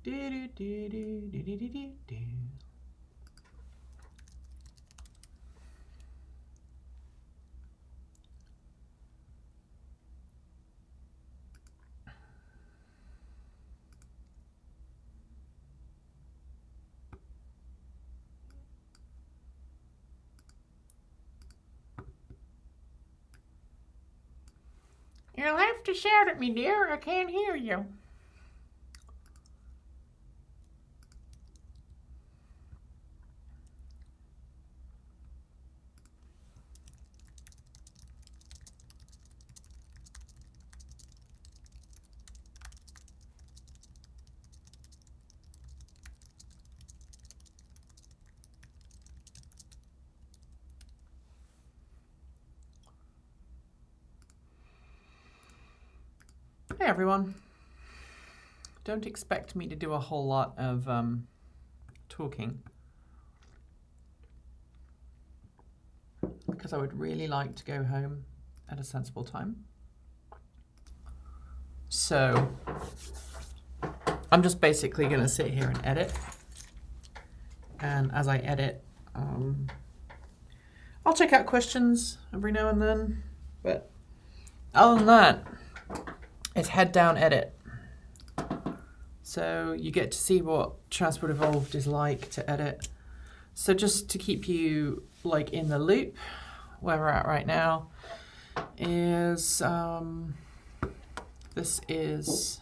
You'll have to shout at me, dear. I can't hear you. Hey everyone. Don't expect me to do a whole lot of talking, because I would really like to go home at a sensible time. So I'm just basically going to sit here and edit. And as I edit, I'll check out questions every now and then. But other than that, it's head down edit. So you get to see what Transport Evolved is like to edit. So just to keep you like in the loop, where we're at right now is this is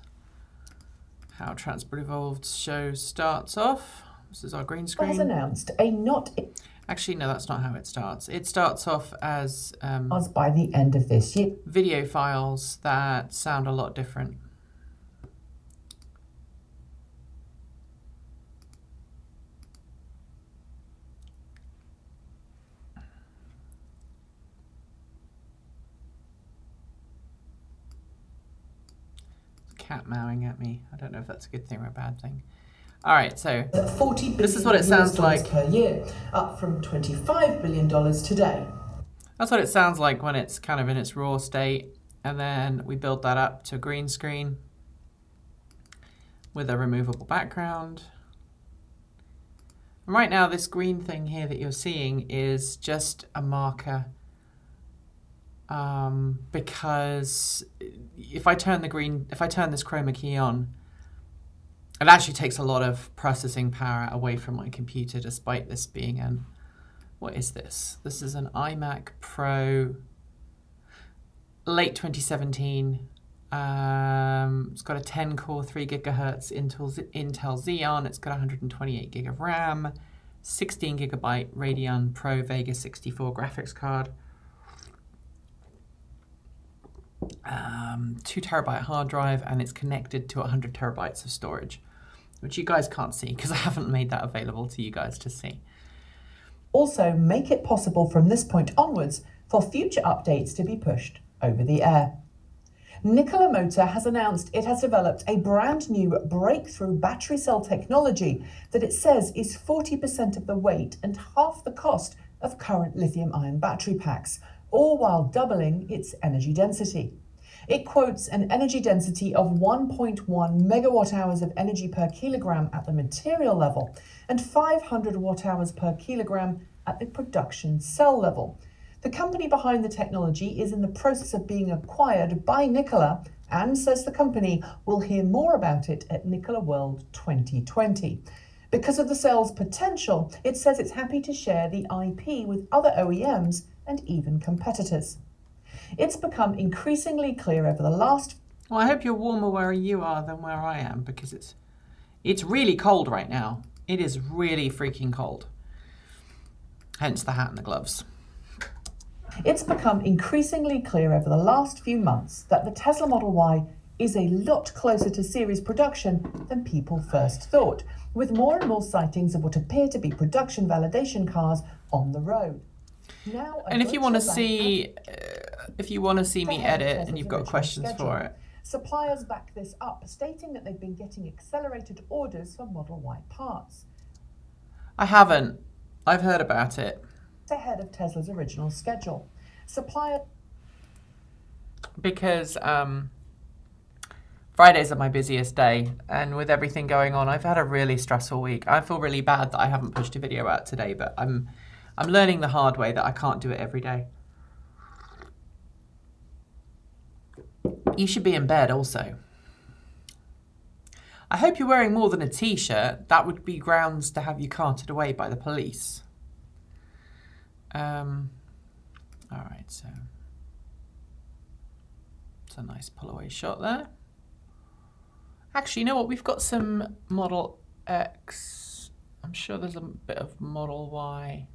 how Transport Evolved show starts off. This is our green screen. Has announced a not. Actually, no, that's not how it starts. It starts off as by the end of this year. Video files that sound a lot different. Cat mowing at me. I don't know if that's a good thing or a bad thing. All right, so this is what it sounds like per year, up from $25 billion today. That's what it sounds like when it's kind of in its raw state, and then we build that up to green screen with a removable background. And right now, this green thing here that you're seeing is just a marker. Because if I turn this chroma key on, it actually takes a lot of processing power away from my computer, despite this being an, what is this? This is an iMac Pro, late 2017. It's got a 10 core, 3 gigahertz Intel Xeon. It's got 128 gig of RAM, 16 gigabyte Radeon Pro Vega 64 graphics card. 2 terabyte hard drive, and it's connected to 100 terabytes of storage, which you guys can't see because I haven't made that available to you guys to see. Also, make it possible from this point onwards for future updates to be pushed over the air. Nikola Motor has announced it has developed a brand new breakthrough battery cell technology that it says is 40% of the weight and half the cost of current lithium-ion battery packs, all while doubling its energy density. It quotes an energy density of 1.1 megawatt hours of energy per kilogram at the material level and 500 watt hours per kilogram at the production cell level. The company behind the technology is in the process of being acquired by Nikola, and says the company will hear more about it at Nikola World 2020. Because of the cell's potential, it says it's happy to share the IP with other OEMs and even competitors. It's become increasingly clear over the last... Well, I hope you're warmer where you are than where I am, because it's really cold right now. It is really freaking cold. Hence the hat and the gloves. It's become increasingly clear over the last few months that the Tesla Model Y is a lot closer to series production than people first thought, with more and more sightings of what appear to be production validation cars on the road. Now, and if you want to see me edit and you've got questions for it, suppliers back this up, stating that they've been getting accelerated orders for Model Y parts. I haven't. I've heard about it. Ahead of Tesla's original schedule. Supplier... Because Fridays are my busiest day, and with everything going on, I've had a really stressful week. I feel really bad that I haven't pushed a video out today, but I'm learning the hard way that I can't do it every day. You should be in bed also. I hope you're wearing more than a t-shirt. That would be grounds to have you carted away by the police. All right, so it's a nice pull-away shot there. Actually, you know what? We've got some Model X. I'm sure there's a bit of Model Y.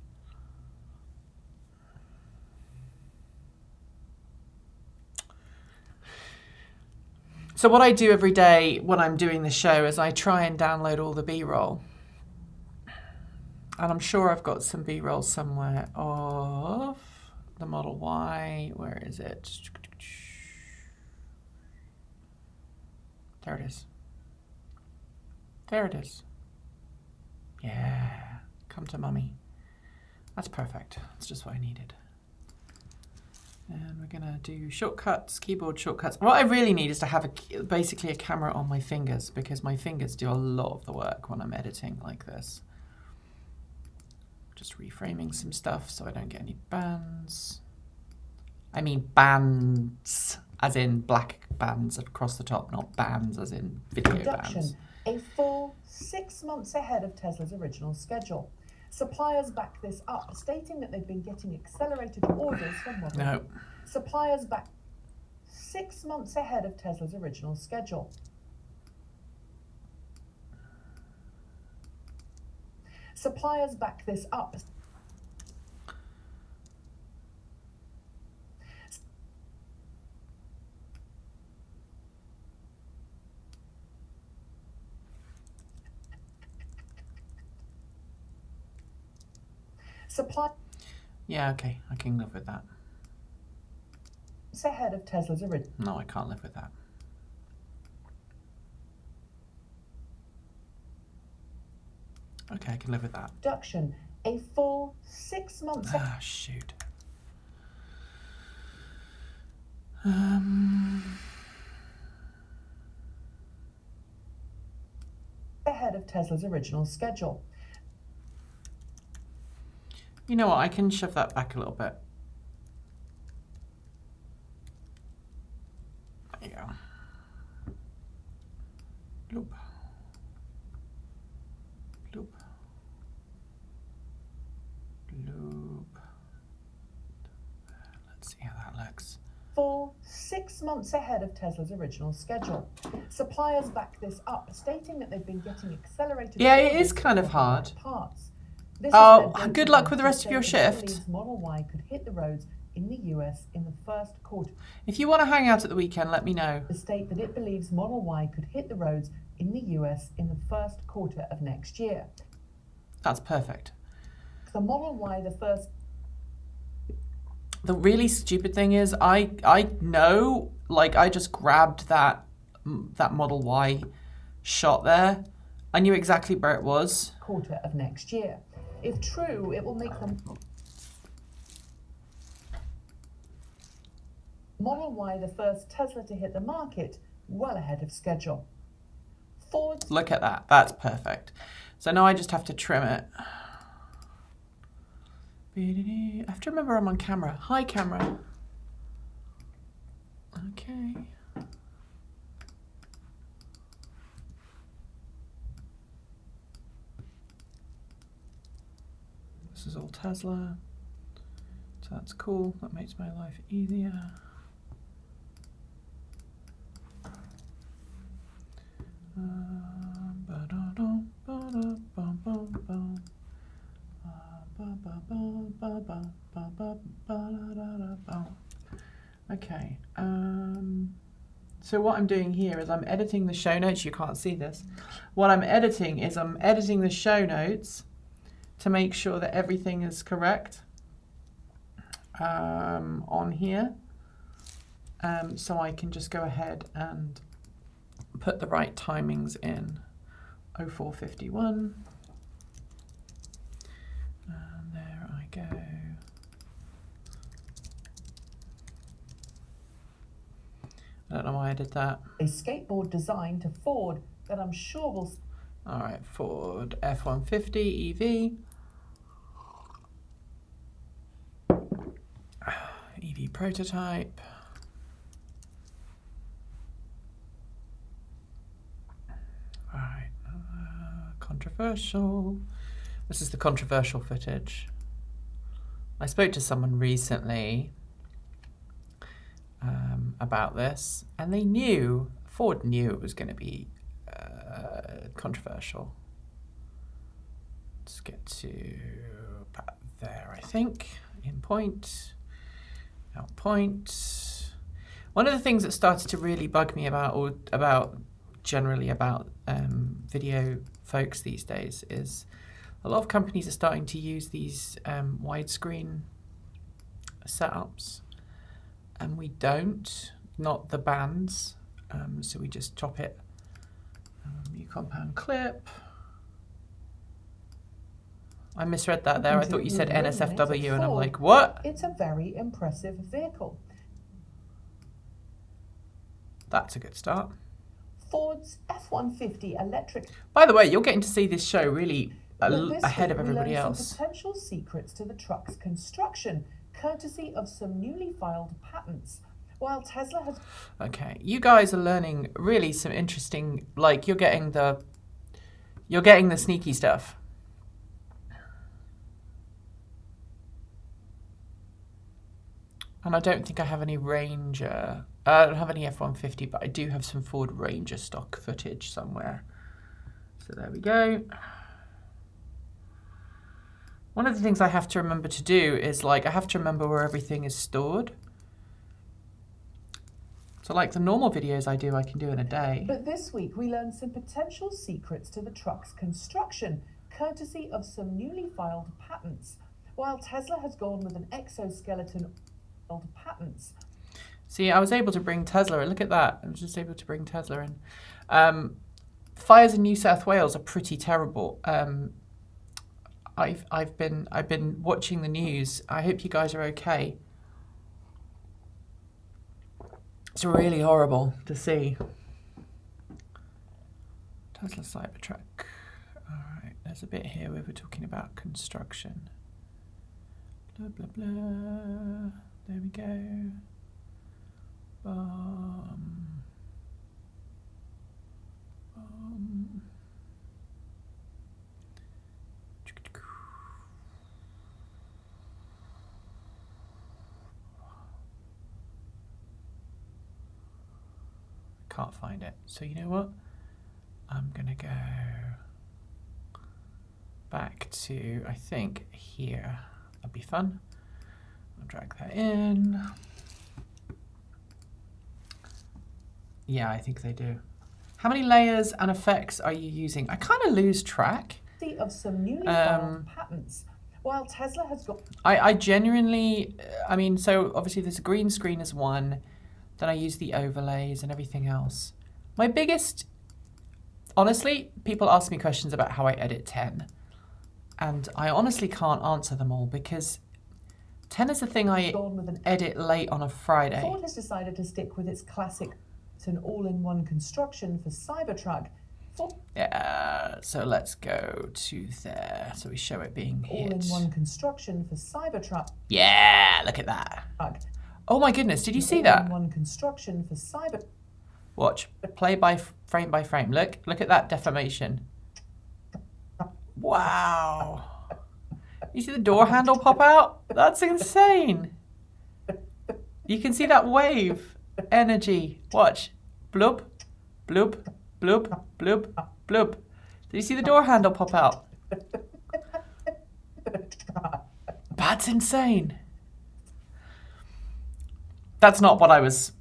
So what I do every day when I'm doing the show is I try and download all the B-roll. And I'm sure I've got some B-roll somewhere of the Model Y. Where is it? There it is. There it is. Yeah, come to mummy. That's perfect. That's just what I needed. And we're gonna do shortcuts, keyboard shortcuts. What I really need is to have basically a camera on my fingers, because my fingers do a lot of the work when I'm editing like this. Just reframing some stuff so I don't get any bands. I mean bands, as in black bands across the top, not bands as in video bands. A full 6 months ahead of Tesla's original schedule. Suppliers back this up, stating that they've been getting accelerated orders from Model. No. Suppliers back 6 months ahead of Tesla's original schedule. Suppliers back this up. Yeah, okay, I can live with that. It's ahead of Tesla's original. No, I can't live with that. Okay, I can live with that. Production, a full 6 months. Ah, shoot. Ahead of Tesla's original schedule. You know what? I can shove that back a little bit. There you go. Loop. Loop. Loop. Let's see how that looks. Full 6 months ahead of Tesla's original schedule. Suppliers back this up, stating that they've been getting accelerated. Yeah, it is kind of hard. Parts. Oh, good luck with the rest of your shift. Model Y could hit the roads in the US in the first quarter. If you want to hang out at the weekend, let me know. The state that it believes Model Y could hit the roads in the US in the first quarter of next year. That's perfect. The Model Y, the first. The really stupid thing is, I know, like, I just grabbed that Model Y shot there. I knew exactly where it was. Quarter of next year. If true, it will make them. Model Y, the first Tesla to hit the market, well ahead of schedule. Ford's. Look at that. That's perfect. So now I just have to trim it. I have to remember I'm on camera. Hi, camera. Okay. This is all Tesla. So that's cool. That makes my life easier. Okay, so what I'm doing here is I'm editing the show notes. You can't see this. What I'm editing is I'm editing the show notes to make sure that everything is correct on here. So I can just go ahead and put the right timings in. 0451. And there I go. I don't know why I did that. A skateboard design to Ford that I'm sure will... All right, Ford F-150 EV. EV prototype. All right, controversial. This is the controversial footage. I spoke to someone recently about this, and Ford knew it was going to be controversial. Let's get to about there, I think. In point, out point. One of the things that started to really bug me about video folks these days is a lot of companies are starting to use these widescreen setups, and we don't, not the bands. So we just chop it. New compound clip. I misread that there. I thought you said NSFW, and I'm like, what? It's a very impressive vehicle. That's a good start. Ford's F-150 electric. By the way, you're getting to see this show really ahead of week, everybody we learned else. Some potential secrets to the truck's construction, courtesy of some newly filed patents. While Tesla has... Okay, you guys are learning really some interesting, like you're getting the sneaky stuff. And I don't think I have any Ranger. I don't have any F-150, but I do have some Ford Ranger stock footage somewhere. So there we go. One of the things I have to remember to do is I have to remember where everything is stored. So like the normal videos I can do in a day. But this week we learned some potential secrets to the truck's construction, courtesy of some newly filed patents. While Tesla has gone with an exoskeleton patents. See, I was able to bring Tesla in. Look at that. I was just able to bring Tesla in. Fires in New South Wales are pretty terrible. I've been watching the news. I hope you guys are okay. It's really horrible to see. Tesla Cybertruck. All right, there's a bit here where we're talking about construction. Blah, blah, blah. There we go. Can't find it. So you know what? I'm gonna go back to, I think, here. That'd be fun. I'll drag that in. Yeah, I think they do. How many layers and effects are you using? I kind of lose track. Of some newly filed patents. While Tesla has got... I genuinely, I mean, so obviously there's a green screen as one, then I use the overlays and everything else. My biggest, honestly, people ask me questions about how I edit 10. And I honestly can't answer them all because 10 is the thing I edit late on a Friday. Ford has decided to stick with its classic, it's an all-in-one construction for Cybertruck. Yeah, so let's go to there. So we show it being hit. All-in-one construction for Cybertruck. Yeah, look at that. Oh my goodness, did you see that? All-in-one construction for Cyber. Watch, play by frame by frame. Look at that deformation. Wow. You see the door handle pop out? That's insane. You can see that wave. Energy. Watch. Bloop, bloop, bloop, bloop, bloop. Do you see the door handle pop out? That's insane. That's not what I was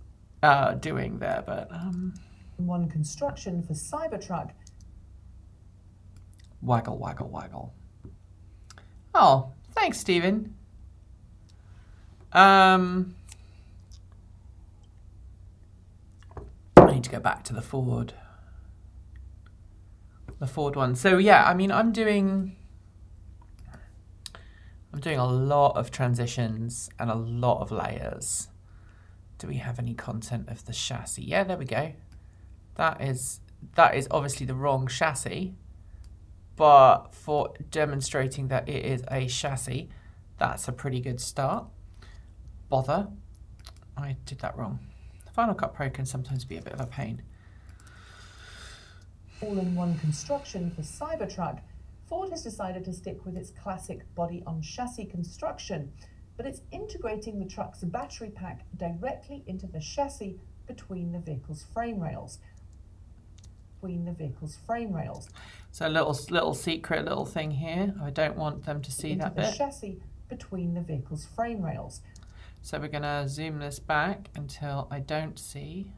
doing there, but... One construction for Cybertruck. Waggle, waggle, waggle. Oh, thanks, Stephen. I need to go back to the Ford one. So yeah, I mean, I'm doing a lot of transitions and a lot of layers. Do we have any content of the chassis? Yeah, there we go. That is obviously the wrong chassis, but for demonstrating that it is a chassis, that's a pretty good start. Bother. I did that wrong. Final Cut Pro can sometimes be a bit of a pain. All-in-one construction for Cybertruck, Ford has decided to stick with its classic body-on-chassis construction, but it's integrating the truck's battery pack directly into the chassis between the vehicle's frame rails. So a little secret little thing here. I don't want them to see that bit. The chassis between the vehicle's frame rails. So we're going to zoom this back until I don't see.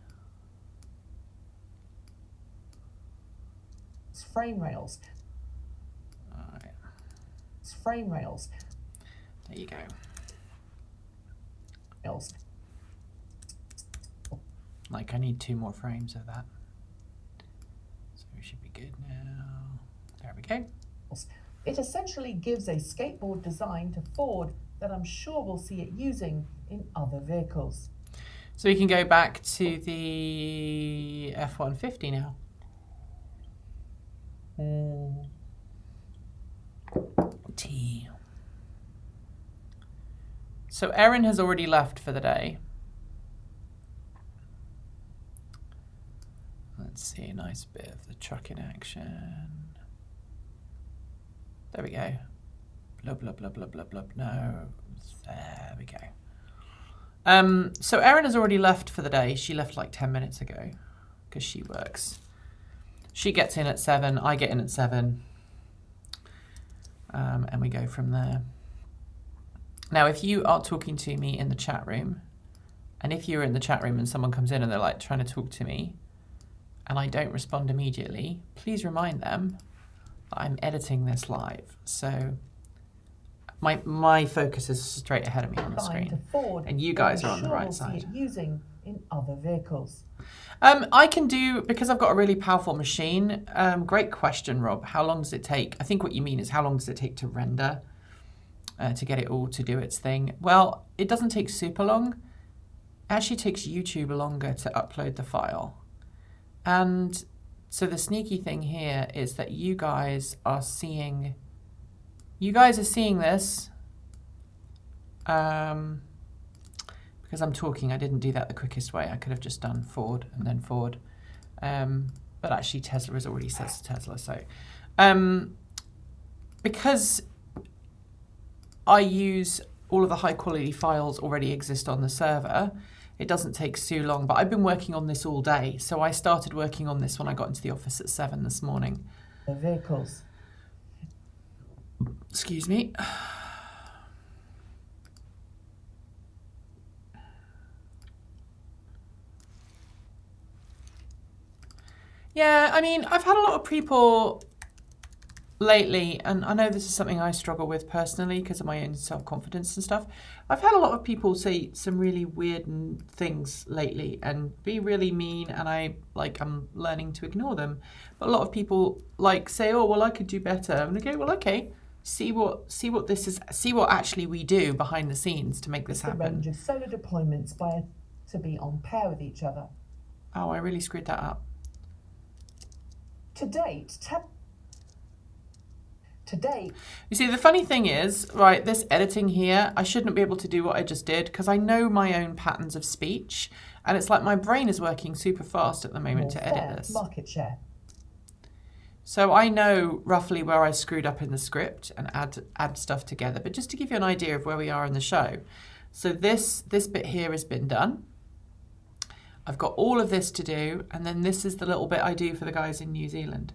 Frame rails. All right. Frame rails. There you go. Rails. Like I need 2 more frames of that. So we should be good now. There we go. It essentially gives a skateboard design to Ford that I'm sure we'll see it using in other vehicles. So we can go back to the F-150 now. T. So Erin has already left for the day. Let's see a nice bit of the truck in action. There we go. Blub, blub, blub, blub, blub, blub. No. There we go. So Erin has already left for the day. She left like 10 minutes ago because she works. She gets in at 7. I get in at 7. And we go from there. Now, if you are talking to me in the chat room, and if you're in the chat room and someone comes in and they're like trying to talk to me, and I don't respond immediately, please remind them that I'm editing this live. So my focus is straight ahead of me on the screen, and you guys are on the right side. Using in other vehicles. I can do, because I've got a really powerful machine. Great question, Rob. How long does it take? I think what you mean is how long does it take to render, to get it all to do its thing? Well, it doesn't take super long. It actually takes YouTube longer to upload the file. And so the sneaky thing here is that you guys are seeing this. Because I'm talking, I didn't do that the quickest way. I could have just done Ford and then Ford. But actually Tesla has already said to Tesla. So because I use all of the high quality files already exist on the server, it doesn't take too long. But I've been working on this all day. So I started working on this when I got into the office at 7 this morning. The vehicles. Excuse me. Yeah, I mean, I've had a lot of people lately, and I know this is something I struggle with personally because of my own self-confidence and stuff. I've had a lot of people say some really weird things lately and be really mean, and I'm learning to ignore them. But a lot of people say, "Oh, well, I could do better." And I go, "Well, okay, see what actually we do behind the scenes to make this happen." The range of solar deployments to be on pair with each other. Oh, I really screwed that up. To date, you see, the funny thing is, right, this editing here, I shouldn't be able to do what I just did because I know my own patterns of speech, and it's like my brain is working super fast at the moment to edit this. Market share. So I know roughly where I screwed up in the script and add stuff together, but just to give you an idea of where we are in the show. So this bit here has been done. I've got all of this to do, and then this is the little bit I do for the guys in New Zealand.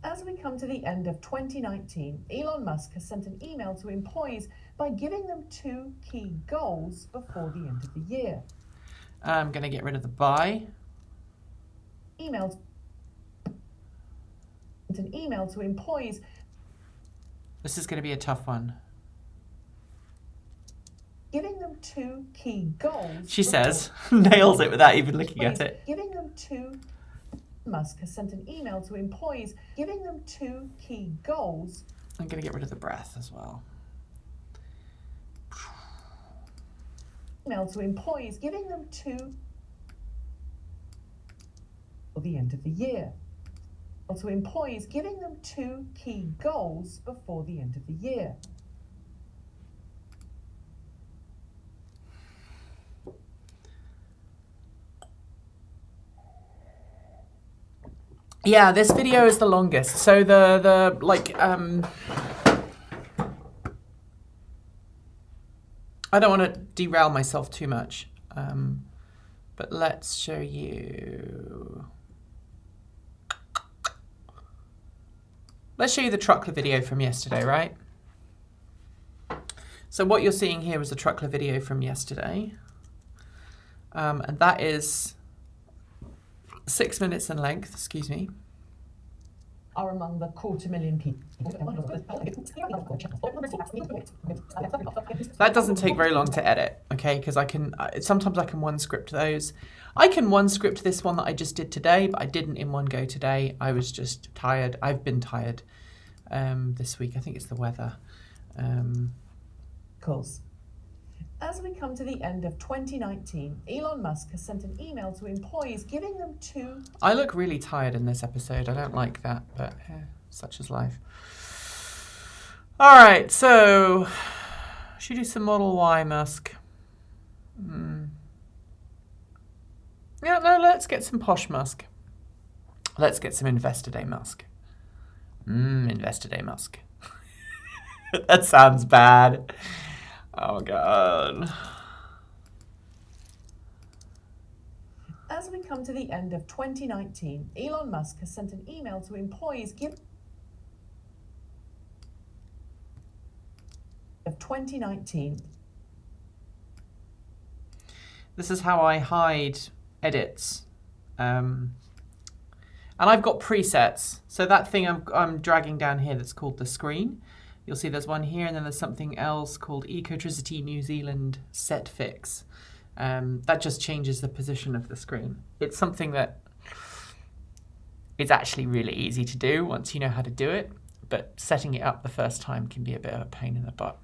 As we come to the end of 2019, Elon Musk has sent an email to employees by giving them 2 key goals before the end of the year. I'm going to get rid of the buy. An email to employees. This is going to be a tough one. Giving them 2 key goals. She says, nails it without even looking at it. Giving them 2. Musk has sent an email to employees giving them 2 key goals. I'm going to get rid of the breath as well. Email to employees giving them to the end of the year. To employees giving them 2 key goals before the end of the year. Yeah, this video is the longest. So the like I don't want to derail myself too much, but let's show you. Let's show you the truckler video from yesterday, right? So what you're seeing here is a truckler video from yesterday, and that is 6 minutes in length. Excuse me. Are among the 250,000 people. That doesn't take very long to edit, okay? Because sometimes I can one script those. I can one script this one that I just did today, but I didn't in one go today. I was just tired. I've been tired this week. I think it's the weather. Course. As we come to the end of 2019, Elon Musk has sent an email to employees giving them 2... I look really tired in this episode. I don't like that, but such is life. All right, so should we do some Model Y, Musk? Yeah, no, let's get some posh Musk. Let's get some Investor Day Musk. Investor Day Musk. That sounds bad. Oh, God. As we come to the end of 2019, Elon Musk has sent an email to employees of 2019. This is how I hide edits. And I've got presets. So that thing I'm dragging down here that's called the screen. You'll see there's one here, and then there's something else called Ecotricity New Zealand Set Fix. That just changes the position of the screen. It's something that is actually really easy to do once you know how to do it, but setting it up the first time can be a bit of a pain in the butt.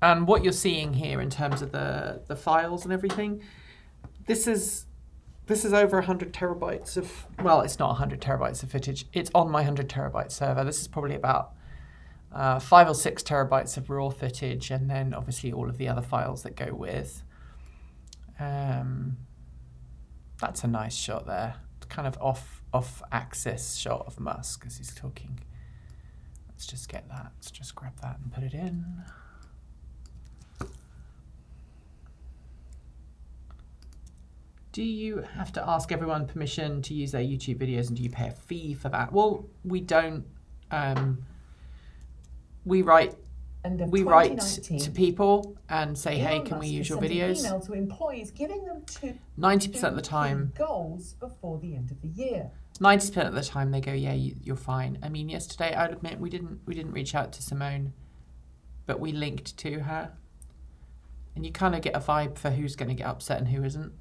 And what you're seeing here in terms of the files and everything, this is over 100 terabytes of, well, it's not 100 terabytes of footage. It's on my 100 terabyte server. This is probably about 5 or 6 terabytes of raw footage, and then obviously all of the other files that go with. That's a nice shot there. It's kind of off-axis shot of Musk as he's talking. Let's just get that. Let's just grab that and put it in. Do you have to ask everyone permission to use their YouTube videos, and do you pay a fee for that? Well, we don't. We write to people and say, hey, can we use your videos? Email to employees giving them 90% of the time, goals before the end of the year. 90% of the time they go, yeah, you're fine. I mean, yesterday I'd admit we didn't reach out to Simone, but we linked to her, and you kind of get a vibe for who's going to get upset and who isn't.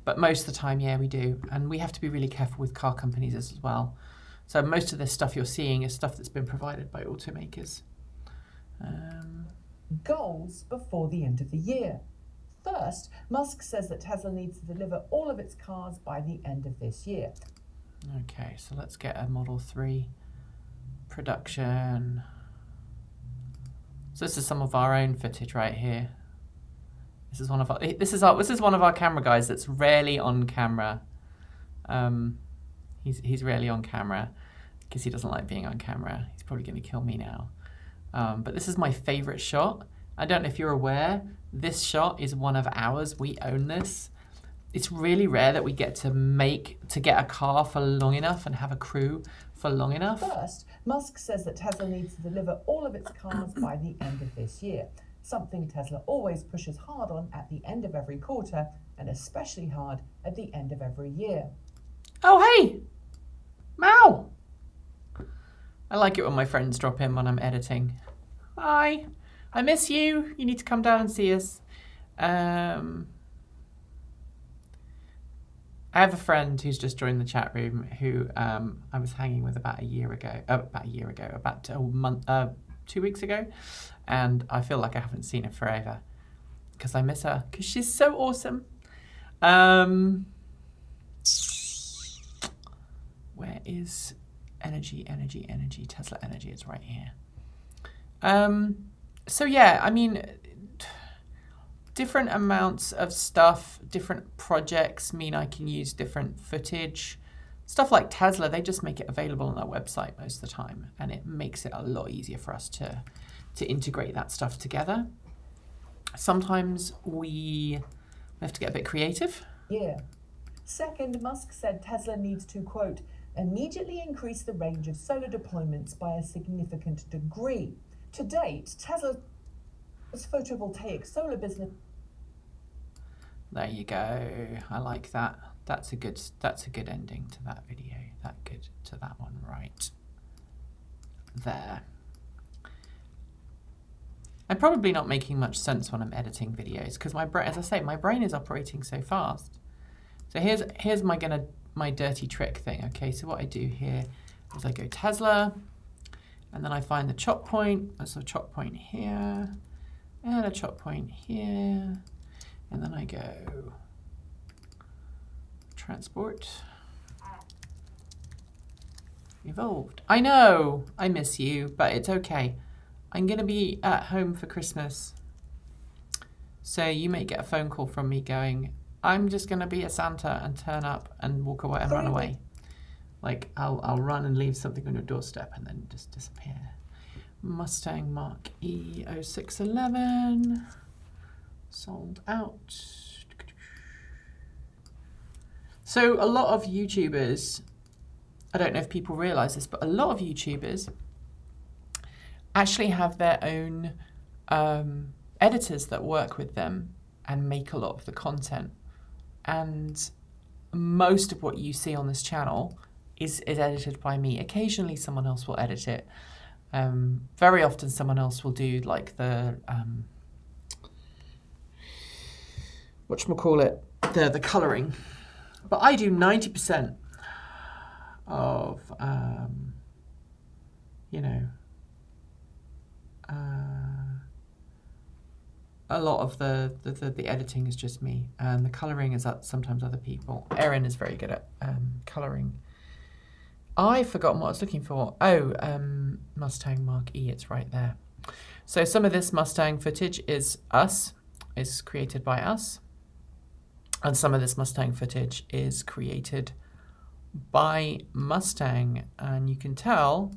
But most of the time, yeah, we do. And we have to be really careful with car companies as well. So most of this stuff you're seeing is stuff that's been provided by automakers. Goals before the end of the year. First, Musk says that Tesla needs to deliver all of its cars by the end of this year. Okay, so let's get a Model 3 production. So this is some of our own footage right here. This is one of our camera guys that's rarely on camera. He's rarely on camera because he doesn't like being on camera. He's probably going to kill me now. But this is my favorite shot. I don't know if you're aware, this shot is one of ours. We own this. It's really rare that we get to get a car for long enough and have a crew for long enough. First, Musk says that Tesla needs to deliver all of its cars by the end of this year. Something Tesla always pushes hard on at the end of every quarter, and especially hard at the end of every year. Oh, hey! Mao! I like it when my friends drop in when I'm editing. Hi! I miss you. You need to come down and see us. I have a friend who's just joined the chat room who I was hanging with about a month, 2 weeks ago, and I feel like I haven't seen her forever because I miss her because she's so awesome. Where is energy? Tesla energy. It's right here. So yeah, I mean, different amounts of stuff, different projects mean I can use different footage. Stuff like Tesla, they just make it available on their website most of the time, and it makes it a lot easier for us to integrate that stuff together. Sometimes we have to get a bit creative. Yeah. Second, Musk said Tesla needs to, quote, immediately increase the range of solar deployments by a significant degree. To date, Tesla's photovoltaic solar business... There you go. I like that. That's a good ending to that video. To that one right there. I'm probably not making much sense when I'm editing videos because my brain, as I say, my brain is operating so fast. So here's my dirty trick thing. Okay, so what I do here is I go Tesla, and then I find the chop point. So a chop point here, and a chop point here, and then I go transport. Evolved. I know, I miss you, but it's okay. I'm going to be at home for Christmas. So you may get a phone call from me going, I'm just going to be a Santa and turn up and walk away and run away. Like, I'll run and leave something on your doorstep and then just disappear. Mustang Mach-E 0611. Sold out. So a lot of YouTubers, I don't know if people realize this, but a lot of YouTubers actually have their own editors that work with them and make a lot of the content. And most of what you see on this channel is edited by me. Occasionally someone else will edit it. Very often someone else will do like the, the colouring. But I do 90% of, a lot of the editing is just me, and the colouring is sometimes other people. Erin is very good at colouring. I've forgotten what I was looking for. Oh, Mustang Mach-E, it's right there. So some of this Mustang footage is created by us. And some of this Mustang footage is created by Mustang. And you can tell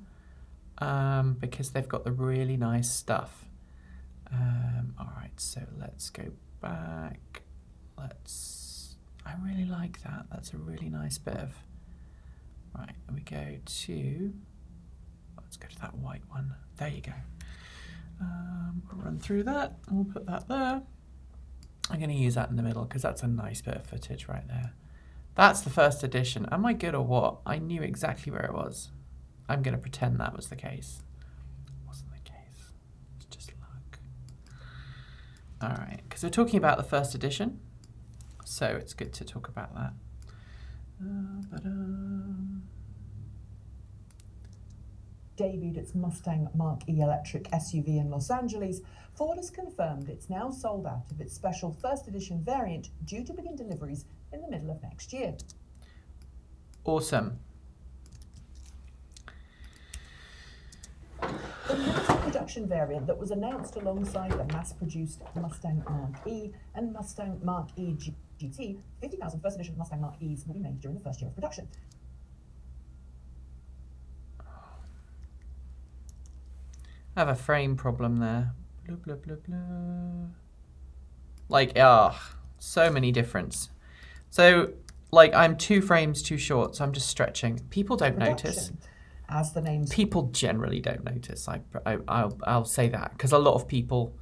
because they've got the really nice stuff. All right, so let's go back. I really like that. That's a really nice bit of, right, we go to, let's go to that white one. There you go. We'll run through that. We'll put that there. I'm going to use that in the middle because that's a nice bit of footage right there. That's the first edition. Am I good or what? I knew exactly where it was. I'm going to pretend that was the case. Wasn't the case. It's just luck. All right, because we're talking about the first edition, so it's good to talk about that. Debuted its Mustang Mach-E electric SUV in Los Angeles, Ford has confirmed it's now sold out of its special first edition variant, due to begin deliveries in the middle of next year. Awesome. The limited production variant that was announced alongside the mass-produced Mustang Mach-E and Mustang Mach-E GT, 50,000 first edition Mustang Mach-Es will be made during the first year of production. I have a frame problem there. Blah, blah, blah, blah. Like, so many difference. So, like, I'm 2 frames too short, so I'm just stretching. People don't notice. As the name. People generally don't notice. I'll say that because a lot of people,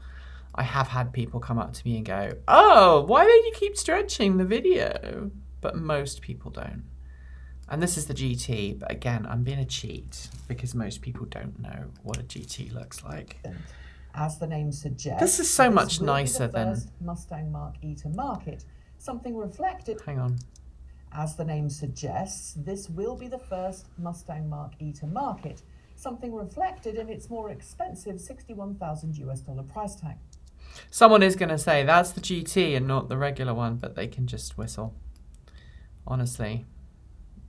I have had people come up to me and go, "Oh, why don't you keep stretching the video?" But most people don't. And this is the GT, but again, I'm being a cheat because most people don't know what a GT looks like. As the name suggests, this is so much nicer than Mustang Mach-E to market, something reflected. Hang on. As the name suggests, this will be the first Mustang Mach-E to market, something reflected in its more expensive $61,000 price tag. Someone is going to say that's the GT and not the regular one, but they can just whistle. Honestly,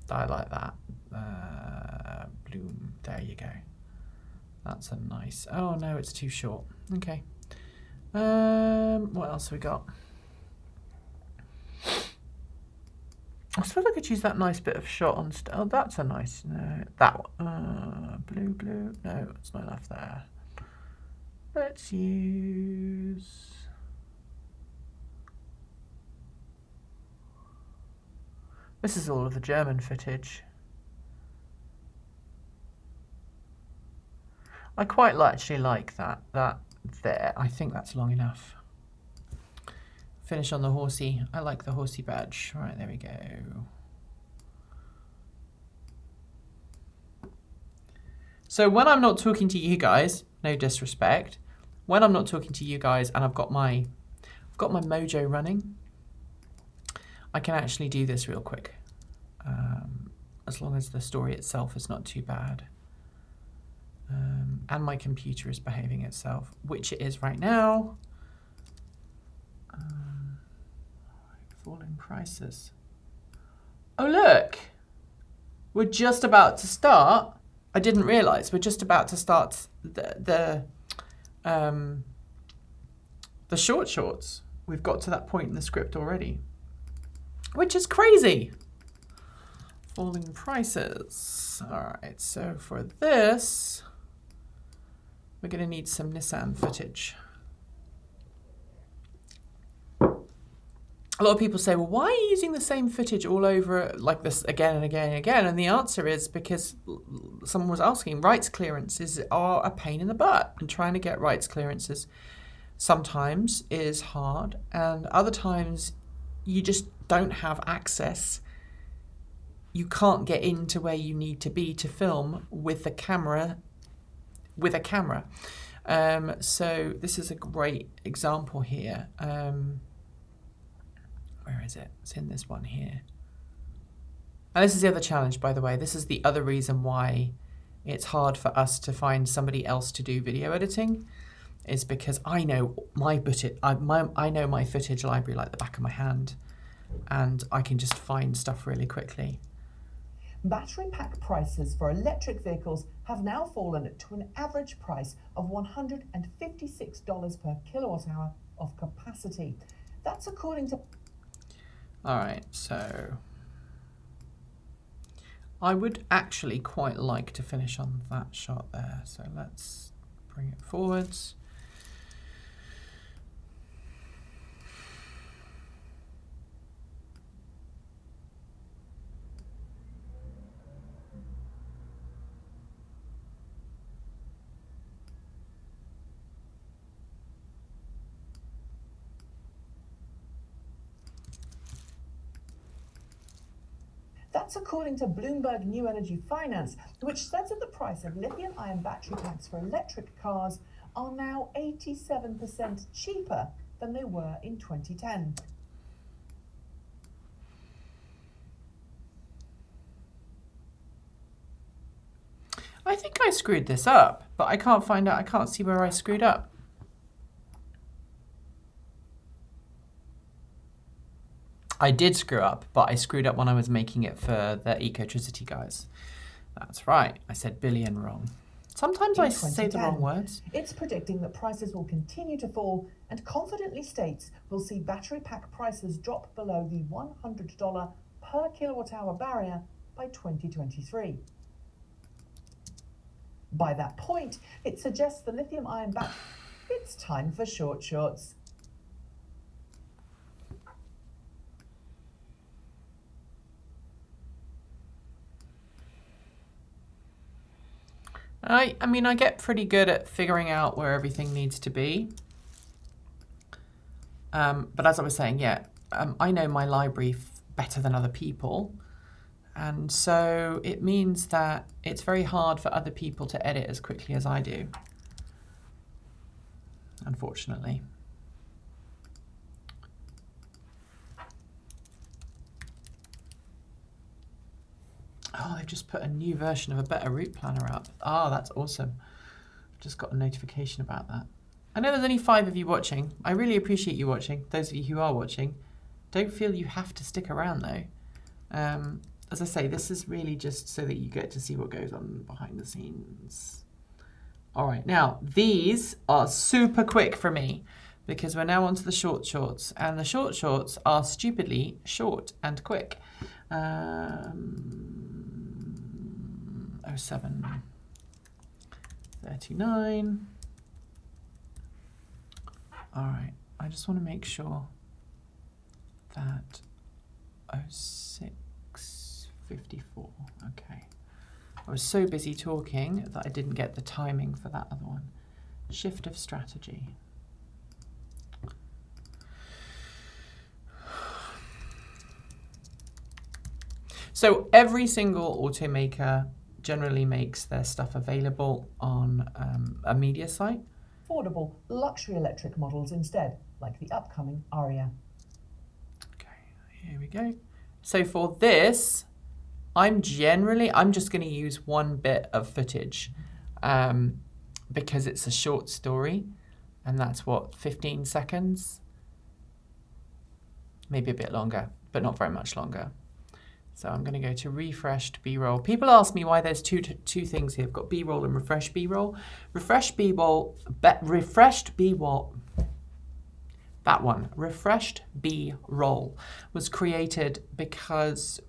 I like that. Bloom. There you go. That's a nice. Oh no, it's too short. Okay. What else have we got? I suppose I could use that nice bit of shot on. Oh, that's a nice. No, that one. Blue. No, it's not enough there. Let's use. This is all of the German footage. I quite actually like that. That there. I think that's long enough. Finish on the horsey. I like the horsey badge. Right, there we go. So when I'm not talking to you guys, no disrespect, when I'm not talking to you guys and I've got my mojo running, I can actually do this real quick. As long as the story itself is not too bad. And my computer is behaving itself, which it is right now. Falling prices. Oh look, we're just about to start. I didn't realise we're just about to start the shorts. We've got to that point in the script already, which is crazy. Falling prices. All right, so for this, we're going to need some Nissan footage. A lot of people say, well, why are you using the same footage all over like this again and again and again? And the answer is because someone was asking, rights clearances are a pain in the butt. And trying to get rights clearances sometimes is hard. And other times you just don't have access. You can't get into where you need to be to film with the camera, so this is a great example here. Where is it? It's in this one here. And this is the other challenge, by the way. This is the other reason why it's hard for us to find somebody else to do video editing, is because I know my footage library like the back of my hand, and I can just find stuff really quickly. Battery pack prices for electric vehicles have now fallen to an average price of $156 per kilowatt hour of capacity. That's according to... All right, so I would actually quite like to finish on that shot there. So let's bring it forwards. That's according to Bloomberg New Energy Finance, which says that the price of lithium-ion battery packs for electric cars are now 87% cheaper than they were in 2010. I think I screwed this up, but I can't find out. I can't see where I screwed up. I did screw up, but I screwed up when I was making it for the Ecotricity guys. That's right. I said billion wrong. Sometimes I say the wrong words. It's predicting that prices will continue to fall and confidently states we'll see battery pack prices drop below the $100 per kilowatt hour barrier by 2023. By that point, it suggests the lithium-ion battery. It's time for short shorts. I mean, I get pretty good at figuring out where everything needs to be. But as I was saying, I know my library better than other people. And so it means that it's very hard for other people to edit as quickly as I do, unfortunately. just put a new version of a better route planner up. Oh, that's awesome. Just got a notification about that. I know there's only 5 of you watching. I really appreciate you watching. Those of you who are watching, don't feel you have to stick around though. As I say, this is really just so that you get to see what goes on behind the scenes. All right, now these are super quick for me because we're now onto the short shorts, and the short shorts are stupidly short and quick. 07:39. All right, I just want to make sure that 06:54. Okay. I was so busy talking that I didn't get the timing for that other one. Shift of strategy. So every single automaker generally makes their stuff available on a media site. Affordable luxury electric models instead, like the upcoming Aria. Okay, here we go. So for this, I'm just going to use one bit of footage because it's a short story, and that's what, 15 seconds? Maybe a bit longer, but not very much longer. So I'm going to go to refreshed B-roll. People ask me why there's two things here. I've got B-roll and refreshed B-roll. Refreshed B-roll, that one, refreshed B-roll was created because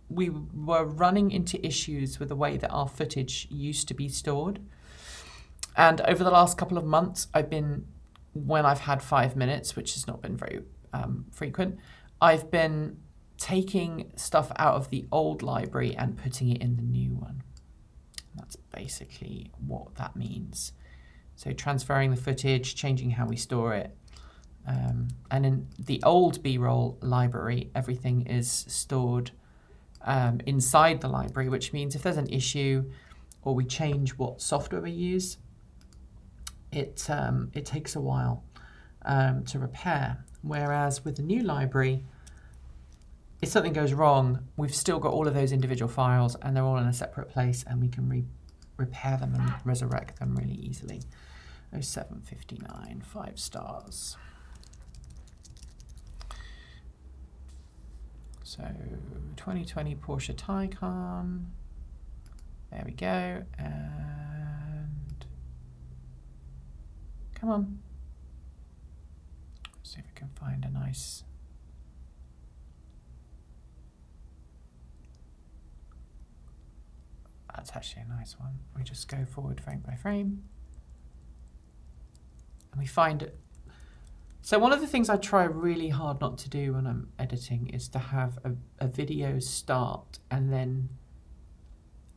we were running into issues with the way that our footage used to be stored. And over the last couple of months, when I've had 5 minutes, which has not been very frequent, I've been taking stuff out of the old library and putting it in the new one. That's basically what that means. So transferring the footage, changing how we store it. And in the old B-roll library, everything is stored inside the library, which means if there's an issue or we change what software we use, it takes a while to repair. Whereas with the new library, if something goes wrong, we've still got all of those individual files and they're all in a separate place, and we can repair them and resurrect them really easily. 07:59, 5 stars. So 2020 Porsche Taycan. There we go. And come on. See if we can find a nice. That's actually a nice one. We just go forward frame by frame. And we find it. So one of the things I try really hard not to do when I'm editing is to have a video start and then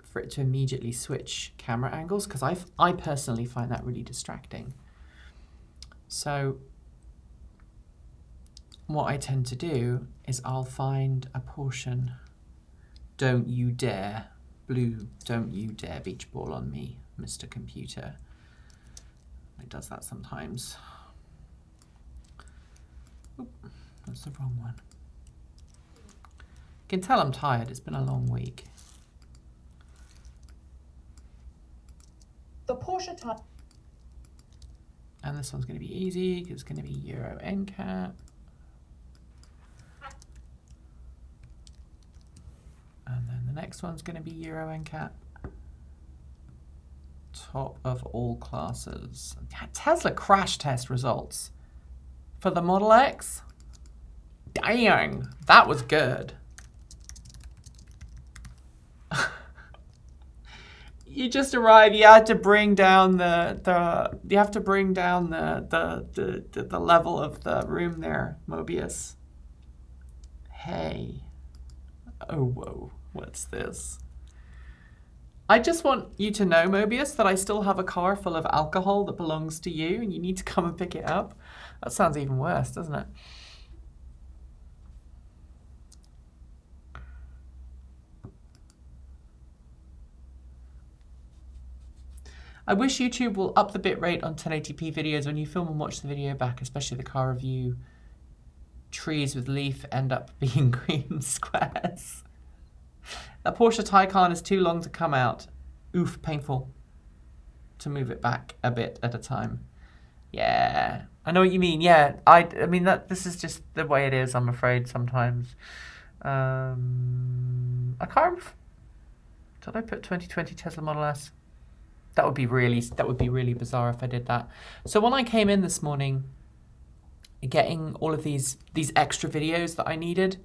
for it to immediately switch camera angles, because I personally find that really distracting. So what I tend to do is I'll find a portion. Don't you dare, blue, don't you dare beach ball on me, Mr. Computer. It does that sometimes. Oop, that's the wrong one. You can tell I'm tired, it's been a long week. The Porsche Taycan. And this one's going to be easy, because it's going to be Euro NCAP. And then the next one's going to be Euro NCAP. Top of all classes. Tesla crash test results for the Model X. Dang, that was good. You just arrive. You had to bring down the level of the room there, Mobius. Hey. Oh whoa, what's this? I just want you to know, Mobius, that I still have a car full of alcohol that belongs to you, and you need to come and pick it up. That sounds even worse, doesn't it? I wish YouTube will up the bitrate on 1080p videos when you film and watch the video back, especially the car review. Trees with leaf end up being green squares. A Porsche Taycan is too long to come out. Oof, painful. To move it back a bit at a time. Yeah, I know what you mean. Yeah, I mean this is just the way it is. I'm afraid sometimes. I can't remember. Did I put 2020 Tesla Model S? That would be really bizarre if I did that. So when I came in this morning, getting all of these extra videos that I needed,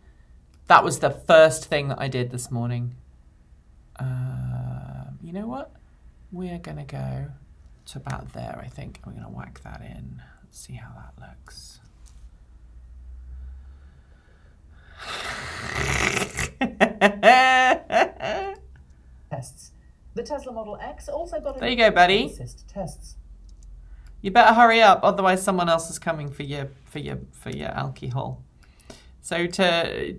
that was the first thing that I did this morning. You know what? We're gonna go to about there, I think. We're gonna whack that in. Let's see how that looks. Tests. The Tesla Model X also got there you go, buddy. assist tests. You better hurry up, otherwise someone else is coming for your alcohol. So to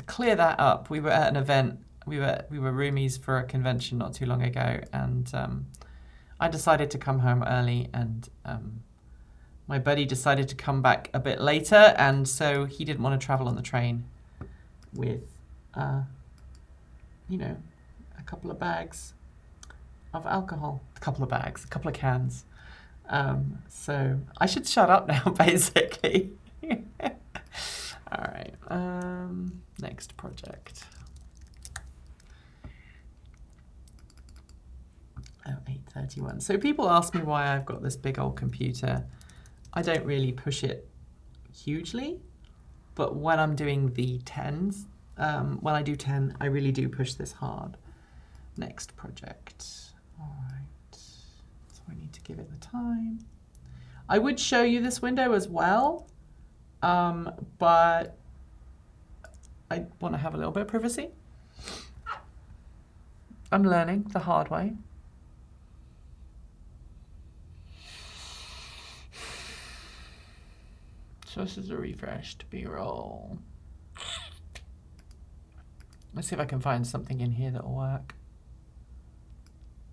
clear that up, we were at an event. We were roomies for a convention not too long ago, and I decided to come home early, and my buddy decided to come back a bit later, and so he didn't want to travel on the train with, you know, a couple of bags of alcohol, a couple of cans. So I should shut up now, basically. All right. Next project. Oh, 8:31. So people ask me why I've got this big old computer. I don't really push it hugely, but when I'm doing the 10s, when I do 10, I really do push this hard. Next project. All right. So I need to give it the time. I would show you this window as well, but I want to have a little bit of privacy. I'm learning the hard way. So this is a refreshed B-roll. Let's see if I can find something in here that'll work.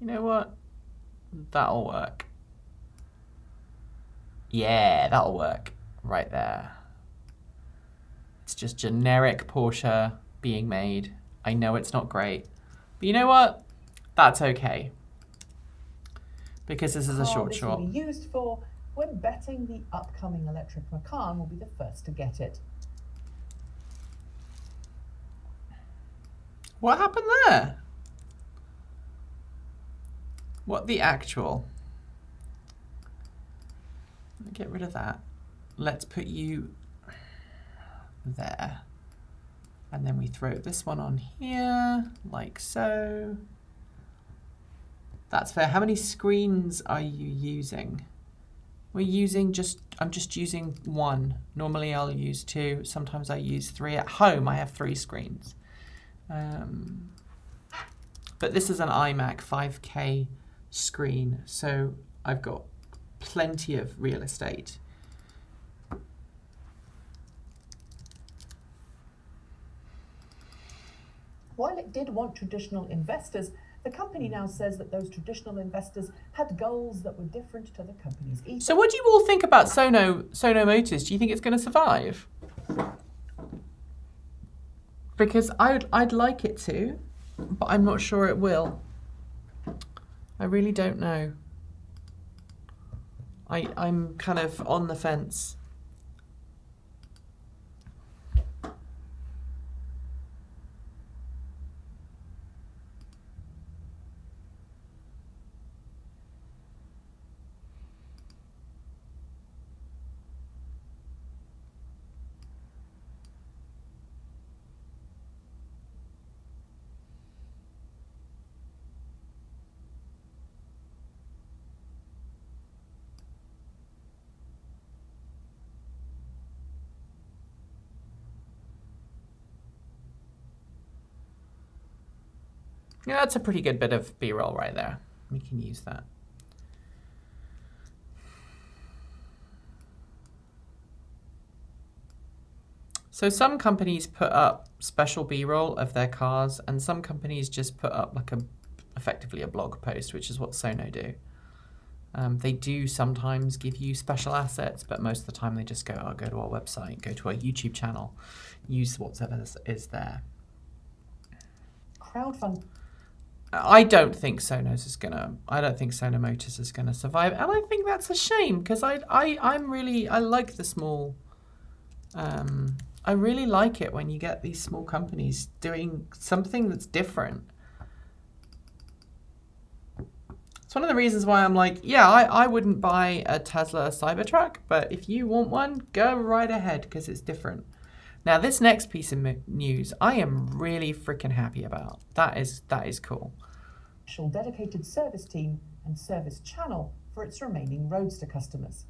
You know what? That'll work. Yeah, that'll work. Right there. It's just generic Porsche being made. I know it's not great. But you know what? That's okay. Because this is a short This short. will be used for when betting the upcoming electric Macan will be the first to get it. What happened there? What the actual? Get rid of that. Let's put you there. And then we throw this one on here, like so. That's fair. How many screens are you using? We're using I'm just using one. Normally I'll use two. Sometimes I use three. At home I have 3 screens. But this is an iMac 5K screen, so I've got plenty of real estate. While it did want traditional investors, the company now says that those traditional investors had goals that were different to the company's ethos. So what do you all think about Sono Motors? Do you think it's going to survive? Because I'd like it to, but I'm not sure it will. I really don't know. I'm kind of on the fence. Yeah, that's a pretty good bit of B-roll right there. We can use that. So some companies put up special B-roll of their cars, and some companies just put up like effectively a blog post, which is what Sono do. They do sometimes give you special assets, but most of the time they just go, oh, go to our website, go to our YouTube channel, use whatever is there. Crowdfund. I don't think I don't think Sono Motors is gonna survive, and I think that's a shame because I like the small. I really like it when you get these small companies doing something that's different. It's one of the reasons why I'm like, yeah, I wouldn't buy a Tesla Cybertruck, but if you want one, go right ahead because it's different. Now, this next piece of news, I am really freaking happy about. That is cool. Dedicated service team and service channel for its remaining Roadster customers.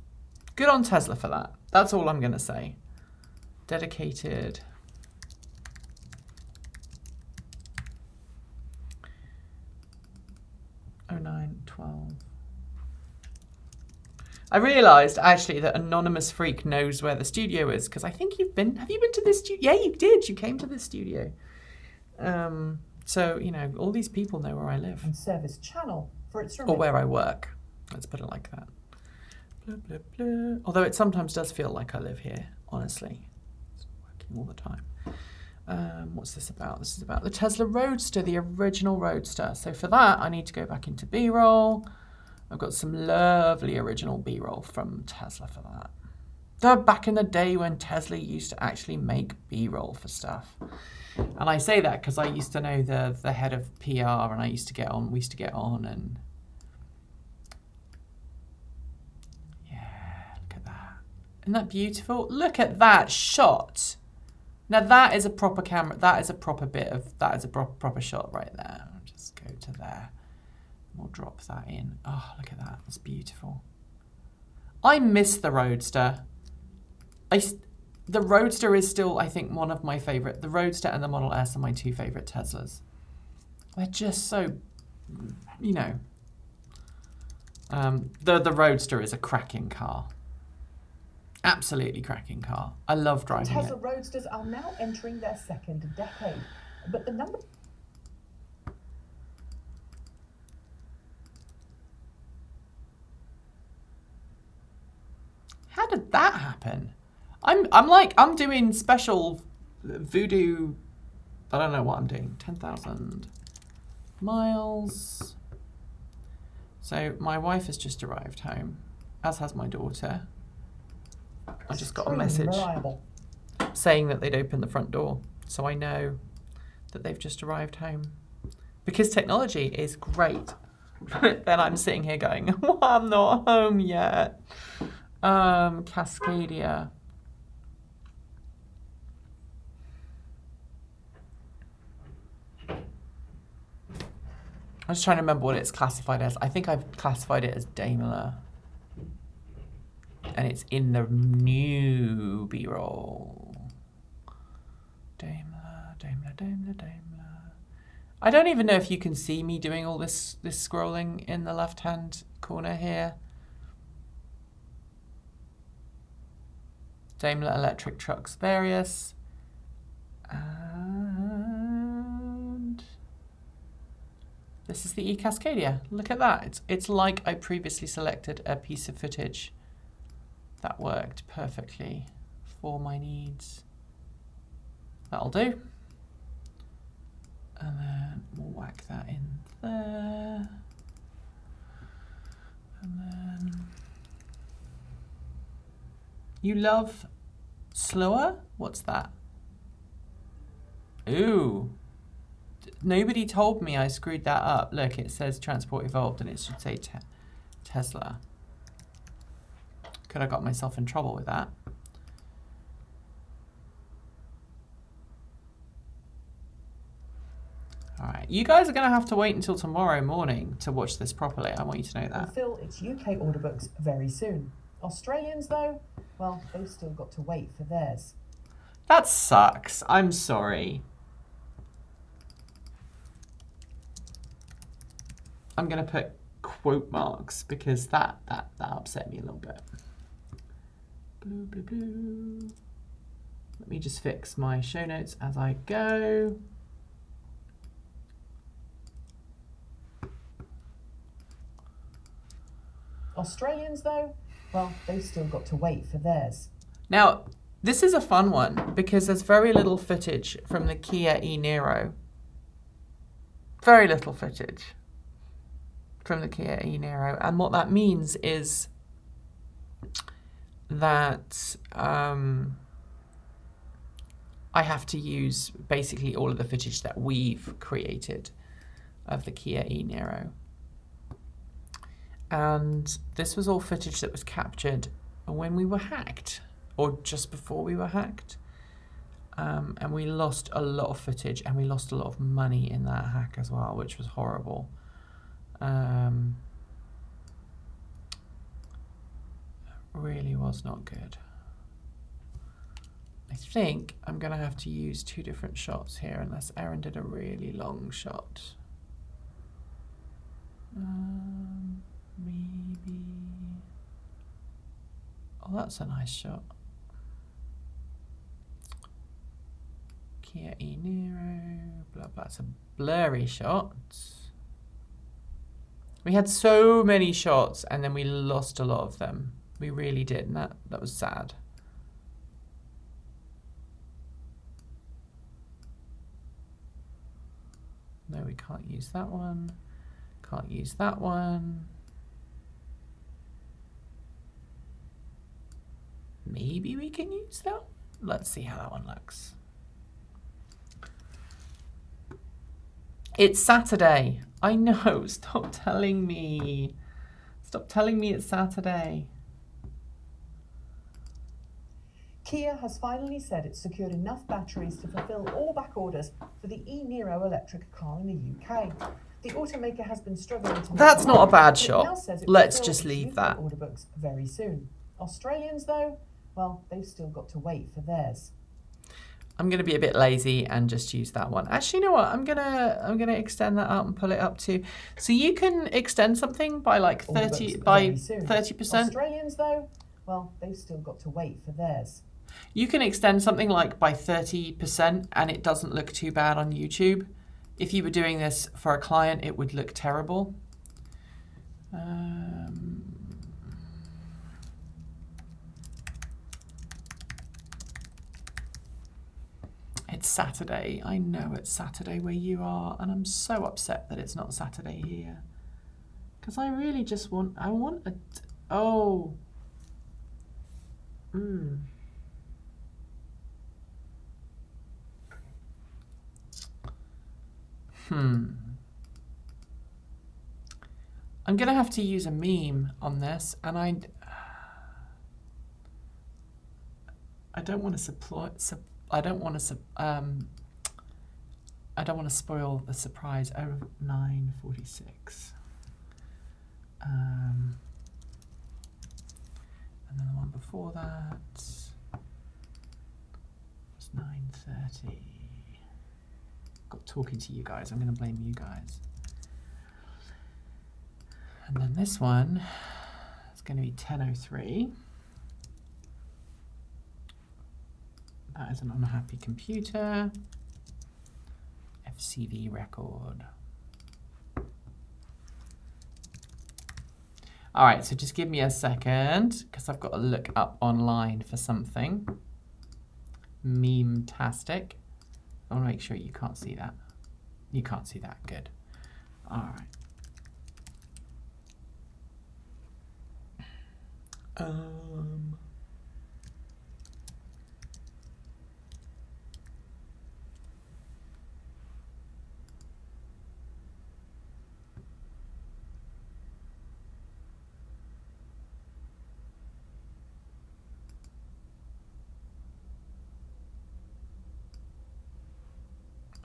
Good on Tesla for that. That's all I'm going to say. Dedicated. Oh, 9, 12. I realised actually that Anonymous Freak knows where the studio is because I think you've been. Have you been to this studio? Yeah, you did. You came to this studio. So, you know, all these people know where I live. And service channel for its or where I work. Let's put it like that. Blah, blah, blah. Although it sometimes does feel like I live here, honestly. It's working all the time. What's this about? This is about the Tesla Roadster, the original Roadster. So for that, I need to go back into B-roll. I've got some lovely original B-roll from Tesla for that. Back in the day when Tesla used to actually make B-roll for stuff. And I say that because I used to know the head of PR and we used to get on and yeah, look at that. Isn't that beautiful? Look at that shot. Now that is a proper camera, that is a proper proper shot right there. I'll just go to there. We'll drop that in. Oh, look at that, that's beautiful. I miss the Roadster. The Roadster is still, I think, one of my favourite. The Roadster and the Model S are my two favourite Teslas. They're just so, you know. The Roadster is a cracking car. Absolutely cracking car. I love driving Tesla it. Roadsters are now entering their second decade, but the number... How did that happen? I'm doing special voodoo. I don't know what I'm doing. 10,000 miles. So my wife has just arrived home, as has my daughter. I just got a message saying that they'd opened the front door. So I know that they've just arrived home. Because technology is great. Then I'm sitting here going, well, I'm not home yet. Cascadia. I'm just trying to remember what it's classified as. I think I've classified it as Daimler. And it's in the new B-roll. Daimler. I don't even know if you can see me doing all this scrolling in the left-hand corner here. Daimler electric trucks, various. And this is the e-Cascadia. Look at that. It's like I previously selected a piece of footage that worked perfectly for my needs. That'll do. And then we'll whack that in there. And then... You love slower? What's that? Ooh. Nobody told me I screwed that up. Look, it says Transport Evolved and it should say Tesla. Could have got myself in trouble with that. All right, you guys are going to have to wait until tomorrow morning to watch this properly. I want you to know that. Will fill its UK order books very soon. Australians, though, well, they've still got to wait for theirs. That sucks. I'm sorry. I'm going to put quote marks because that upset me a little bit. Blue, blue, blue. Let me just fix my show notes as I go. Australians, though, well, they've still got to wait for theirs. Now, this is a fun one because there's very little footage from the Kia e-Niro. Very little footage from the Kia e-Niro. And what that means is that I have to use basically all of the footage that we've created of the Kia e-Niro. And this was all footage that was captured when we were hacked, or just before we were hacked. And we lost a lot of footage, and we lost a lot of money in that hack as well, which was horrible. Really was not good. I think I'm going to have to use 2 different shots here, unless Erin did a really long shot. Maybe. Oh, that's a nice shot. Kia e-Niro, blah, blah. It's a blurry shot. We had so many shots, and then we lost a lot of them. We really did, and that was sad. No, we can't use that one. Can't use that one. Maybe we can use that one. Let's see how that one looks. It's Saturday. I know. Stop telling me. Stop telling me it's Saturday. Kia has finally said it's secured enough batteries to fulfill all back orders for the e-Niro electric car in the UK. The automaker has been struggling to... That's not a bad but shot. now says it will Let's fill just its leave UK that. order books very soon. Australians, though, well, they've still got to wait for theirs. I'm gonna be a bit lazy and just use that one. Actually, you know what? I'm gonna extend that out and pull it up to. So you can extend something by like 30%. Australians, though, well, they've still got to wait for theirs. You can extend something like by 30% and it doesn't look too bad on YouTube. If you were doing this for a client, it would look terrible. It's Saturday. I know it's Saturday where you are, and I'm so upset that it's not Saturday here. Because I really just want, oh. I'm gonna have to use a meme on this, and I don't want to spoil the surprise. Oh, 9:46. And then the one before that was 9:30. Got talking to you guys. I'm going to blame you guys. And then this one is going to be 10:03. That is an unhappy computer. FCV record. All right, so just give me a second because I've got to look up online for something. Meme-tastic. I want to make sure you can't see that. You can't see that. Good. All right.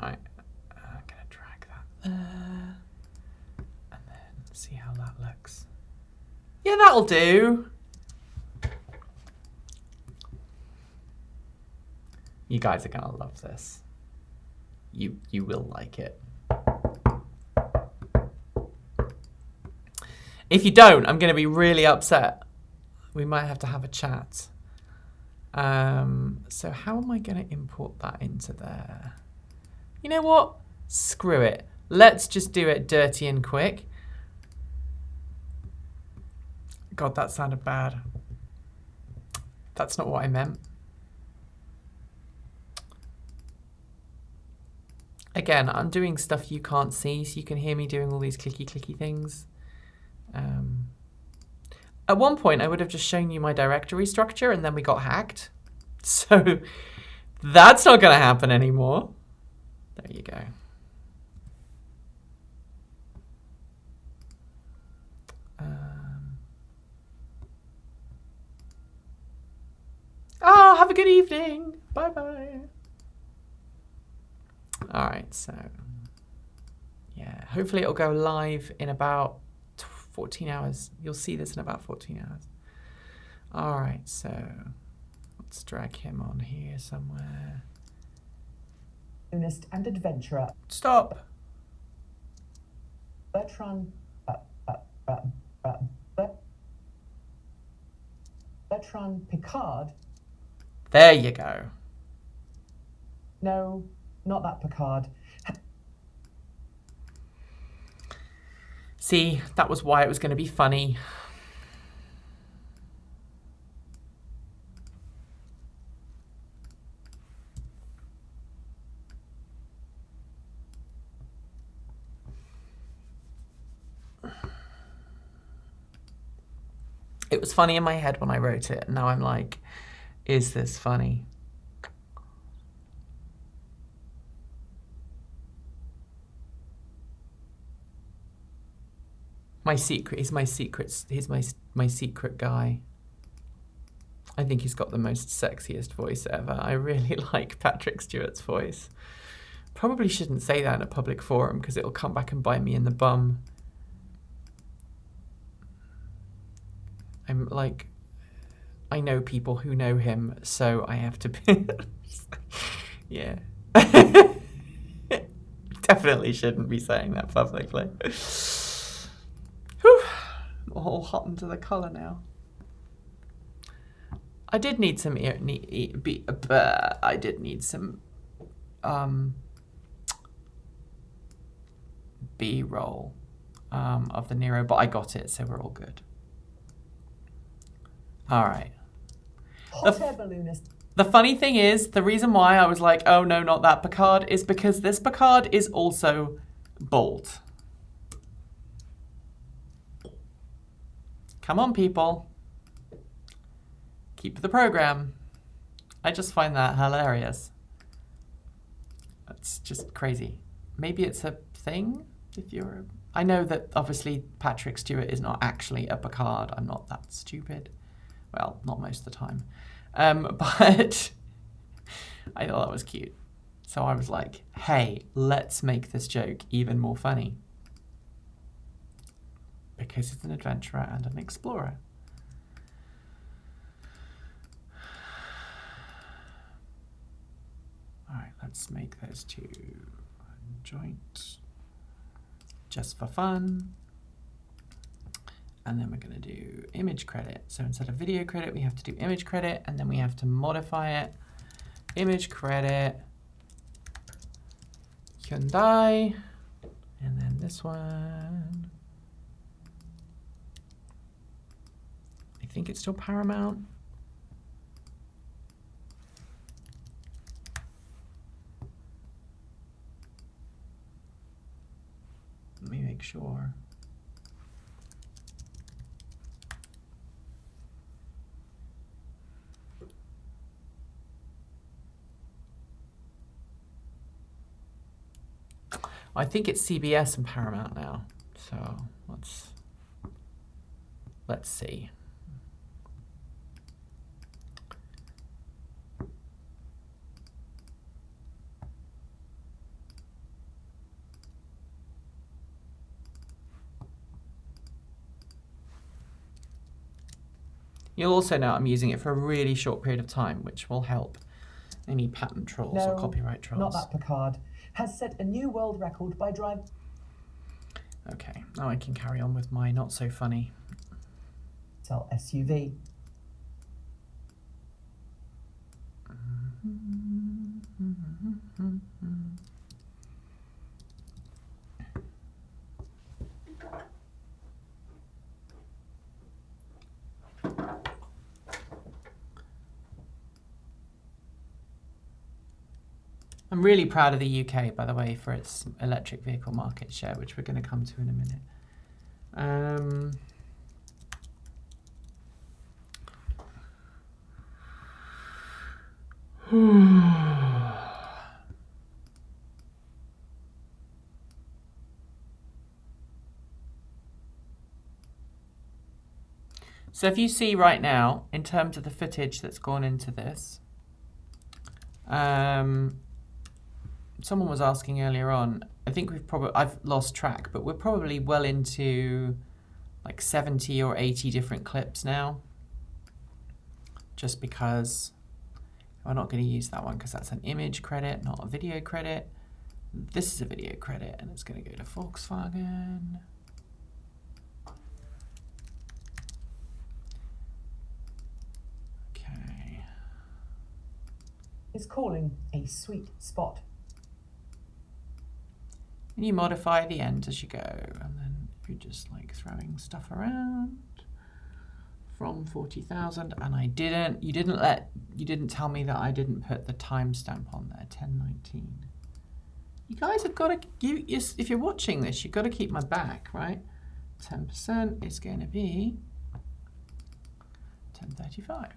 Alright, I'm gonna drag that there, and then see how that looks. Yeah, that'll do. You guys are gonna love this. You will like it. If you don't, I'm gonna be really upset. We might have to have a chat. So how am I gonna import that into there? You know what? Screw it. Let's just do it dirty and quick. God, that sounded bad. That's not what I meant. Again, I'm doing stuff you can't see, so you can hear me doing all these clicky things. At one point, I would have just shown you my directory structure, and then we got hacked. So that's not going to happen anymore. There you go. Have a good evening. Bye-bye. All right, so yeah, hopefully it'll go live in about 14 hours. You'll see this in about 14 hours. All right, so let's drag him on here somewhere. Cartoonist and adventurer. Stop. Bertrand Picard. There you go. No, not that Picard. See, that was why it was going to be funny. It was funny in my head when I wrote it, and now I'm like, is this funny? My secret, he's my secret guy. I think he's got the most sexiest voice ever. I really like Patrick Stewart's voice. Probably shouldn't say that in a public forum because it'll come back and bite me in the bum. I'm like, I know people who know him, so I have to be. Yeah. Definitely shouldn't be saying that publicly. Whew. I'm all hot into the collar now. I did need some B-roll of the Nero, but I got it, so we're all good. All right. Hot air balloonist. The funny thing is, the reason why I was like, oh no, not that Picard, is because this Picard is also bald. Come on, people. Keep the program. I just find that hilarious. It's just crazy. Maybe it's a thing if you're... I know that obviously Patrick Stewart is not actually a Picard. I'm not that stupid. Well, not most of the time. But I thought that was cute. So I was like, hey, let's make this joke even more funny. Because it's an adventurer and an explorer. All right, let's make those two joint just for fun. And then we're going to do image credit. So instead of video credit, we have to do image credit, and then we have to modify it. Image credit, Hyundai, and then this one. I think it's still Paramount. Let me make sure. I think it's CBS and Paramount now. So let's see. You'll also know I'm using it for a really short period of time, which will help any patent trolls or copyright trolls. Not that Picard. Has set a new world record by drive. Okay, now I can carry on with my not so funny. Sell SUV. I'm really proud of the UK, by the way, for its electric vehicle market share, which we're going to come to in a minute. So if you see right now, in terms of the footage that's gone into this, someone was asking earlier on, I think I've lost track, but we're probably well into like 70 or 80 different clips now. Just because we're not going to use that one because that's an image credit, not a video credit. This is a video credit and it's going to go to Volkswagen. Okay. Is calling a sweet spot. And you modify the end as you go, and then you're just like throwing stuff around from 40,000. And you didn't tell me that I didn't put the timestamp on there, 10:19. You guys have got to, if you're watching this, you've got to keep my back, right? 10% is going to be 10:35.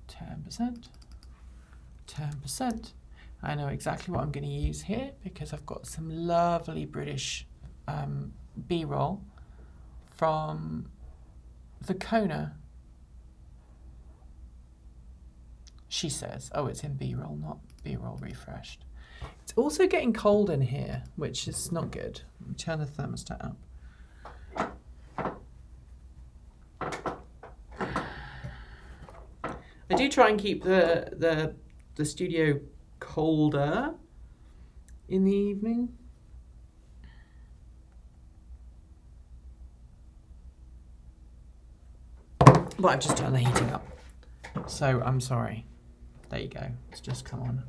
10%, 10%. I know exactly what I'm going to use here because I've got some lovely British B-roll from the Kona. She says, oh, it's in B-roll, not B-roll refreshed. It's also getting cold in here, which is not good. Let me turn the thermostat up. I do try and keep the studio colder in the evening. But I've just turned the heating up. So I'm sorry. There you go. It's just come on.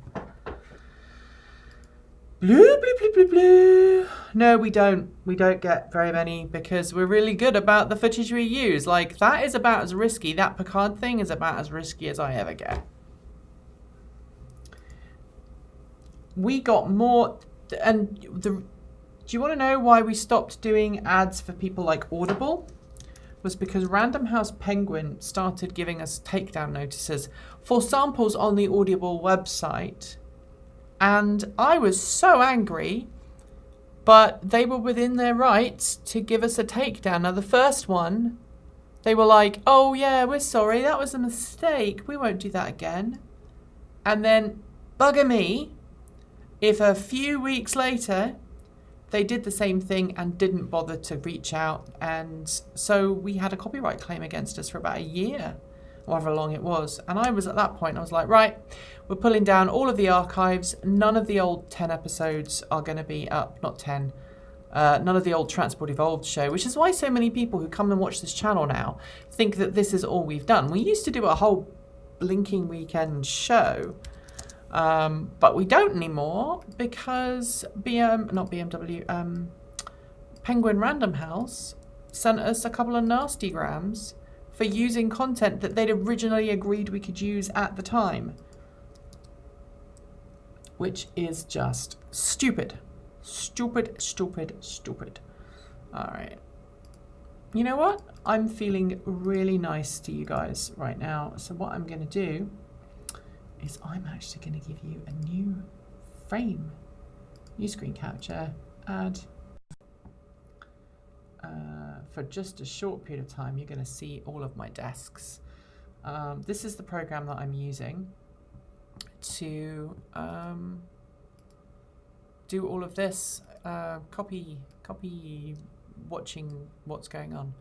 Blue, blue, blue, blue, blue. No, we don't. We don't get very many because we're really good about the footage we use. Like, that is about as risky. That Picard thing is about as risky as I ever get. We got more, and do you want to know why we stopped doing ads for people like Audible? Was because Random House Penguin started giving us takedown notices for samples on the Audible website. And I was so angry, but they were within their rights to give us a takedown. Now, the first one, they were like, oh yeah, we're sorry, that was a mistake. We won't do that again. And then, bugger me, if a few weeks later, they did the same thing and didn't bother to reach out. And so we had a copyright claim against us for about a year, however long it was. And I was at that point, I was like, right, we're pulling down all of the archives. None of the old 10 episodes are going to be up, not 10. None of the old Transport Evolved show, which is why so many people who come and watch this channel now think that this is all we've done. We used to do a whole blinking weekend show. But we don't anymore because Penguin Random House sent us a couple of nasty grams for using content that they'd originally agreed we could use at the time. Which is just stupid. Stupid, stupid, stupid. Alright. You know what? I'm feeling really nice to you guys right now. So what I'm going to do is I'm actually going to give you a new frame, new screen capture, add. For just a short period of time, you're going to see all of my desks. This is the program that I'm using to do all of this, copy, watching what's going on.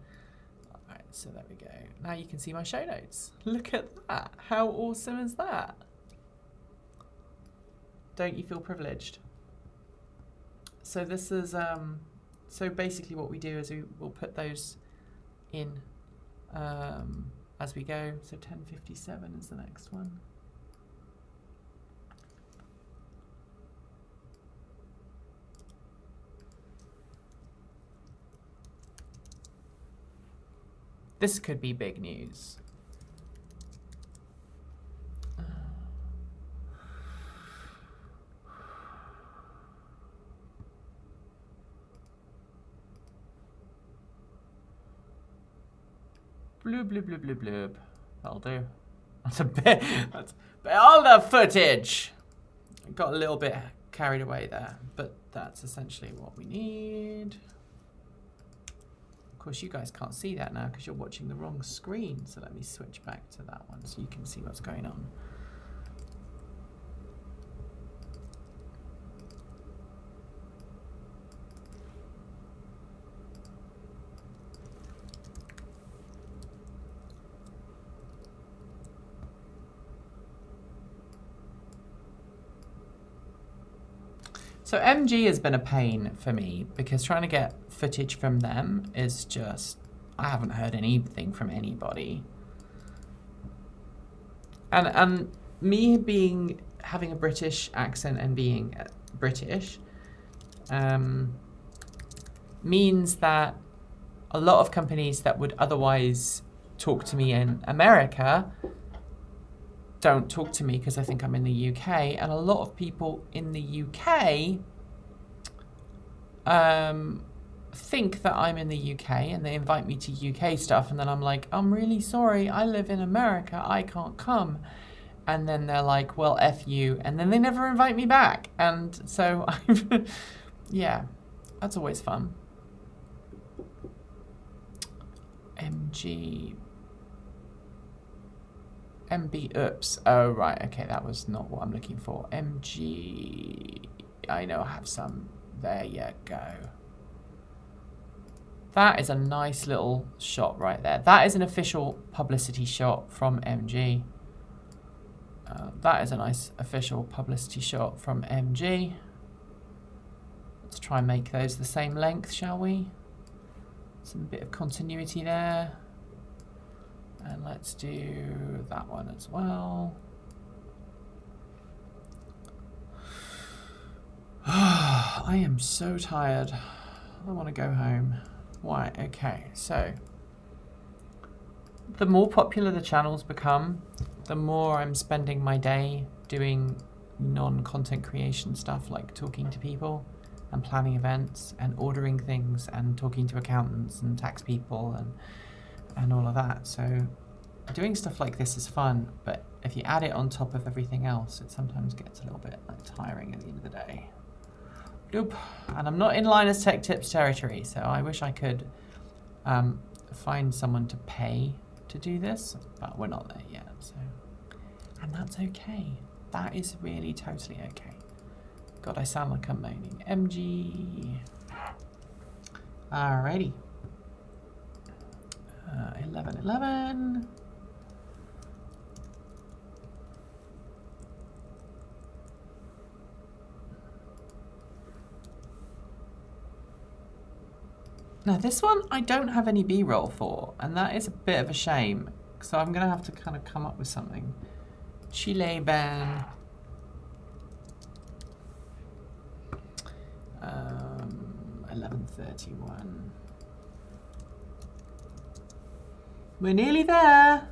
All right, so there we go. Now you can see my show notes. Look at that. How awesome is that? Don't you feel privileged? So this is, so basically what we do is we'll put those in as we go. So 10:57 is the next one. This could be big news. Bloob, bloob, bloob, bloob, bloob. That'll do. That's a bit. That's all the footage. Got a little bit carried away there, but that's essentially what we need. Of course, you guys can't see that now because you're watching the wrong screen. So let me switch back to that one so you can see what's going on. So MG has been a pain for me because trying to get footage from them is just, I haven't heard anything from anybody. And me having a British accent and being British means that a lot of companies that would otherwise talk to me in America don't talk to me because I think I'm in the UK, and a lot of people in the UK think that I'm in the UK and they invite me to UK stuff, and then I'm like, I'm really sorry, I live in America, I can't come. And then they're like, well, F you, and then they never invite me back. And so yeah, that's always fun. MB, oops. Oh, right. Okay, that was not what I'm looking for. MG. I know I have some. There you go. That is a nice little shot right there. That is an official publicity shot from MG. That is a nice official publicity shot from MG. Let's try and make those the same length, shall we? Some bit of continuity there. And let's do that one as well. I am so tired. I want to go home. Why? Okay, so the more popular the channels become, the more I'm spending my day doing non-content creation stuff like talking to people and planning events and ordering things and talking to accountants and tax people and all of that. So doing stuff like this is fun, but if you add it on top of everything else, it sometimes gets a little bit like tiring at the end of the day. Doop. And I'm not in Linus Tech Tips territory, so I wish I could find someone to pay to do this, but we're not there yet. So, and that's okay. That is really totally okay. God, I sound like I'm moaning. MG. Alrighty. 11. Now this one I don't have any B-roll for, and that is a bit of a shame. So I'm gonna have to kind of come up with something. Chile ban. 11:31. We're nearly there.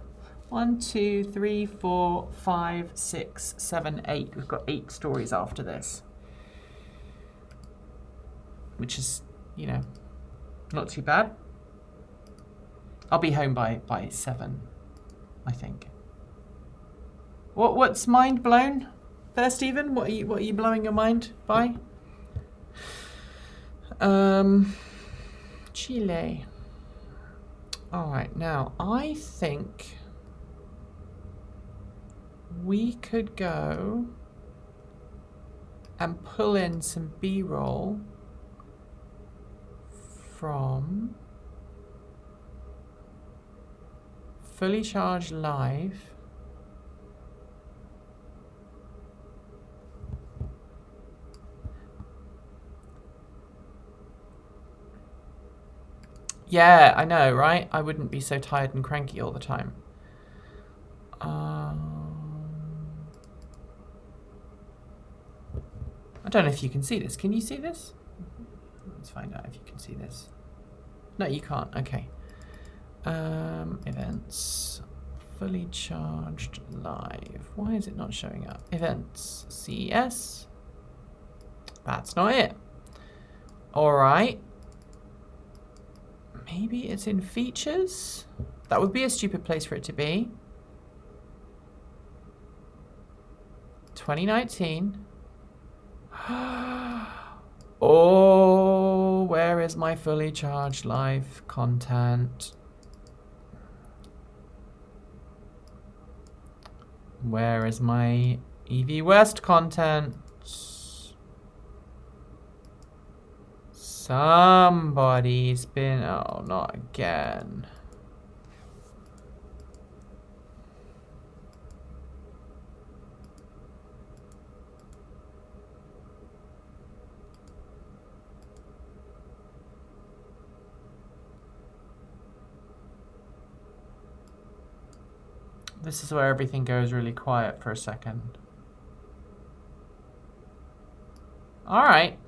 1, 2, 3, 4, 5, 6, 7, 8. We've got 8 stories after this, which is, you know, not too bad. I'll be home by 7, I think. What's mind blown there, Stephen? What are you blowing your mind by? Chile. All right, now I think we could go and pull in some B-roll from Fully Charged Live. Yeah, I know, right? I wouldn't be so tired and cranky all the time. I don't know if you can see this. Can you see this? Let's find out if you can see this. No, you can't. Okay. Events. Fully Charged Live. Why is it not showing up? Events. CES. That's not it. All right. Maybe it's in features. That would be a stupid place for it to be. 2019. Oh, where is my fully charged live content? Where is my EV West content? Somebody's been... Oh, not again. This is where everything goes really quiet for a second. All right.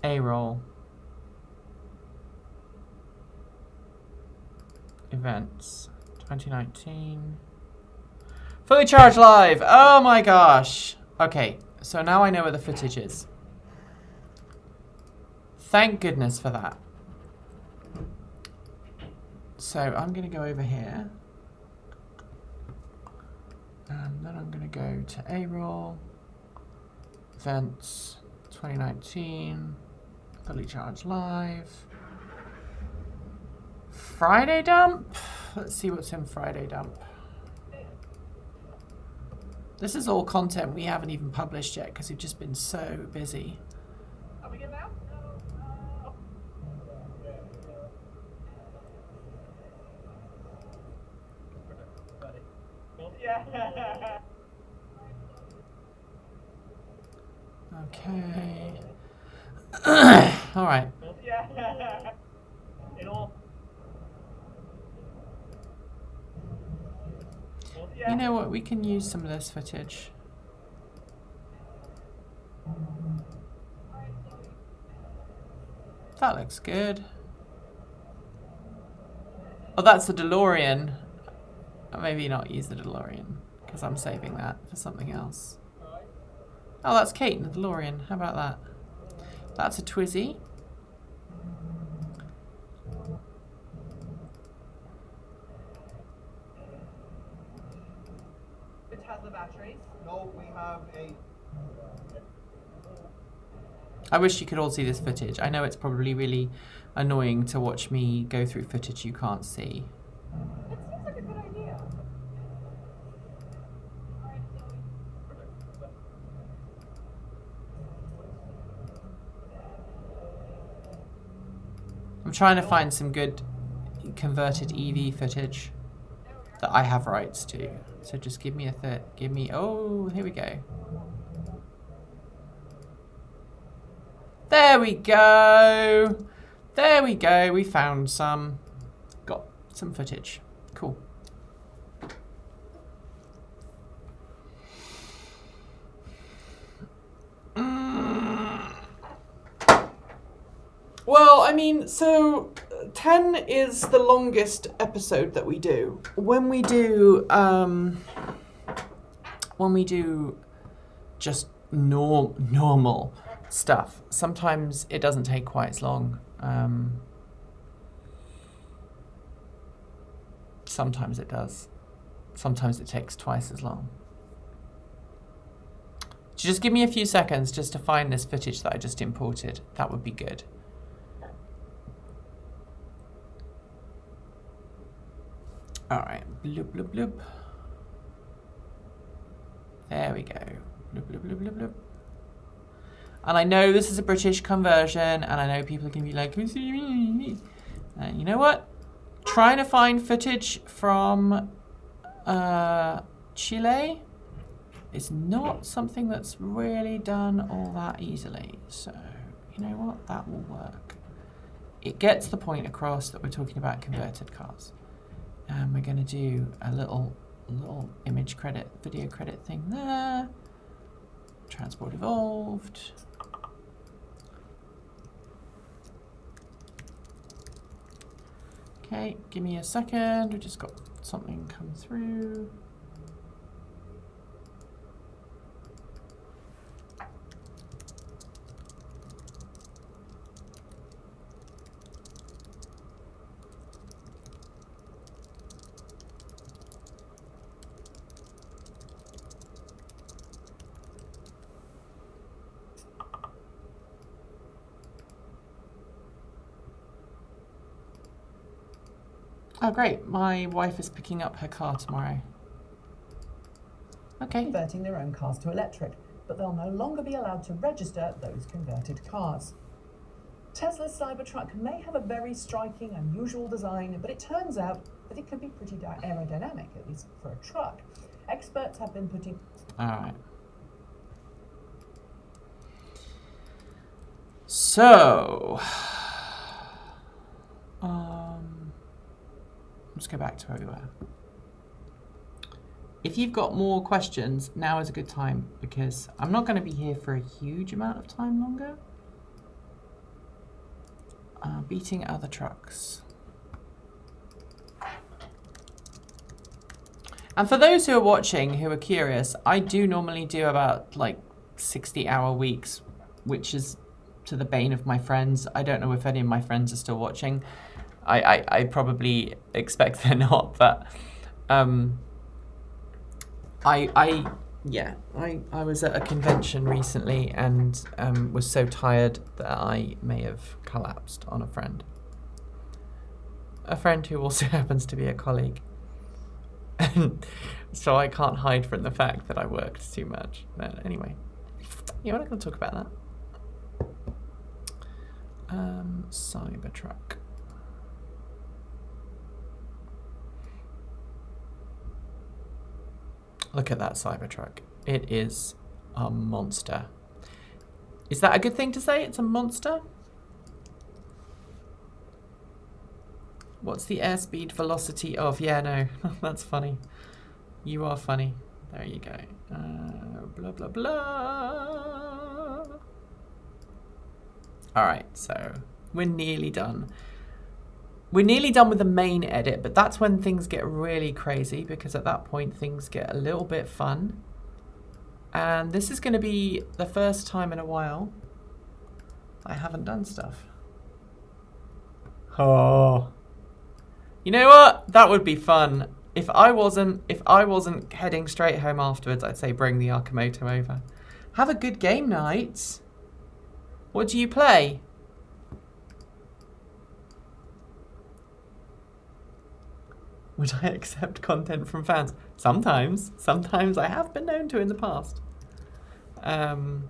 A-roll. Events. 2019. Fully charged live. Oh my gosh. Okay, so now I know where the footage is. Thank goodness for that. So I'm going to go over here. And then I'm going to go to A-roll. Events 2019. Fully charged live. Friday dump? Let's see what's in Friday dump. This is all content we haven't even published yet because we've just been so busy. Are we good now? Yeah. Okay. All right. Yeah. You know what? We can use some of this footage. That looks good. Oh, that's the DeLorean. Maybe not use the DeLorean because I'm saving that for something else. Oh, that's Kate in the DeLorean. How about that? That's a Twizy. Which has the batteries? No, we have a... I wish you could all see this footage. I know it's probably really annoying to watch me go through footage you can't see. It seems like a good idea. I'm trying to find some good converted EV footage that I have rights to. So just give me oh, here we go. There we go. There we go. We found some. Got some footage. Cool. Well, I mean, so 10 is the longest episode that we do. When we do just normal stuff, sometimes it doesn't take quite as long. Sometimes it does. Sometimes it takes twice as long. Just give me a few seconds just to find this footage that I just imported. That would be good. All right, bloop, bloop, bloop. There we go. Bloop, bloop, bloop, bloop, bloop. And I know this is a British conversion, and I know people can be like, you know what? Trying to find footage from Chile is not something that's really done all that easily. So, you know what? That will work. It gets the point across that we're talking about converted cars. And we're going to do a little image credit, video credit thing there. Transport evolved. Okay, give me a second. We just got something come through. Oh, great. My wife is picking up her car tomorrow. Okay. Converting their own cars to electric, but they'll no longer be allowed to register those converted cars. Tesla's Cybertruck may have a very striking, unusual design, but it turns out that it can be pretty aerodynamic, at least for a truck. Experts have been putting... All right. So, let's go back to where we were. If you've got more questions, now is a good time, because I'm not going to be here for a huge amount of time longer. Beating other trucks. And for those who are watching, who are curious, I do normally do about like 60-hour weeks, which is to the bane of my friends. I don't know if any of my friends are still watching. I probably expect they're not, but I was at a convention recently and was so tired that I may have collapsed on a friend. A friend who also happens to be a colleague. And so I can't hide from the fact that I worked too much. But anyway, yeah, we're not going to talk about that. Cybertruck. Look at that Cybertruck. It is a monster. Is that a good thing to say? It's a monster? What's the airspeed velocity of? Yeah, no, that's funny. You are funny. There you go. Blah, blah, blah. All right, so we're nearly done. We're nearly done with the main edit, but that's when things get really crazy, because at that point things get a little bit fun. And this is going to be the first time in a while I haven't done stuff. Oh. You know what? That would be fun. If I wasn't heading straight home afterwards, I'd say bring the Arkamoto over. Have a good game night. What do you play? Would I accept content from fans? Sometimes. Sometimes I have been known to in the past. I'm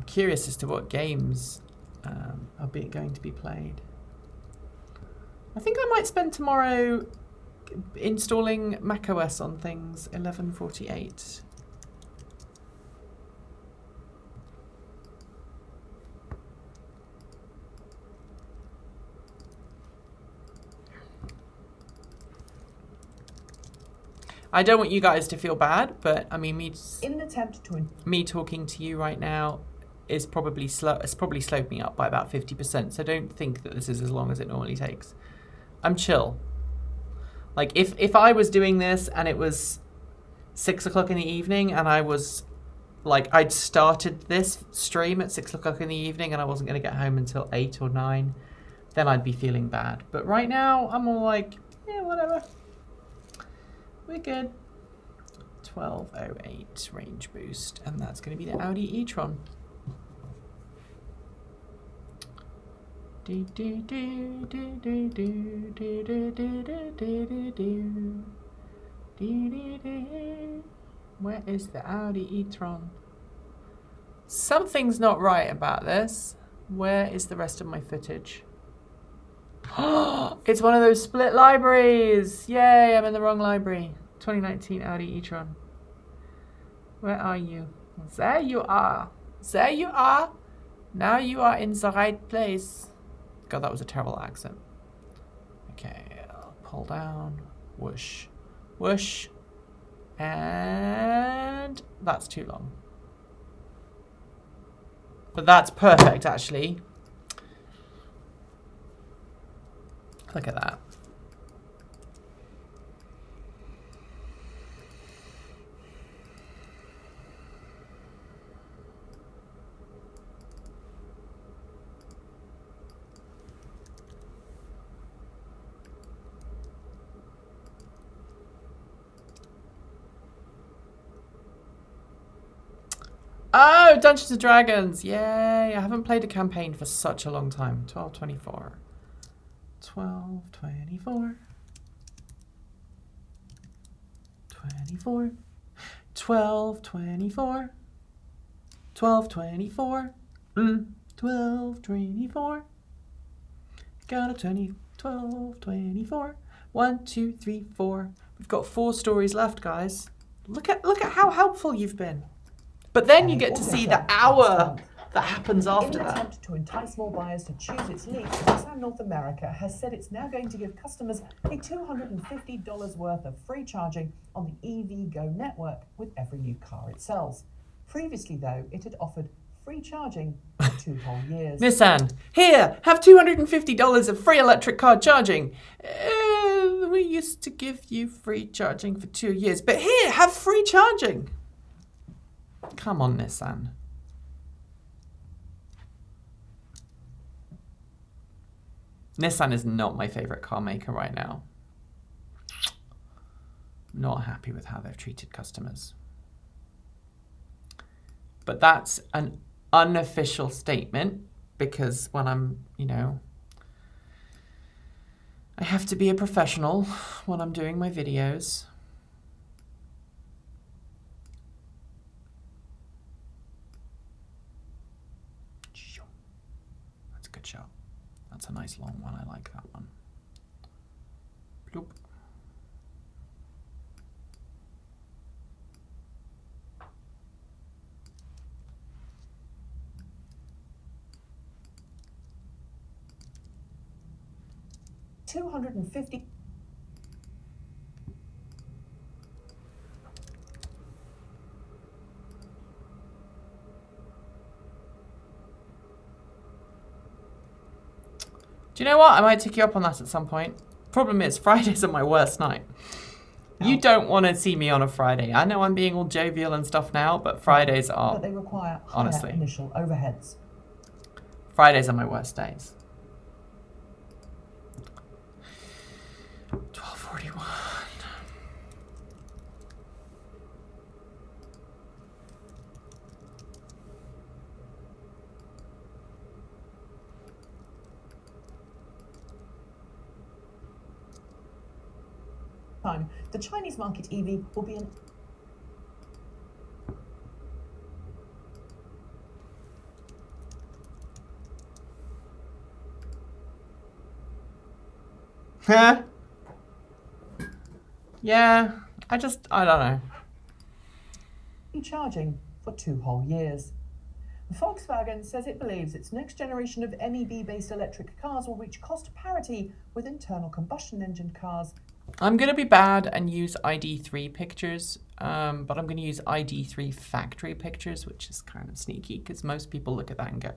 curious as to what games are going to be played. I think I might spend tomorrow installing macOS on things 1148. I don't want you guys to feel bad, but I mean, In an attempt to... me talking to you right now is probably slow. It's probably slowed me up by about 50%. So don't think that this is as long as it normally takes. I'm chill. Like if I was doing this and it was 6 o'clock in the evening and I was like, I'd started this stream at 6 o'clock in the evening and I wasn't going to get home until 8 or 9, then I'd be feeling bad. But right now I'm all like, yeah, whatever. We're good. 1208 range boost, and that's going to be the Audi e-tron. Where is the Audi e-tron? Something's not right about this. Where is the rest of my footage? It's one of those split libraries. Yay, I'm in the wrong library. 2019 Audi e-tron. Where are you? There you are. There you are. Now you are in the right place. God, that was a terrible accent. Okay, I'll pull down. Whoosh. Whoosh. And that's too long. But that's perfect, actually. Look at that. Oh, Dungeons and Dragons. Yay. I haven't played a campaign for such a long time. 12:24. 12:24. 24. 12:24. 12:24. 12:24. Got a 12:24. 1, 2, 3, 4. We've got 4 stories left, guys. Look at how helpful you've been. But then you get to see the hour that happens after that. In an that. attempt to entice more buyers to choose its lease, Nissan North America has said it's now going to give customers a $250 worth of free charging on the EV Go network with every new car it sells. Previously, though, it had offered free charging for 2 whole years. Nissan, here, have $250 of free electric car charging. We used to give you free charging for 2 years, but here, have free charging. Come on, Nissan. Nissan is not my favorite car maker right now. Not happy with how they've treated customers. But that's an unofficial statement because when I'm, I have to be a professional when I'm doing my videos. That's a good shot. That's a nice long one. I like that one. Bloop. $250. Do you know what? I might take you up on that at some point. Problem is, Fridays are my worst night. You don't want to see me on a Friday. I know I'm being all jovial and stuff now, but Fridays are, but they require higher honestly, initial overheads. Fridays are my worst days. 12:41. Time, the Chinese market EV will be an Huh? Yeah, I don't know. charging for 2 whole years. Volkswagen says it believes its next generation of MEB-based electric cars will reach cost parity with internal combustion engine cars. I'm going to be bad and use ID3 pictures, but I'm going to use ID3 factory pictures, which is kind of sneaky because most people look at that and go,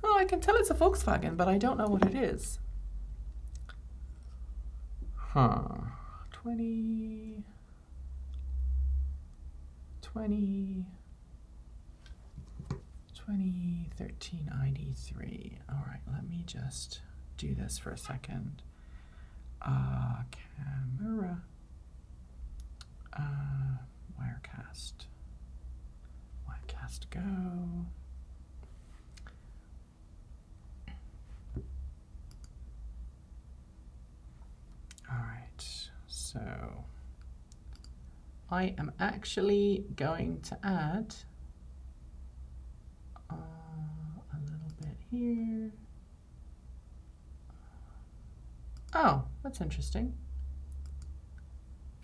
oh, I can tell it's a Volkswagen, but I don't know what it is. Huh. 2013 ID3. All right, let me just do this for a second. Camera. Wirecast. Wirecast go. All right, so I am actually going to add a little bit here. Oh, that's interesting.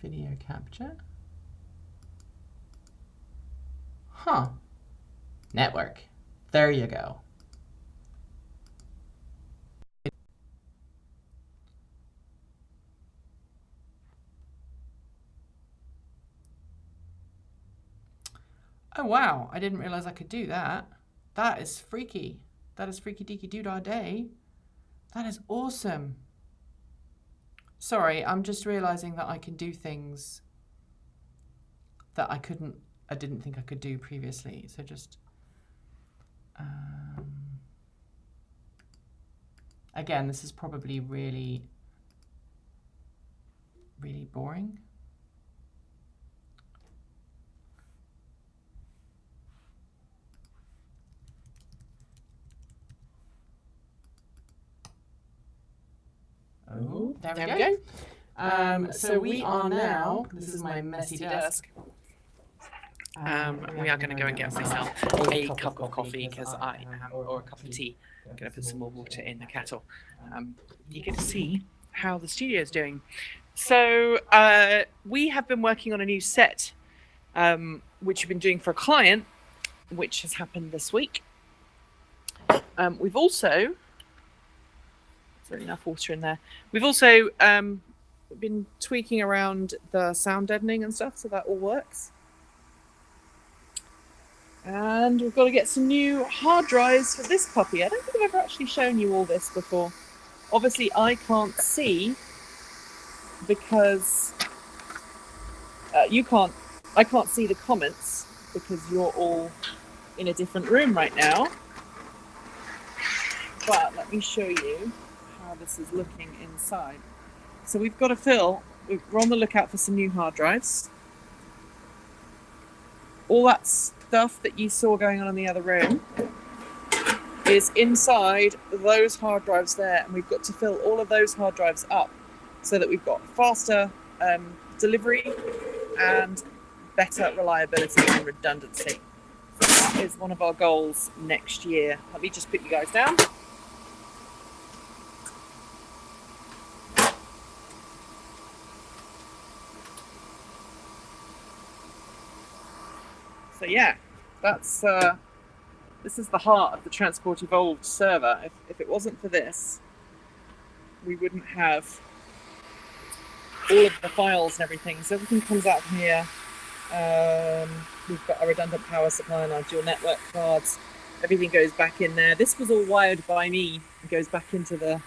Video capture. Huh. Network. There you go. Oh wow, I didn't realize I could do that. That is freaky. That is freaky deaky doo-dah day. That is awesome. Sorry, I'm just realizing that I can do things that I didn't think I could do previously. So just, again, this is probably really, really boring. There we go. So we are now, this is my messy desk. We are going to go and get myself a cup of coffee because I am, or a cup of tea. I'm going to put some more water in the kettle. You get to see how the studio is doing. So we have been working on a new set, which we've been doing for a client, which has happened this week. We've also, is there enough water in there? We've also been tweaking around the sound deadening and stuff, so that all works. And we've got to get some new hard drives for this puppy. I don't think I've ever actually shown you all this before. Obviously, I can't see because I can't see the comments because you're all in a different room right now. But let me show you how this is looking inside. So we've got to we're on the lookout for some new hard drives. All that stuff that you saw going on in the other room is inside those hard drives there, and we've got to fill all of those hard drives up so that we've got faster delivery and better reliability and redundancy. So that is one of our goals next year. Let me just put you guys down. So yeah, that's this is the heart of the Transport Evolved server. If it wasn't for this, we wouldn't have all of the files and everything. So everything comes out from here. We've got a redundant power supply and our dual network cards. Everything goes back in there. This was all wired by me. It goes back into the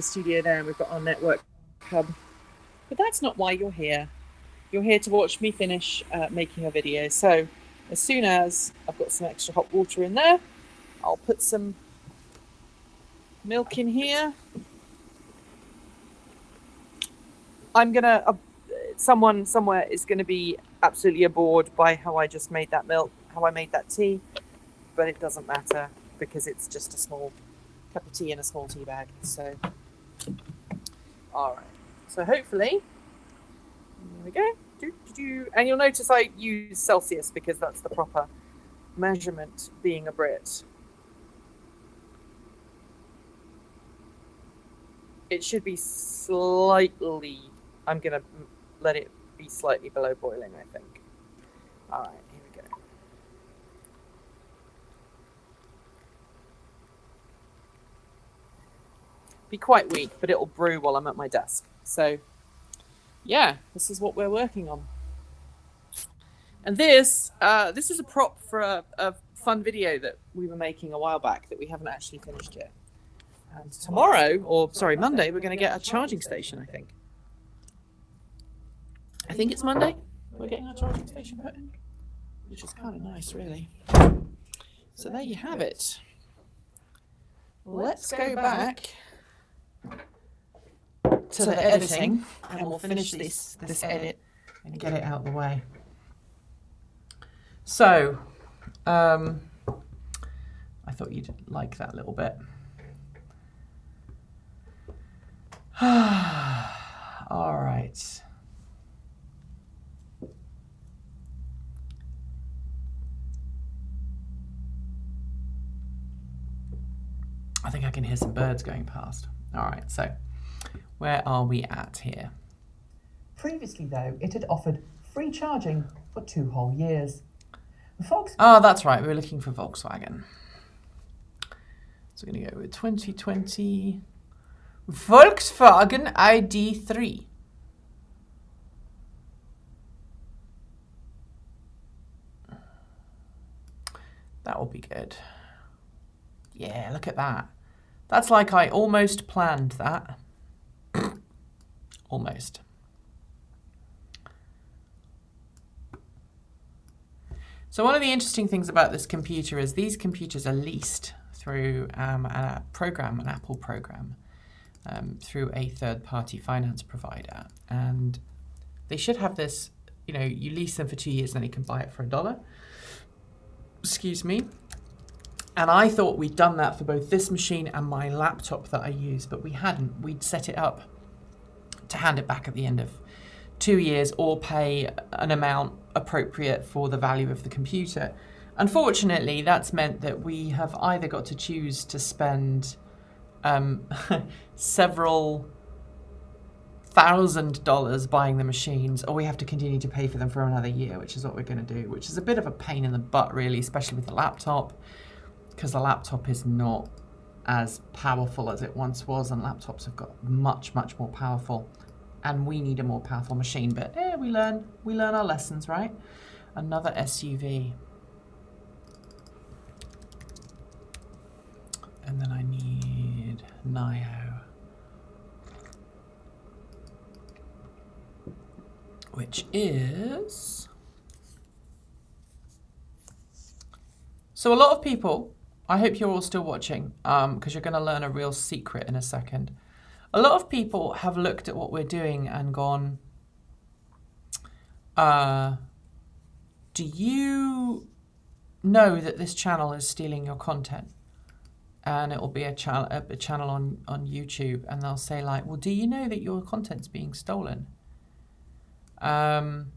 studio there, and we've got our network hub. But that's not why you're here. You're here to watch me finish making a video. So as soon as I've got some extra hot water in there, I'll put some milk in here. I'm gonna, someone somewhere is gonna be absolutely aboard by how I just made that milk, how I made that tea, but it doesn't matter because it's just a small cup of tea in a small tea bag. So, all right. So hopefully, there we go. And you'll notice I use Celsius because that's the proper measurement, being a Brit. It should be slightly, I'm going to let it be slightly below boiling, I think. All right, here we go. Be quite weak, but it'll brew while I'm at my desk. So yeah, this is what we're working on. And this is a prop for a fun video that we were making a while back that we haven't actually finished yet. And tomorrow, Monday, we're going to get a charging station, I think. I think it's Monday. We're getting our charging station put in, which is kind of nice, really. So there you have it. Let's go back to the editing, and we'll finish this edit and get it out of the way. So, I thought you'd like that little bit. All right. I think I can hear some birds going past. All right, so where are we at here? Previously, though, it had offered free charging for 2 whole years. Oh, that's right. We were looking for Volkswagen. So we're going to go with 2020 Volkswagen ID3. That will be good. Yeah, look at that. That's like I almost planned that. Almost. So one of the interesting things about this computer is these computers are leased through a program, an Apple program, through a third-party finance provider. And they should have this, you know, you lease them for 2 years and then you can buy it for $1. Excuse me. And I thought we'd done that for both this machine and my laptop that I use, but we hadn't. We'd set it up to hand it back at the end of 2 years or pay an amount appropriate for the value of the computer. Unfortunately, that's meant that we have either got to choose to spend several $1,000 buying the machines, or we have to continue to pay for them for another year, which is what we're going to do, which is a bit of a pain in the butt, really, especially with the laptop, because the laptop is not as powerful as it once was, and laptops have got much, much more powerful, and we need a more powerful machine. But we learn our lessons, right? Another SUV. And then I need Nio, which is... So a lot of people, I hope you're all still watching, because you're going to learn a real secret in a second. A lot of people have looked at what we're doing and gone, do you know that this channel is stealing your content? And it will be a channel on YouTube, and they'll say like, well, do you know that your content's being stolen? And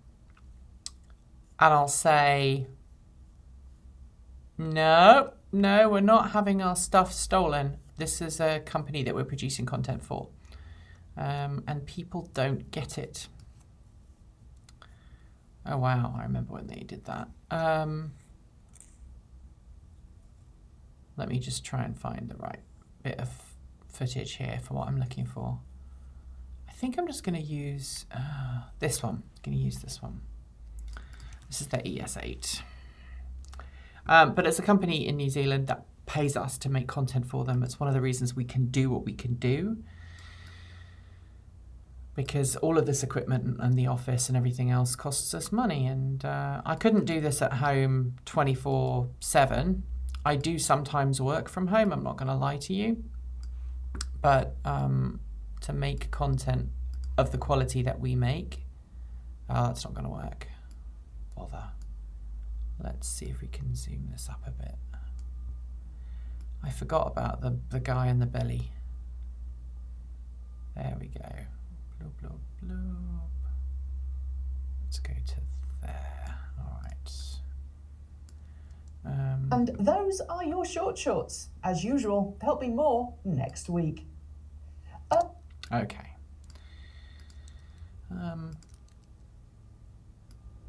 I'll say, no, we're not having our stuff stolen. This is a company that we're producing content for. And people don't get it. Oh, wow, I remember when they did that. Let me just try and find the right bit of footage here for what I'm looking for. I think I'm just going to use this one. I'm going to use this one. This is the ES8. But it's a company in New Zealand that pays us to make content for them. It's one of the reasons we can do what we can do. Because all of this equipment and the office and everything else costs us money. And I couldn't do this at home 24/7. I do sometimes work from home, I'm not going to lie to you. But to make content of the quality that we make, that's not going to work. Bother. Let's see if we can zoom this up a bit. I forgot about the guy in the belly. There we go. Bloop, bloop, bloop. Let's go to there. All right. And those are your shorts. As usual, there'll be more next week. Okay.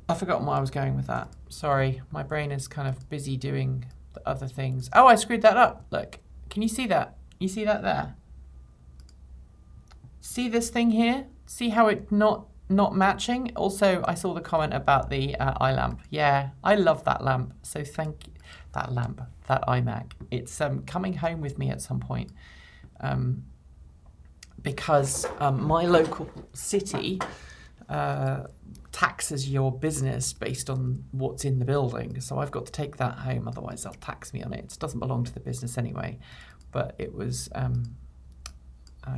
I've forgotten where I was going with that. Sorry, my brain is kind of busy doing the other things. Oh, I screwed that up. Look, can you see that? You see that there? See this thing here? See how it not matching? Also, I saw the comment about the eye lamp. Yeah, I love that lamp. So thank you. That lamp, that iMac. It's coming home with me at some point. Because my local city taxes your business based on what's in the building. So I've got to take that home, otherwise they'll tax me on it. It doesn't belong to the business anyway. But it was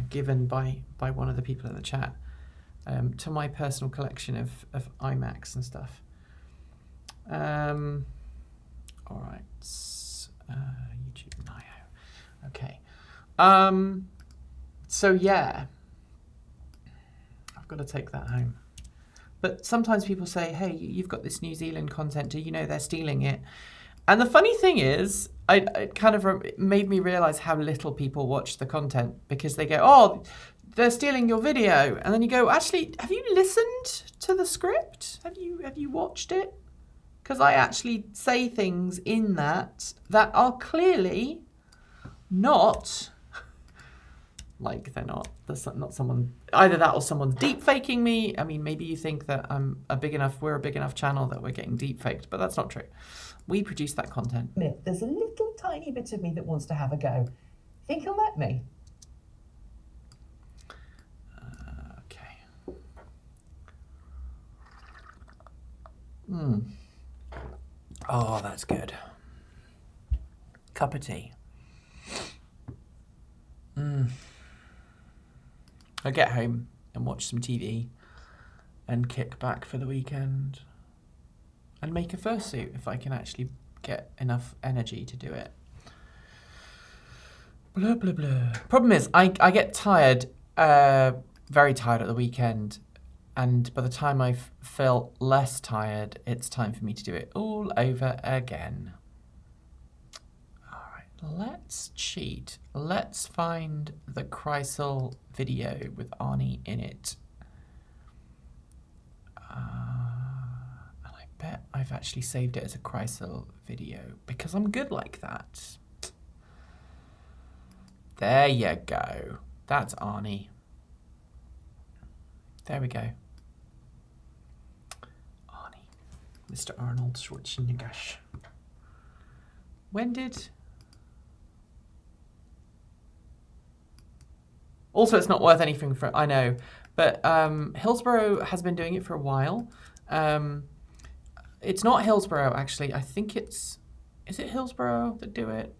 given by one of the people in the chat to my personal collection of iMacs and stuff. All right, YouTube Nio. Okay. So yeah, I've got to take that home. But sometimes people say, hey, you've got this New Zealand content. Do you know they're stealing it? And the funny thing is, it kind of made me realize how little people watch the content, because they go, oh, they're stealing your video. And then you go, actually, have you listened to the script? Have you watched it? Because I actually say things in that are clearly not like they're not. There's not someone, either that or someone's deep faking me. I mean, maybe you think that we're a big enough channel that we're getting deep faked, but that's not true. We produce that content. There's a little tiny bit of me that wants to have a go. Think you'll let me? Okay. Oh, that's good. Cup of tea. I get home and watch some TV and kick back for the weekend and make a fursuit if I can actually get enough energy to do it. Blah, blah, blah. Problem is, I get tired very tired at the weekend, and by the time I feel less tired, it's time for me to do it all over again. All right, let's cheat. Let's find the Kreisel video with Arnie in it. And I bet I've actually saved it as a Kreisel video because I'm good like that. There you go. That's Arnie. There we go. Arnie. Mr. Arnold Schwarzenegger. When did... Also, it's not worth anything for... I know. But Hillsborough has been doing it for a while. It's not Hillsborough, actually. I think it's... Is it Hillsborough that do it?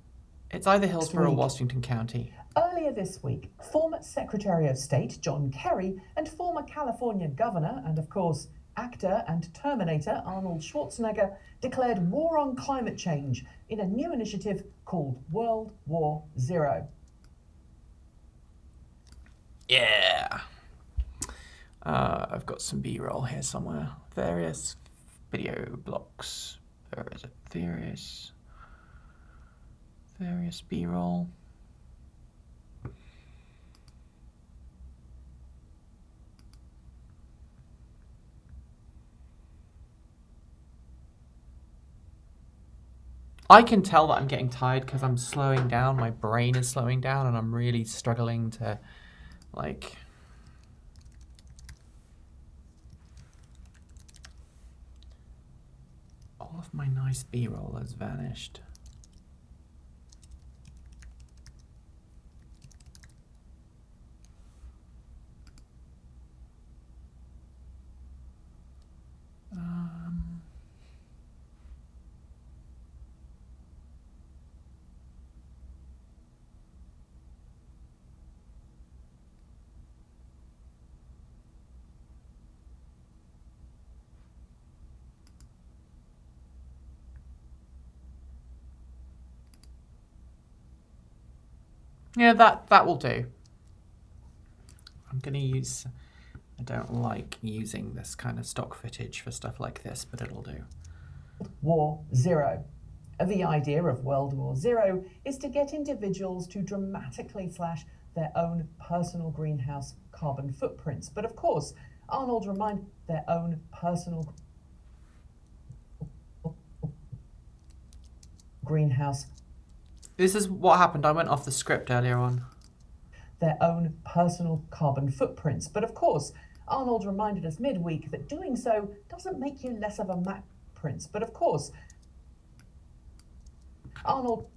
It's either Hillsborough or Washington County. Earlier this week, former Secretary of State John Kerry and former California Governor and, of course, actor and Terminator Arnold Schwarzenegger declared war on climate change in a new initiative called World War Zero. Yeah. I've got some B-roll here somewhere. Various video blocks. Where is it? Various B-roll. I can tell that I'm getting tired because I'm slowing down. My brain is slowing down and I'm really struggling to, like... All of my nice B-roll has vanished. Yeah, that will do. I'm going to use... I don't like using this kind of stock footage for stuff like this, but it'll do. War Zero. The idea of World War Zero is to get individuals to dramatically slash their own personal greenhouse carbon footprints. But of course, Arnold reminded their own personal greenhouse. This is what happened. I went off the script earlier on. Their own personal carbon footprints. But of course, Arnold reminded us midweek that doing so doesn't make you less of a map prince. But of course, Arnold...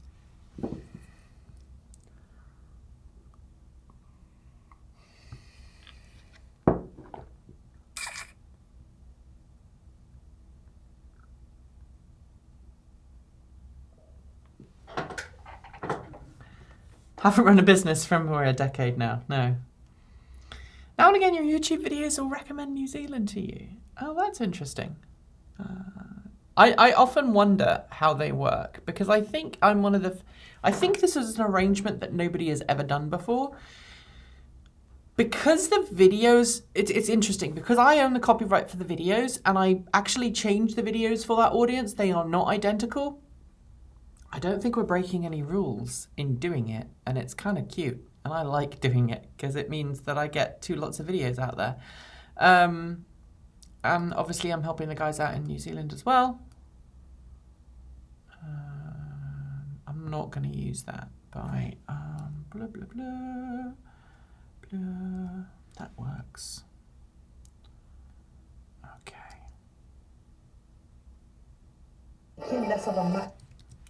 Haven't run a business for over a decade now, no. Now and again, your YouTube videos will recommend New Zealand to you. Oh, that's interesting. I often wonder how they work because I think I'm one of the... I think this is an arrangement that nobody has ever done before. Because the videos... It's interesting because I own the copyright for the videos and I actually change the videos for that audience. They are not identical. I don't think we're breaking any rules in doing it, and it's kind of cute. And I like doing it because it means that I get lots of videos out there. And obviously I'm helping the guys out in New Zealand as well. I'm not going to use that by blah, blah, blah, blah. That works. Okay. less of a map.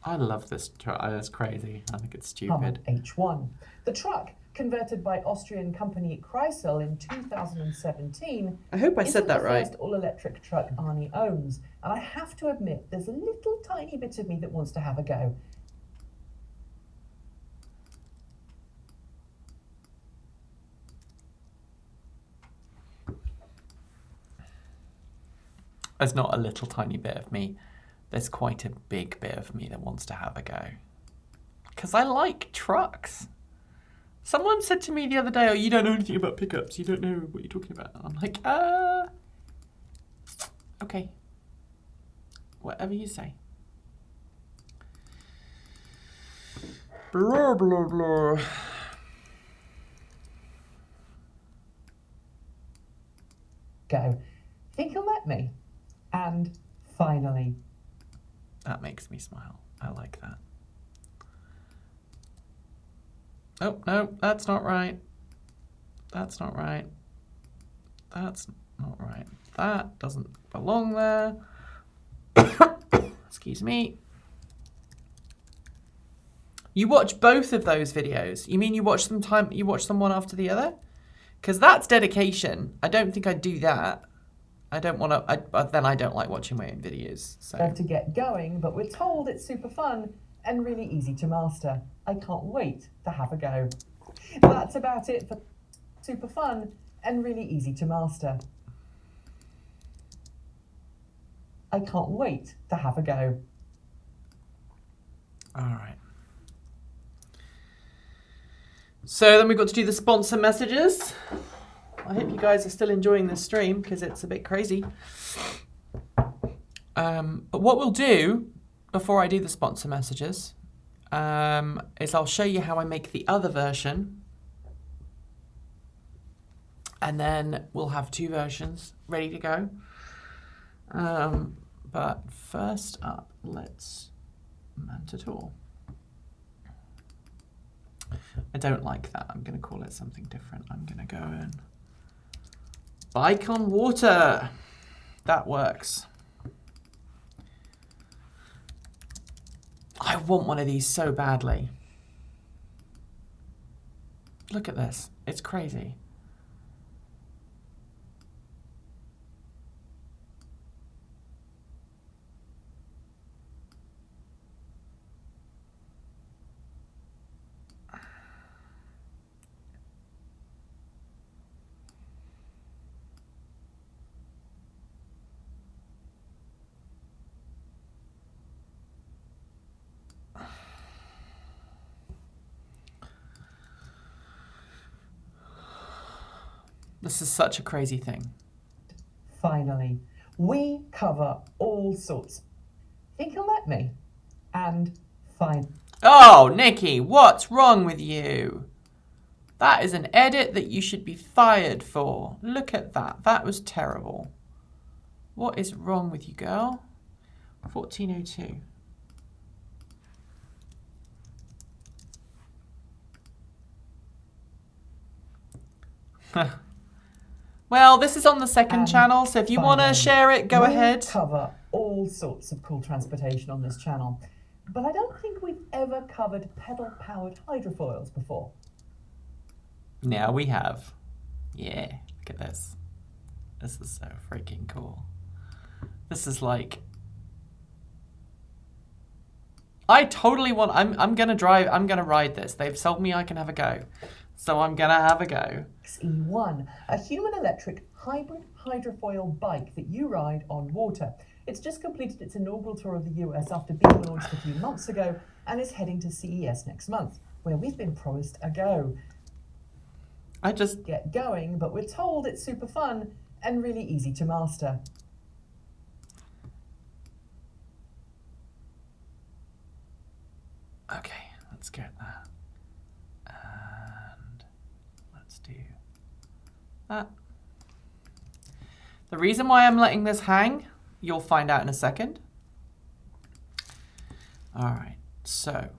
I love this truck. It's crazy. I think it's stupid. H1. The truck, converted by Austrian company Kreisel in 2017, I hope I said that right. Is the first all-electric truck Arnie owns. And I have to admit, there's a little tiny bit of me that wants to have a go. There's not a little tiny bit of me. There's quite a big bit of me that wants to have a go. Because I like trucks. Someone said to me the other day, oh, you don't know anything about pickups. You don't know what you're talking about. I'm like, okay. Whatever you say. Blah, blah, blah. Go. Think you'll let me? And finally. That makes me smile. I like that. Oh, no, that's not right. That's not right. That's not right. That doesn't belong there. Excuse me. You watch both of those videos? You mean you watch them one after the other? Because that's dedication. I don't think I'd do that. I don't want to, then I don't like watching my own videos. So. Love to get going, but we're told it's super fun and really easy to master. I can't wait to have a go. That's about it for super fun and really easy to master. I can't wait to have a go. All right. So then we've got to do the sponsor messages. I hope you guys are still enjoying this stream because it's a bit crazy. But what we'll do before I do the sponsor messages is I'll show you how I make the other version. And then we'll have two versions ready to go. But first up, let's mount it all. I don't like that. I'm going to call it something different. I'm going to go in. Bike on water. That works. I want one of these so badly. Look at this. It's crazy. This is such a crazy thing. Finally, we cover all sorts. Think you'll let me? And fine. Oh, Nikki, what's wrong with you? That is an edit that you should be fired for. Look at that. That was terrible. What is wrong with you, girl? 1402. Well, this is on the second channel, so if you want to share it, go ahead. We cover all sorts of cool transportation on this channel, but I don't think we've ever covered pedal-powered hydrofoils before. Now we have. Yeah, look at this. This is so freaking cool. This is like... I totally want... I'm going to drive... I'm going to ride this. They've told me I can have a go. So I'm going to have a go. XE1, a human-electric hybrid hydrofoil bike that you ride on water. It's just completed its inaugural tour of the US after being launched a few months ago and is heading to CES next month, where we've been promised a go. I just... Get going, but we're told it's super fun and really easy to master. Okay, let's get that. And let's do that. The reason why I'm letting this hang, you'll find out in a second. All right, so.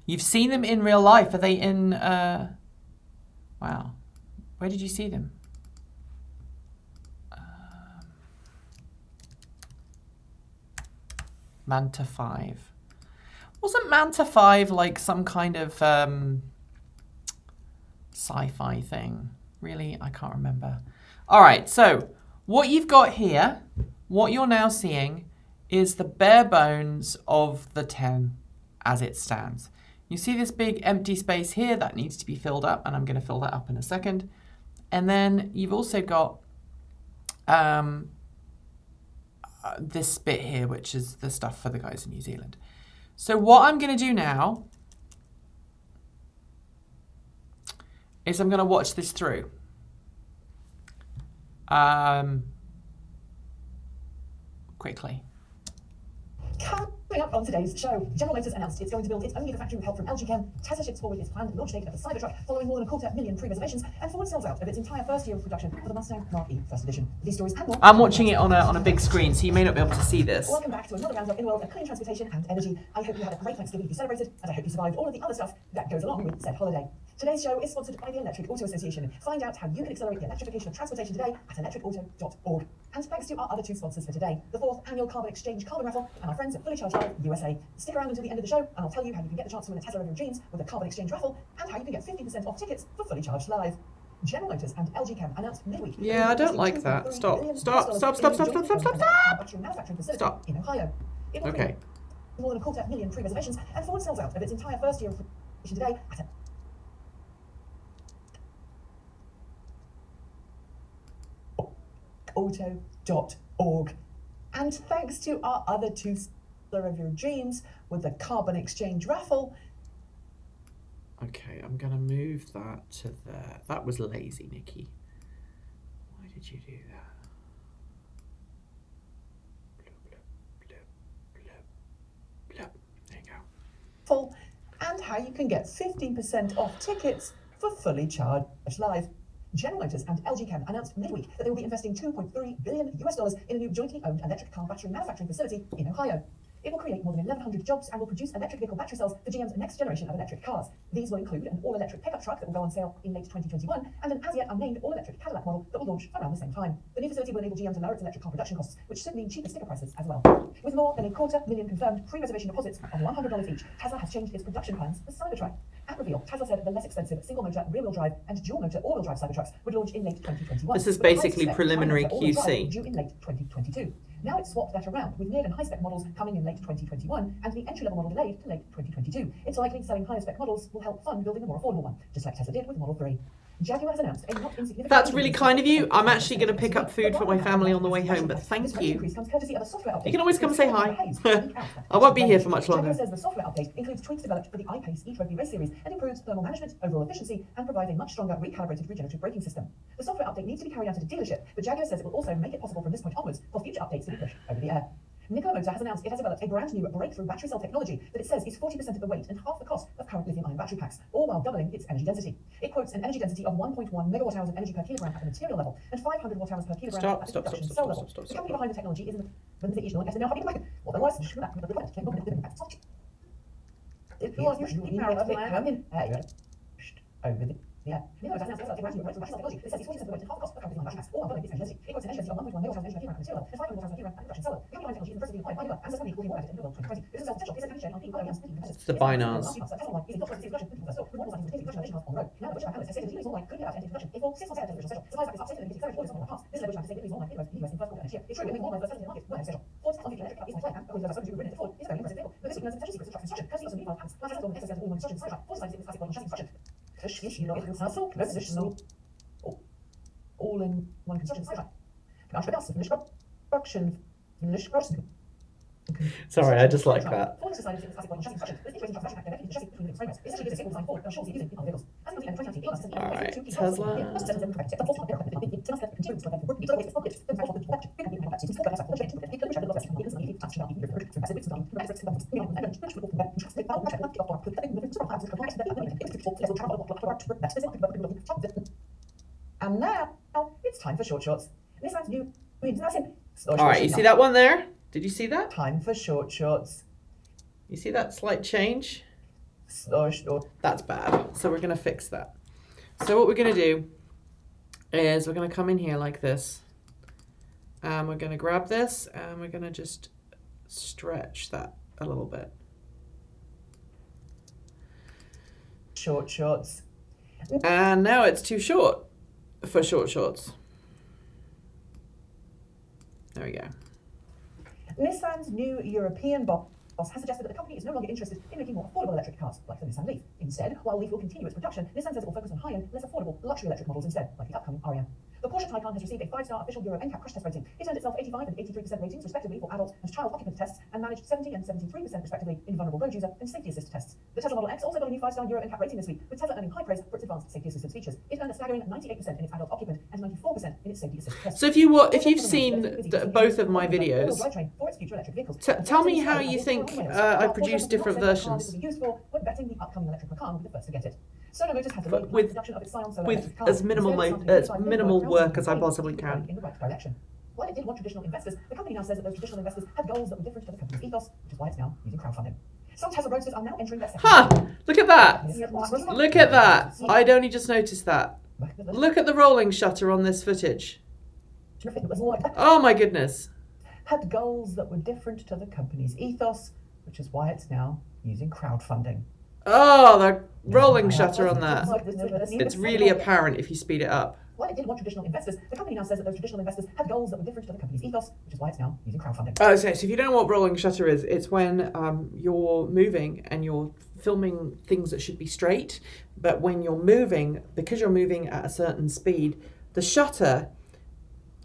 You've seen them in real life. Are they in, wow. Where did you see them? Manta 5. Wasn't Manta 5 like some kind of sci-fi thing? Really? I can't remember. All right, so what you've got here, what you're now seeing is the bare bones of the 10 as it stands. You see this big empty space here that needs to be filled up, and I'm going to fill that up in a second. And then you've also got this bit here, which is the stuff for the guys in New Zealand. So what I'm going to do now is I'm going to watch this through. Quickly. Coming up on today's show, General Motors announced it's going to build its own Gigafactory with help from LG Chem. Tesla ships forward its planned launch date of the Cybertruck, following more than 250,000 pre-reservations, and Ford sells out of its entire first year of production for the Mustang Mach-E First Edition. These stories and more. I'm watching it on a big screen, so you may not be able to see this. Welcome back to another roundup in the world of clean transportation and energy. I hope you had a great Thanksgiving you celebrated, and I hope you survived all of the other stuff that goes along with said holiday. Today's show is sponsored by the Electric Auto Association. Find out how you can accelerate the electrification of transportation today at electricauto.org. And thanks to our other two sponsors for today, the 4th Annual Carbon Exchange Carbon Raffle and our friends at Fully Charged Live USA. Stick around until the end of the show, and I'll tell you how you can get the chance to win a Tesla of your dreams with the Carbon Exchange Raffle, and how you can get 50% off tickets for Fully Charged Live. General Motors and LG Chem announced midweek. Yeah, I don't like that. Stop. Stop. In Ohio. Okay. More than 250,000 pre-reservations, and Ford sells out of its entire first year of production today at auto.org. And thanks to our other two Tesla of your dreams with the Carbon Exchange Raffle. Okay, I'm going to move that to there. That was lazy, Nikki. Why did you do that? There you go. And how you can get 15% off tickets for Fully Charged Live. General Motors and LG Chem announced midweek that they will be investing $2.3 billion in a new jointly owned electric car battery manufacturing facility in Ohio. It will create more than 1,100 jobs and will produce electric vehicle battery cells for GM's next generation of electric cars. These will include an all-electric pickup truck that will go on sale in late 2021 and an as-yet unnamed all-electric Cadillac model that will launch around the same time. The new facility will enable GM to lower its electric car production costs, which should mean cheaper sticker prices as well. With more than 250,000 confirmed pre-reservation deposits of $100 each, Tesla has changed its production plans for Cybertruck. At reveal, Tesla said the less expensive single-motor rear-wheel drive and dual-motor all-wheel drive Cybertrucks would launch in late 2021. This is basically preliminary QC. Due in late 2022. Now it's swapped that around, with mid and high-spec models coming in late 2021 and the entry-level model delayed to late 2022. It's likely selling higher-spec models will help fund building a more affordable one, just like Tesla did with Model 3. Jaguar has announced a not insignificant... That's really kind of you. I'm actually going to pick up food for my family on the way home, but thank you. You can always come say hi. I won't be here for much longer. Jaguar says the software update includes tweaks developed for the I-Pace e-Trophy race series and improves thermal management, overall efficiency, and provides a much stronger recalibrated regenerative braking system. The software update needs to be carried out at a dealership, but Jaguar says it will also make it possible from this point onwards for future updates to be pushed over the air. Nikki Motor has announced it has developed a brand new breakthrough battery cell technology that it says is 40% of the weight and half the cost of current lithium-ion battery packs, all while doubling its energy density. It quotes an energy density of 1.1 megawatt hours of energy per kilogram at the material level and 500 watt hours per kilogram at the production cell level. The company behind the technology is the national over the yeah. Nikki Motor has announced a brand new breakthrough battery cell technology that says it's 40% of the weight and half the cost of current lithium-ion battery packs, all while doubling its energy density. It quotes an energy density of 1.1 megawatt hours of energy per kilogram at the material level and 500 watt hours per kilogram at the production cell level. The company behind the technology is impressively applied by and says company will be more active in the world 2020. This is potential. This is potential. It's the Binance. All in one construction site. Sorry, I just like that. Alright, Tesla. And now it's time for short shorts. Nissan's new. Alright, you see that one there? Did you see that? Time for short shorts. You see that slight change? That's bad. So we're going to fix that. So what we're going to do is we're going to come in here like this. And we're going to grab this and we're going to just stretch that a little bit. Short shorts. And now it's too short for short shorts. There we go. Nissan's new European boss has suggested that the company is no longer interested in making more affordable electric cars, like the Nissan Leaf. Instead, while Leaf will continue its production, Nissan says it will focus on high-end, less affordable luxury electric models instead, like the upcoming Ariya. The Porsche Taycan has received a 5-star official Euro NCAP crash test rating. It earned itself 85 and 83% ratings, respectively, for adult and child occupant tests, and managed 70 and 73%, respectively, in vulnerable road user and safety assist tests. The Tesla Model X also got a new 5-star Euro NCAP rating this week, with Tesla earning high praise for its advanced safety assistance features. It earned a staggering 98% in its adult occupant and 94% in its safety assist tests. So if you've seen both of my videos, tell me how you think I produce different versions. With as minimal work as I possibly can. While it did want traditional investors, the company now says that those traditional investors had goals that were different to the company's ethos, which is why it's now using crowdfunding. Some Tesla Roadsters are now entering their second. Look at that! Look at that! I'd only just noticed that. Look at the rolling shutter on this footage. Oh my goodness. Had goals that were different to the company's ethos, which is why it's now using crowdfunding. Oh, the rolling shutter on that. It's really apparent if you speed it up. While it did want traditional investors, the company now says that those traditional investors had goals that were different to the company's ethos, which is why it's now using crowdfunding. Okay, so if you don't know what rolling shutter is, it's when you're moving and you're filming things that should be straight, but when you're moving, because you're moving at a certain speed, the shutter,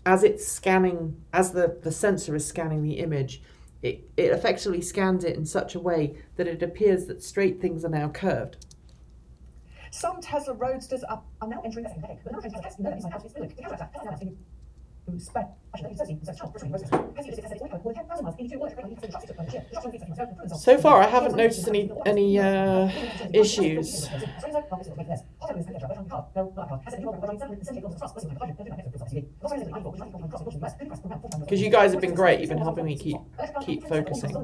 as it's scanning, as the sensor is scanning the image, it effectively scans it in such a way that it appears that straight things are now curved. Some Tesla Roadsters are now entering the second decade, but now Tesla has no inside out its building. The character has now seen so far, I haven't noticed any issues. Because you guys have been great. You've been helping me keep focusing.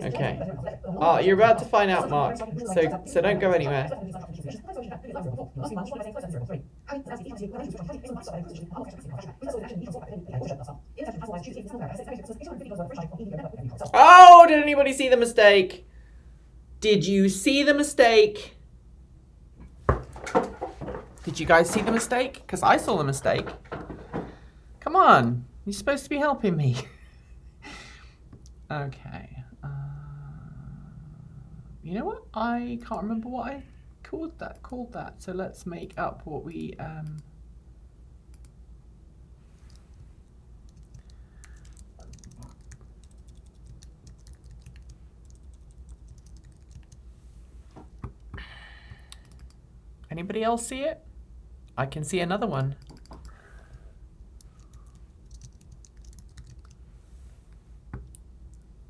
Okay. Oh, you're about to find out, Mark. So don't go anywhere. Oh, did anybody see the mistake? Did you see the mistake? Did you guys see the mistake? Because I saw the mistake. Come on. You're supposed to be helping me. Okay. You know what? I can't remember what I called that. So let's make up what we... Anybody else see it? I can see another one.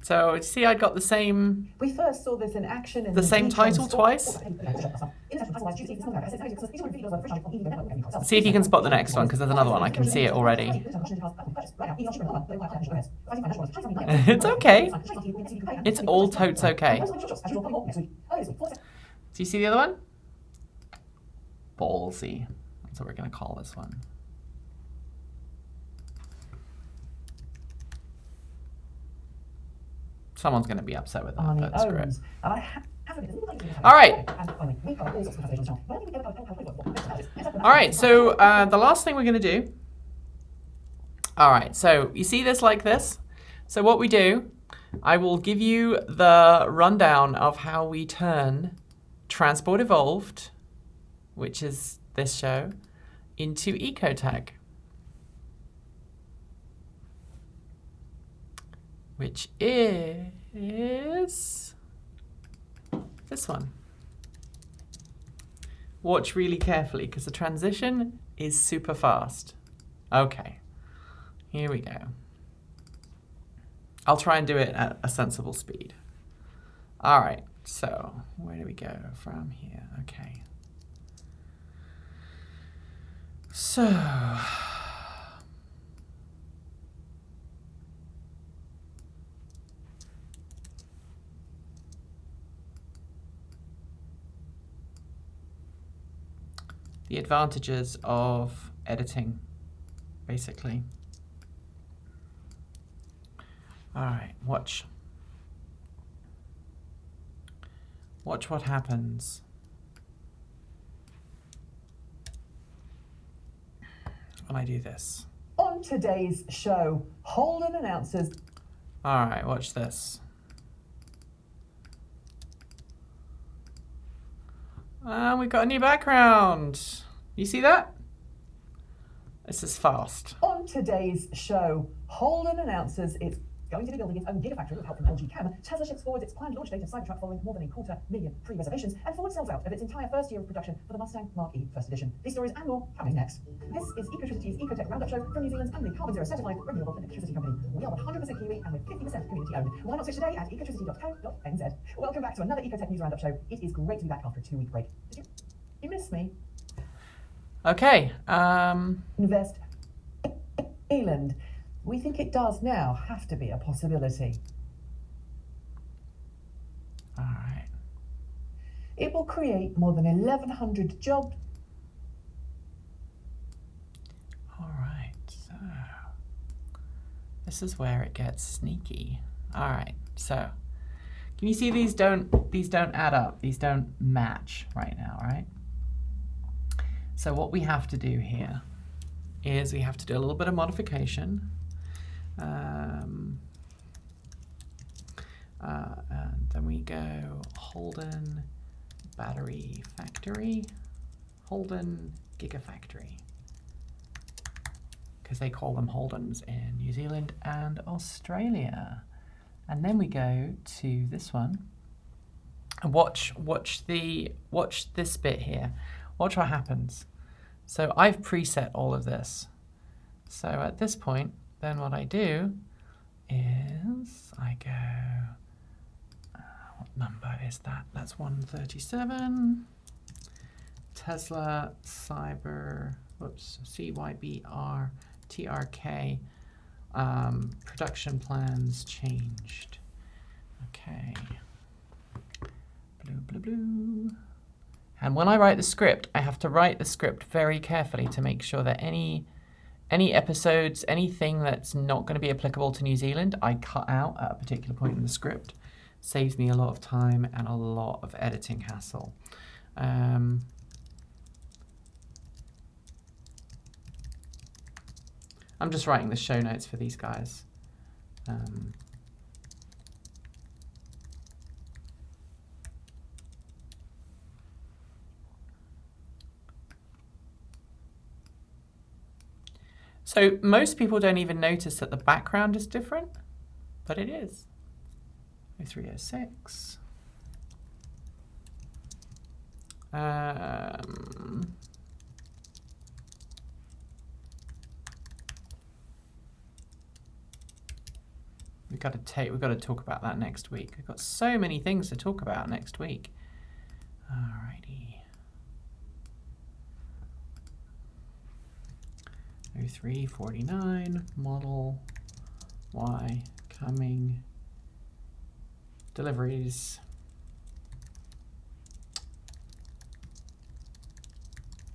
So, you see I got the same... We first saw this in action in the same title twice? See if you can spot the next one, because there's another one. I can see it already. It's okay. It's all totes okay. Do you see the other one? Ballsy. That's what we're going to call this one. Someone's going to be upset with that, but screw it. All right. All right, so the last thing we're going to do. All right, so you see this like this? So what we do, I will give you the rundown of how we turn Transport Evolved, which is this show, into Ecotag, which is this one. Watch really carefully because the transition is super fast. Okay, here we go. I'll try and do it at a sensible speed. All right, so where do we go from here? Okay. So, the advantages of editing, basically. All right, watch. Watch what happens when I do this. On today's show, Holden announces... All right, watch this. And we've got a new background. You see that? This is fast. On today's show, Holden announces it's going to be building its own gigafactory with help from LG Chem. Tesla ships forward its planned launch date of Cybertruck following more than 250,000 pre-reservations, and Ford sells out of its entire first year of production for the Mustang Mach-E First Edition. These stories and more coming next. This is Ecotricity's Ecotech Roundup Show from New Zealand's only carbon zero certified renewable electricity company. We are 100% Kiwi and with 50% community owned. Why not switch today at ecotricity.co.nz? Welcome back to another Ecotech News Roundup Show. It is great to be back after a 2-week break. Did you miss me? Okay. Invest Zealand. We think it does now have to be a possibility. All right. It will create more than 1,100 jobs. All right. So this is where it gets sneaky. All right. So can you see these don't add up? These don't match right now, right? So what we have to do here is we have to do a little bit of modification. And then we go Holden Battery Factory, Holden Gigafactory, because they call them Holdens in New Zealand and Australia. And then we go to this one and watch this bit here. Watch what happens. So I've preset all of this. So at this point, then what I do is I go, what number is that? That's 137. Tesla Cyber, whoops, CYBR TRK, production plans changed. Okay. Blue, blue, blue. And when I write the script, I have to write the script very carefully to make sure that any episodes, anything that's not going to be applicable to New Zealand, I cut out at a particular point in the script. Saves me a lot of time and a lot of editing hassle. I'm just writing the show notes for these guys. So most people don't even notice that the background is different, but it is. 0306. We've got to talk about that next week. We've got so many things to talk about next week. Alrighty. 0349 Model Y coming. Deliveries.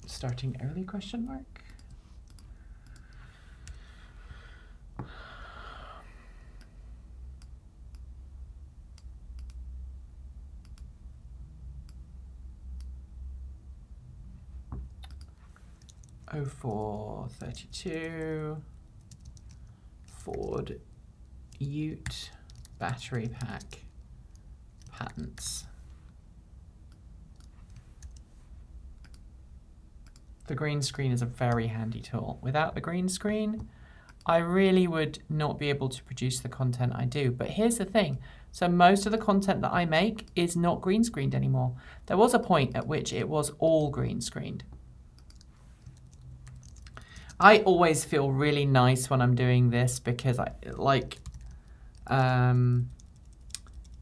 Starting early, question mark? Oh, 0432 Ford Ute battery pack patents. The green screen is a very handy tool. Without the green screen, I really would not be able to produce the content I do. But here's the thing. So most of the content that I make is not green screened anymore. There was a point at which it was all green screened. I always feel really nice when I'm doing this because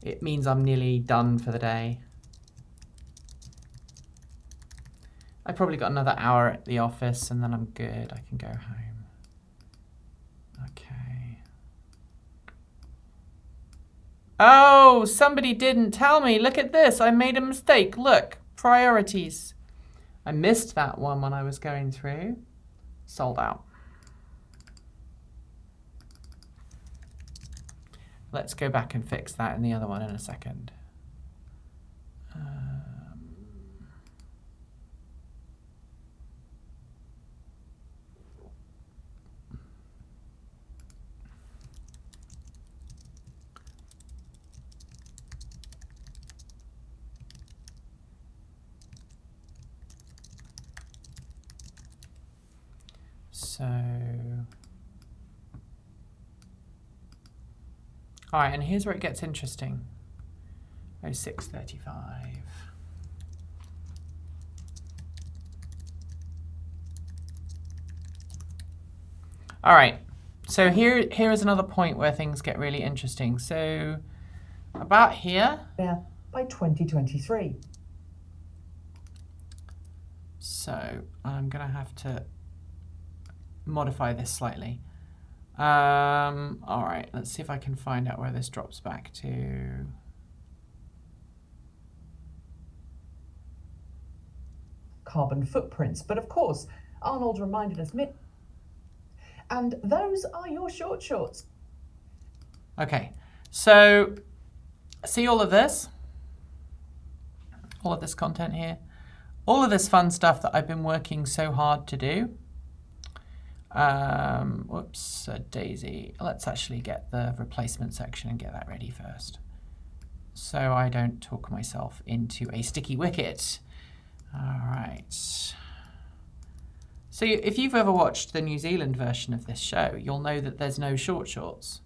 it means I'm nearly done for the day. I probably got another hour at the office and then I'm good. I can go home. Okay. Oh, somebody didn't tell me. Look at this. I made a mistake. Look, priorities. I missed that one when I was going through. Sold out. Let's go back and fix that in the other one in a second. So, all right, and here's where it gets interesting. 0635. All right, so here is another point where things get really interesting. So about here. Yeah, by 2023. So I'm gonna have to modify this slightly. All right, let's see if I can find out where this drops back to. Carbon footprints, but of course, Arnold reminded us and those are your shorts. Okay, so see all of this content here, all of this fun stuff that I've been working so hard to do. Whoops, Daisy. Let's actually get the replacement section and get that ready first, so I don't talk myself into a sticky wicket. All right. So if you've ever watched the New Zealand version of this show, you'll know that there's no shorts.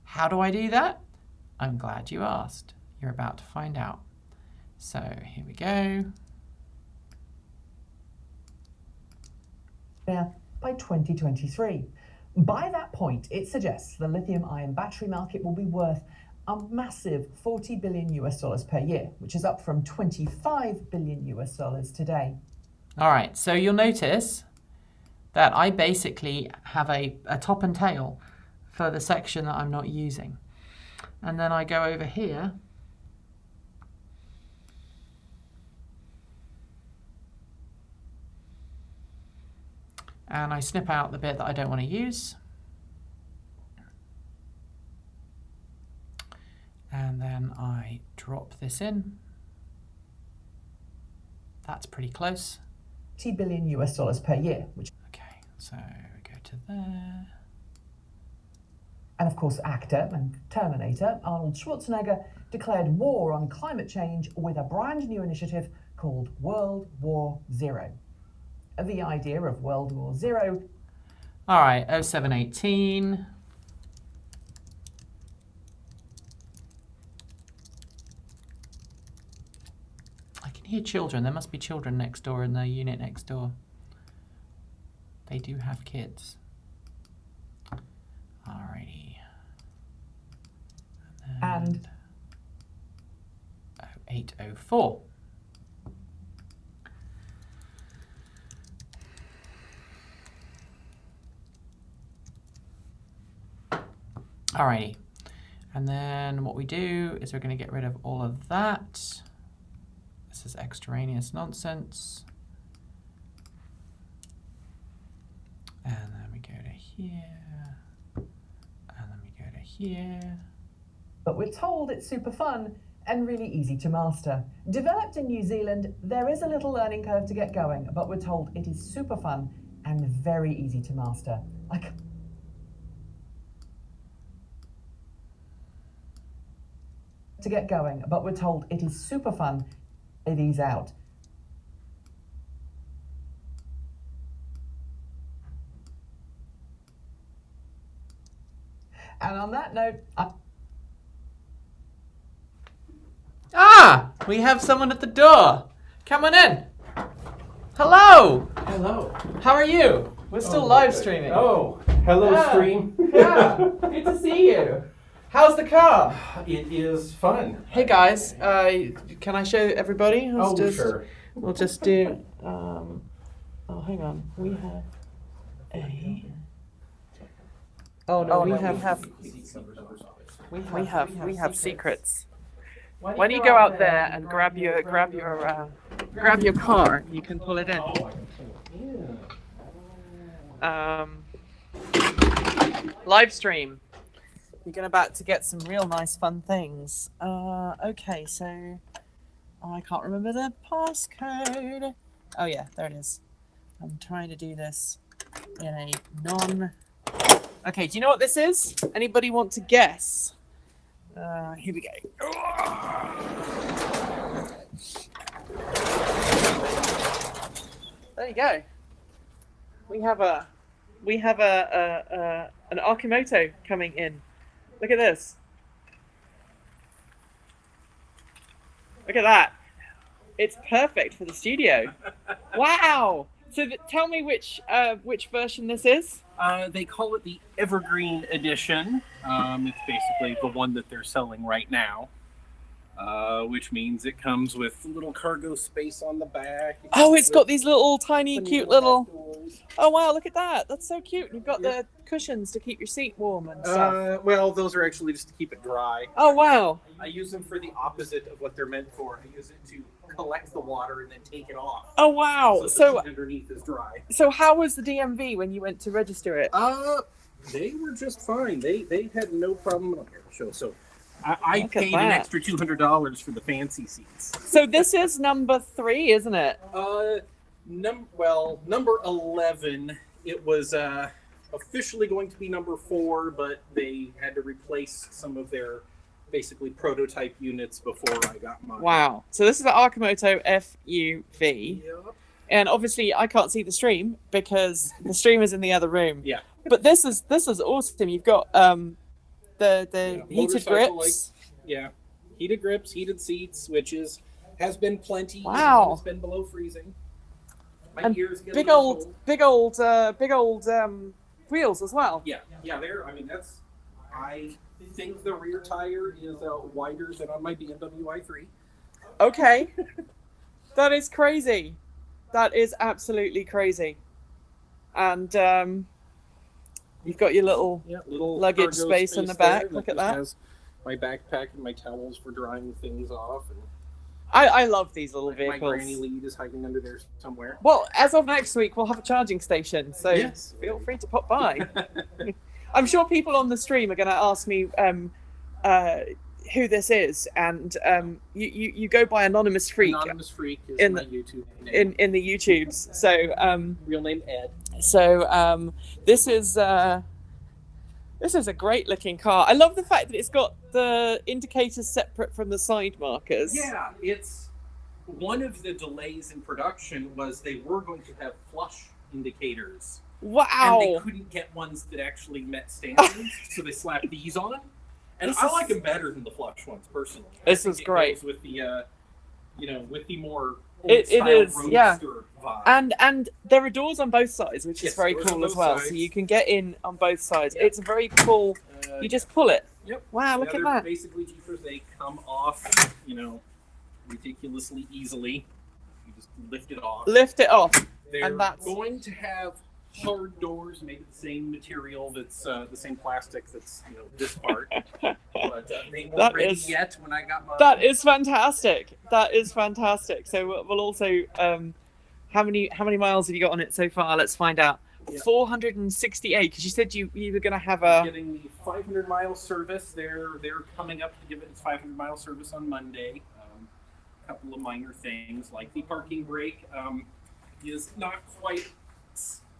How do I do that? I'm glad you asked. You're about to find out. So here we go. Yeah, by 2023. By that point, it suggests the lithium-ion battery market will be worth a massive $40 billion per year, which is up from $25 billion today. All right, so you'll notice that I basically have a top and tail for the section that I'm not using. And then I go over here and I snip out the bit that I don't want to use. And then I drop this in. That's pretty close. $20 billion per year, which. Okay, so we go to there. And of course, actor and Terminator Arnold Schwarzenegger declared war on climate change with a brand new initiative called World War Zero. The idea of World War Zero. All right, 0718. I can hear children. There must be children next door in the unit next door. They do have kids. Alrighty. And 0804. Alrighty. And then what we do is we're going to get rid of all of that. This is extraneous nonsense. And then we go to here. And then we go to here. But we're told it's super fun and really easy to master. Developed in New Zealand, there is a little learning curve to get going, but we're told it is super fun and very easy to master. To get going, but we're told it is super fun. It is out. And on that note, we have someone at the door. Come on in. Hello. Hello. How are you? We're still live streaming. Oh, hello, Yeah. stream. Yeah. Good to see you. How's the car? It is fun. Hey guys, can I show everybody? Sure. We'll just do. Oh, hang on. We have a. Oh no, we have secrets. Why don't you go out there and grab your car? You can pull it in. Live stream. You're about to get some real nice fun things. Okay, so I can't remember the passcode. Oh yeah, there it is. I'm trying to do this in a Okay, do you know what this is? Anybody want to guess? Here we go. There you go. We have a we have an Archimoto coming in. Look at this. Look at that. It's perfect for the studio. Wow. So tell me which version this is. They call it the Evergreen Edition. It's basically the one that they're selling right now, which means it comes with a little cargo space on the back. Oh, it's got these little tiny, cute little. Doors. Oh wow, look at that! That's so cute. You've got the cushions to keep your seat warm and stuff. Well, those are actually just to keep it dry. Oh wow. I use them for the opposite of what they're meant for. I use it to collect the water and then take it off. Oh wow. So So the underneath is dry. so how was the DMV when you went to register it? They were just fine. They had no problem on their show. So I Look at paid an that. extra $200 for the fancy seats. So this is number 3, isn't it? Number 11. It was officially going to be number 4, but they had to replace some of their basically prototype units before I got mine. Wow. So this is the Archimoto FUV. Yep. And obviously I can't see the stream because the stream is in the other room. Yeah. But this is awesome. You've got the heated motorcycle, grips. Yeah. Heated grips, heated seats, switches. Has been plenty. Wow. Even when it's been below freezing. My And ears get a big little old cold. wheels as well. Yeah. I think the rear tire is wider than on my BMW i3. Okay. That is crazy. That is absolutely crazy. And you've got your little Little luggage cargo space in the there back. Look at just that. Has my backpack and my towels for drying things off. And I love these little my vehicles. granny lead is hiding under there somewhere. Well, as of next week, we'll have a charging station, so Yes. feel free to pop by. I'm sure people on the stream are going to ask me who this is, and you go by Anonymous Freak Anonymous Freak is in my the- YouTube name. in the YouTubes. So Real name Ed. this is a great looking car. I love the fact that it's got the indicators separate from the side markers. Yeah, it's one of the delays in production was they were going to have flush indicators. Wow. And they couldn't get ones that actually met standards, so they slapped these on. And This I is- like them better than the flush ones, personally. This I think is it great. goes with the, with the more It old-style is, yeah. roadster vibe. And there are doors on both sides, which is Yes, very doors on cool as both well. sides. So you can get in on both sides. Yeah. It's a very cool. You just pull it. Yep. Wow, look Yeah, at they're that. Basically, Jeepers, they come off, ridiculously easily. You just lift it off. Lift it off. They're and that's- going to have hard doors, maybe the same material that's the same plastic that's this part. But they weren't That ready is- yet when I got mine. That is fantastic. That is fantastic. So we'll also how many miles have you got on it so far? Let's find out. Yeah. 468. Because you said you were going to have I'm a. getting the 500-mile service. They're coming up to give it its 500-mile service on Monday. A couple of minor things like the parking brake is not quite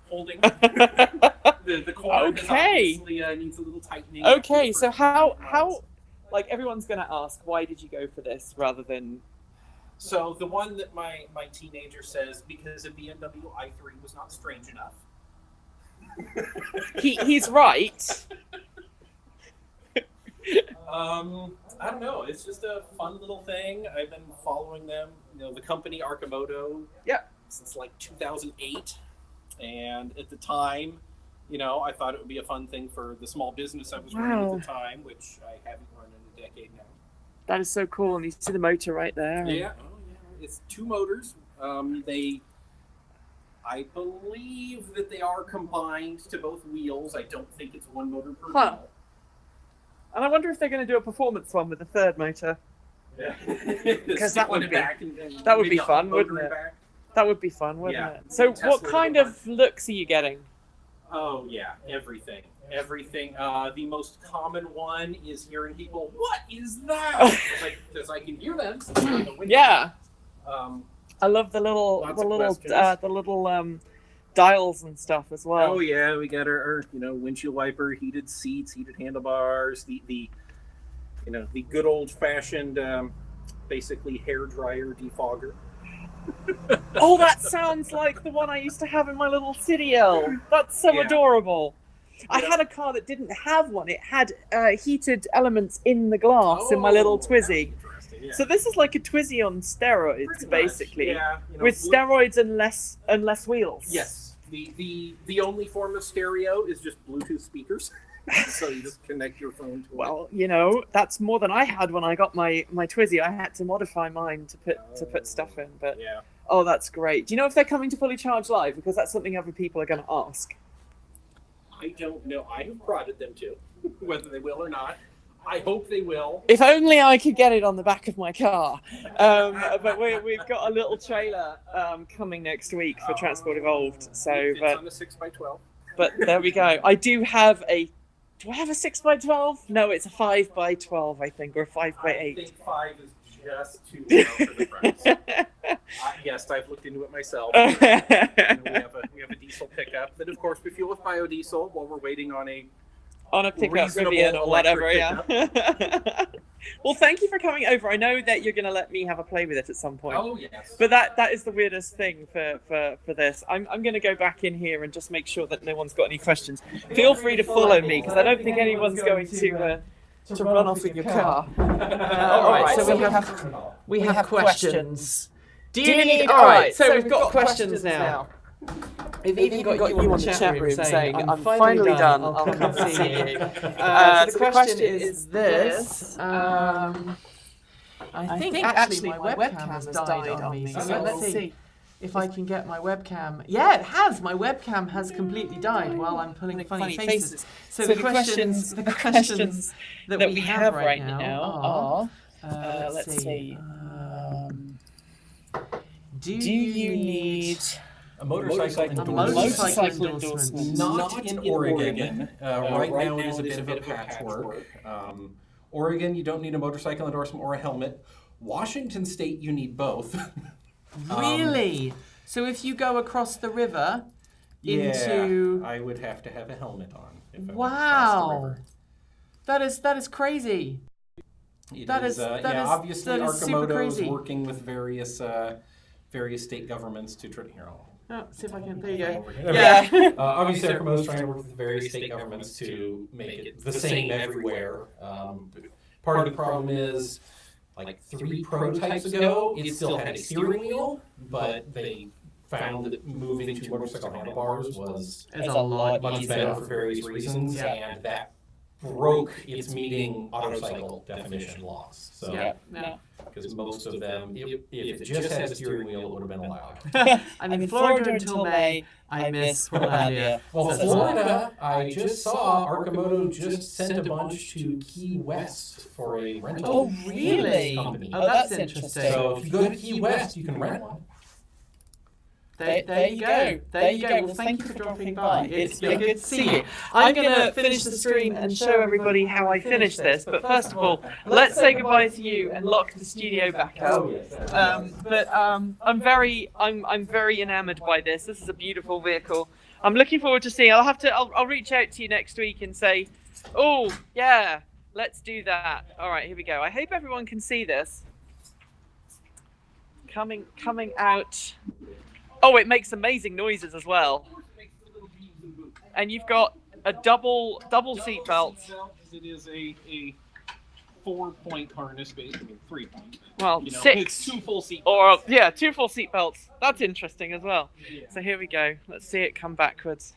holding. the cord is Okay. obviously needs a little tightening. Okay, for so 500 how miles. like everyone's going to ask, why did you go for this rather than? So the one that my teenager says because a BMW i3 was not strange enough. He's right. I don't know. It's just a fun little thing. I've been following them. The company Archimoto. Yeah. Since like 2008, and at the time, I thought it would be a fun thing for the small business I was running Wow. at the time, which I haven't run in a decade now. That is so cool, and you see the motor right there. Yeah. Oh, yeah. It's 2 motors. I believe that they are combined to both wheels. I don't think it's 1 motor per Huh. wheel. And I wonder if they're going to do a performance one with the third motor. Yeah. Because that would be- and that would maybe be a fun, motor wouldn't in it? back. That would be fun, wouldn't Yeah. it? So Tesla what would kind be of looks are you getting? Oh yeah, everything. The most common one is hearing people, "What is that?" Because I can hear them. So they're in the window. Yeah. Um, I love the little Lots of questions. dials and stuff as well. oh yeah, we got our windshield wiper, heated seats, heated handlebars, the good old fashioned basically hair dryer defogger. Oh, that sounds like the one I used to have in my little CDL. That's so Yeah. adorable. I had a car that didn't have one. It had heated elements in the glass in my little Twizy. Yeah. So this is like a Twizy on steroids, Pretty much, basically, yeah, with steroids and less wheels. Yes. The only form of stereo is just Bluetooth speakers. So you just connect your phone to it. Well, that's more than I had when I got my Twizy. I had to modify mine to put stuff in. But Yeah. oh, that's great. Do you know if they're coming to Fully Charged Live? Because that's something other people are going to ask. I don't know. I have prodded them to, whether they will or not. I hope they will. If only I could get it on the back of my car. But we've got a little trailer coming next week for Transport Evolved. So, It's on the 6x12. but there we go. I do have a. Do I have a 6x12? No, it's a 5x12, I think, or a 5x8. I think 5 is just too low for the price. Yes, I've looked into it myself. We have a diesel pickup that, of course, we fuel with biodiesel while we're waiting on a On a pickup reasonable Rivian or whatever, electric yeah. Well, thank you for coming over. I know that you're going to let me have a play with it at some point. Oh, yes. But that is the weirdest thing for this. I'm going to go back in here and just make sure that no one's got any questions. Feel free to follow me, because I don't think anyone's going to run off with your car. All right, so we have questions. Do you need? All right, so we've got questions now. We've even got you on the chat room saying, "I'm finally done. I'll come and see you." So the question is this. I think actually my webcam has died on me. So let's see if I can get my webcam. Yeah, it has. My webcam has completely died while I'm pulling funny faces. So the questions that we have right now are. Let's see. Do you need A motorcycle endorsement. Not in Oregon. Right now it is a bit of a patchwork. Oregon, you don't need a motorcycle endorsement or a helmet. Washington State, you need both. Really? So if you go across the river into... Yeah, I would have to have a helmet on. If I went across the Wow. river. That is crazy. Obviously that is super Arcimoto is crazy. working with various state governments to try. Here, Oh, see if I can. There you go. Yeah. Yeah. Obviously, Arcimoto is trying to work with various state governments to make it the same everywhere. Part of the problem is, like 3 prototypes ago, it still had a steering wheel, but they found that moving to motorcycle handlebars was It's a lot much easier. better for various reasons, Yeah. and that broke its meeting autocycle definition laws. So, No. because most of them, if it just had a steering wheel, it would have been allowed. I'm in Florida until May. I miss Portlandia. Well, So- Florida, I just saw Arcimoto just sent a bunch to Key West for a rental. Oh, really? Company. Oh, that's interesting. So if you go to Key West, you can rent one. There you go. There you go. Well, thank you for dropping by. It's been good to see you. I'm going to finish the stream and show everybody how I finish this. But first of all, let's say goodbye to you and lock the studio back up. I'm very enamored by this. This is a beautiful vehicle. I'm looking forward to seeing. I'll reach out to you next week and say, oh yeah, let's do that. All right, here we go. I hope everyone can see this. Coming out. Oh, it makes amazing noises as well. And you've got a double seat belt. It is a 4-point harness, basically 3-point. Well, It's 6 2 full seat. or 2 full seat belts. That's interesting as well. Yeah. So here we go. Let's see it come backwards.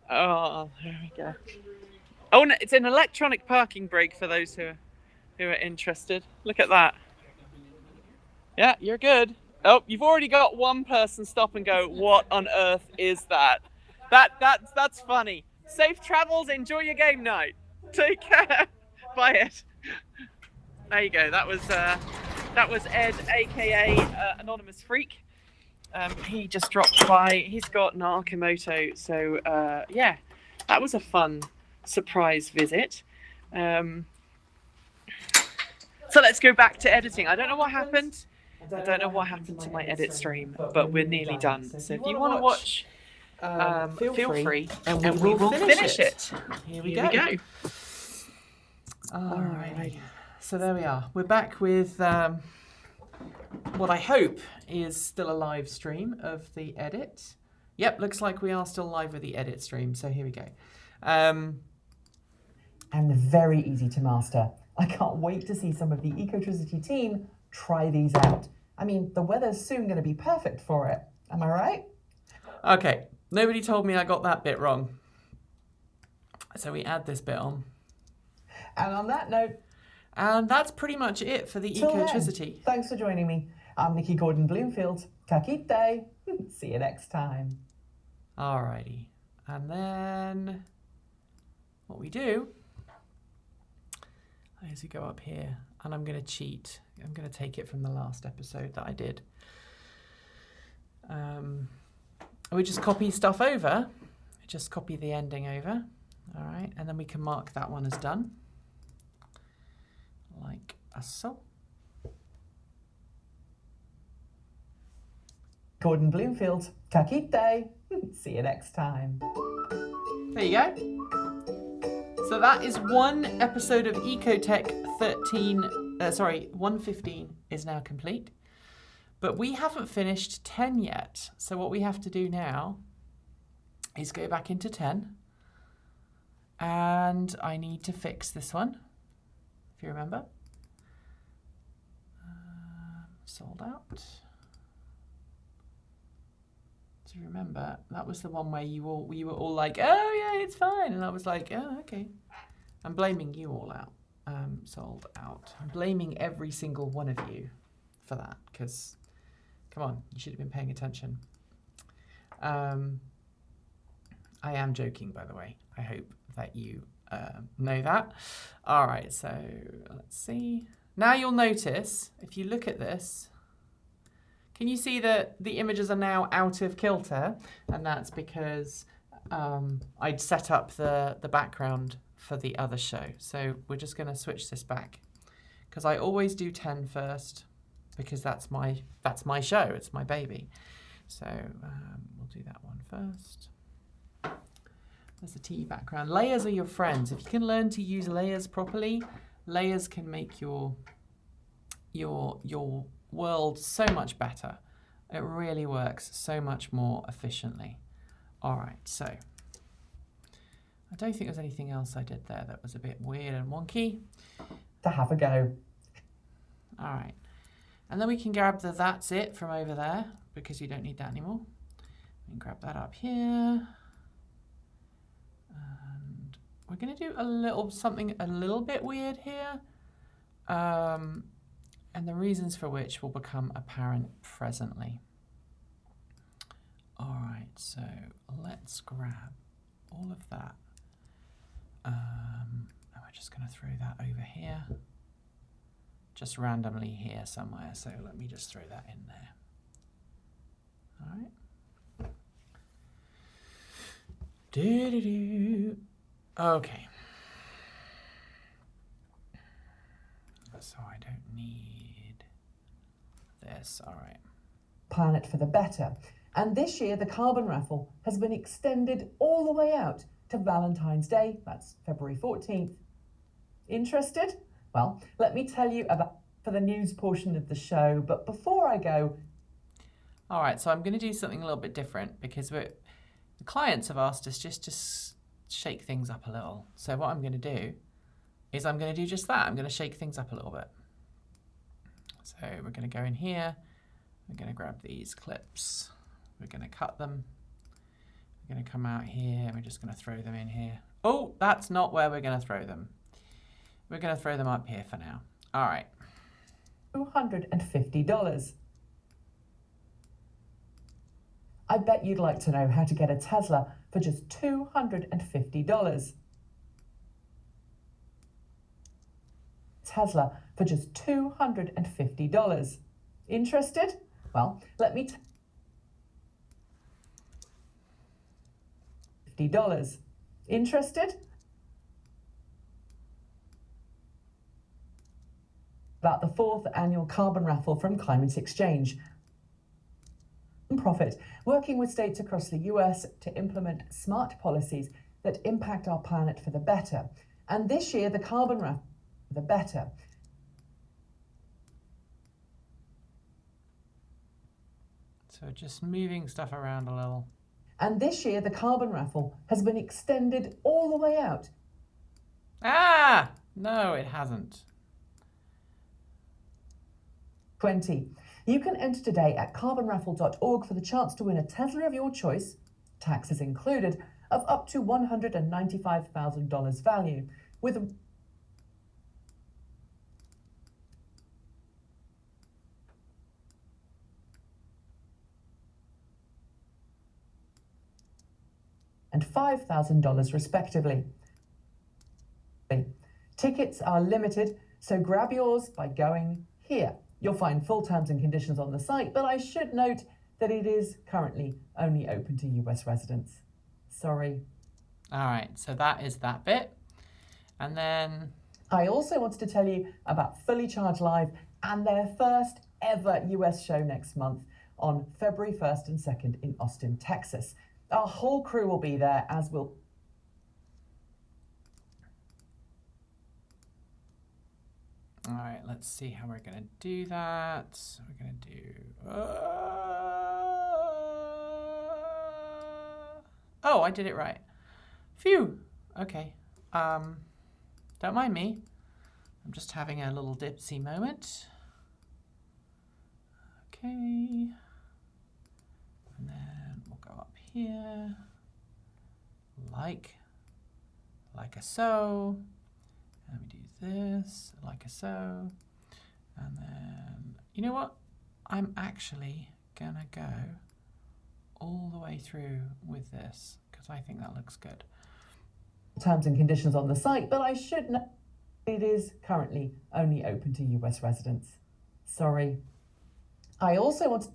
Oh, here we go. Oh, no, it's an electronic parking brake for those who are interested. Look at that. Yeah, you're good. Oh, you've already got one person stop and go, what on earth is that? That's funny. Safe travels, enjoy your game night. Take care. Bye, Ed. There you go. That was Ed, aka Anonymous Freak. He just dropped by. He's got an Arcimoto, so yeah, that was a fun surprise visit. So let's go back to editing. I don't know what happened. I don't know what happened to my edit stream, but we're nearly done. So if you want to watch, feel free, and we will finish it. Here we go. All right. So there we are. We're back with what I hope is still a live stream of the edit. Yep, looks like we are still live with the edit stream. So here we go. And very easy to master. I can't wait to see some of the Ecotricity team try these out. I mean, the weather's soon going to be perfect for it. Am I right? Okay, nobody told me I got that bit wrong. So we add this bit on. And on that note, and that's pretty much it for the till Ecotricity. then, thanks for joining me. I'm Nikki Gordon-Bloomfield. Kakite. See you next time. Alrighty. And then what we do is we go up here, and I'm going to cheat. I'm going to take it from the last episode that I did. We just copy stuff over. Just copy the ending over. All right, and then we can mark that one as done. Like so. Gordon Bloomfield. Kakite. See you next time. There you go. So that is one episode of Ecotech 115 is now complete. But we haven't finished 10 yet. So what we have to do now is go back into 10. And I need to fix this one, if you remember. Sold out. Do you remember? That was the one where you were all like, oh yeah, it's fine. And I was like, oh, okay. I'm blaming you all out. Sold out. I'm blaming every single one of you for that, because, come on, you should have been paying attention. I am joking, by the way. I hope that you know that. All right, so let's see. Now you'll notice, if you look at this, can you see that the images are now out of kilter? And that's because I'd set up the background for the other show. So we're just going to switch this back, because I always do 10 first, because that's my show. It's my baby. So we'll do that one first. There's the T background. Layers are your friends. If you can learn to use layers properly, layers can make your world so much better. It really works so much more efficiently. All right, so I don't think there's anything else I did there that was a bit weird and wonky. To have a go. All right, and then we can grab the that's it from over there, because you don't need that anymore. We can grab that up here. And we're going to do something a little bit weird here. And the reasons for which will become apparent presently. All right, so let's grab all of that. And we're just going to throw that over here. Just randomly here somewhere. So let me just throw that in there. All right. Okay. So I don't need this. All right. Planet for the better. And this year, the carbon raffle has been extended all the way out to Valentine's Day. That's February 14th. Interested? Well, let me tell you about for the news portion of the show. But before I go... All right, so I'm going to do something a little bit different, because the clients have asked us just to shake things up a little. So what I'm going to do is I'm going to do just that. I'm going to shake things up a little bit. So we're going to go in here. We're going to grab these clips. We're going to cut them. We're going to come out here, and we're just going to throw them in here. Oh, that's not where we're going to throw them. We're going to throw them up here for now. All right. $250. I bet you'd like to know how to get a Tesla for just $250. Tesla for just $250. Interested? Well, let me $50. Interested? About the 4th annual carbon raffle from Climate Exchange. Profit, working with states across the US to implement smart policies that impact our planet for the better. And this year, the carbon raffle for the better. So just moving stuff around a little. And this year, the carbon raffle has been extended all the way out. Ah! No, it hasn't. 20. You can enter today at carbonraffle.org for the chance to win a Tesla of your choice, taxes included, of up to $195,000 value, with and $5,000 respectively. Tickets are limited, so grab yours by going here. You'll find full terms and conditions on the site, but I should note that it is currently only open to US residents. Sorry. All right, so that is that bit. And then I also wanted to tell you about Fully Charged Live and their first ever US show next month on February 1st and 2nd in Austin, Texas. Our whole crew will be there, as will all right, let's see how we're gonna do that. We're gonna do. Oh, I did it right. Phew. Okay. Don't mind me. I'm just having a little dipsy moment. Okay. And then we'll go up here, like a so. And we do this, like a so. And then, you know what? I'm actually gonna go all the way through with this because I think that looks good. terms and conditions on the site, but I should note it is currently only open to US residents. Sorry. I also want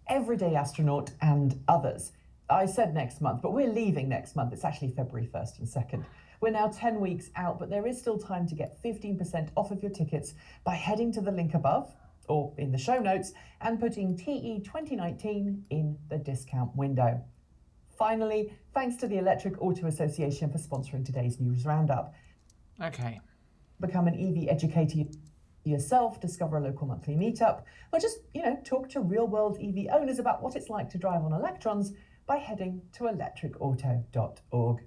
Everyday Astronaut and others. I said next month, but we're leaving next month. It's actually February 1st and 2nd. We're now 10 weeks out, but there is still time to get 15% off of your tickets by heading to the link above or in the show notes and putting TE 2019 in the discount window. Finally, thanks to the Electric Auto Association for sponsoring today's news roundup. Okay. Become an EV educator yourself, discover a local monthly meetup, or just, talk to real-world EV owners about what it's like to drive on electrons by heading to electricauto.org.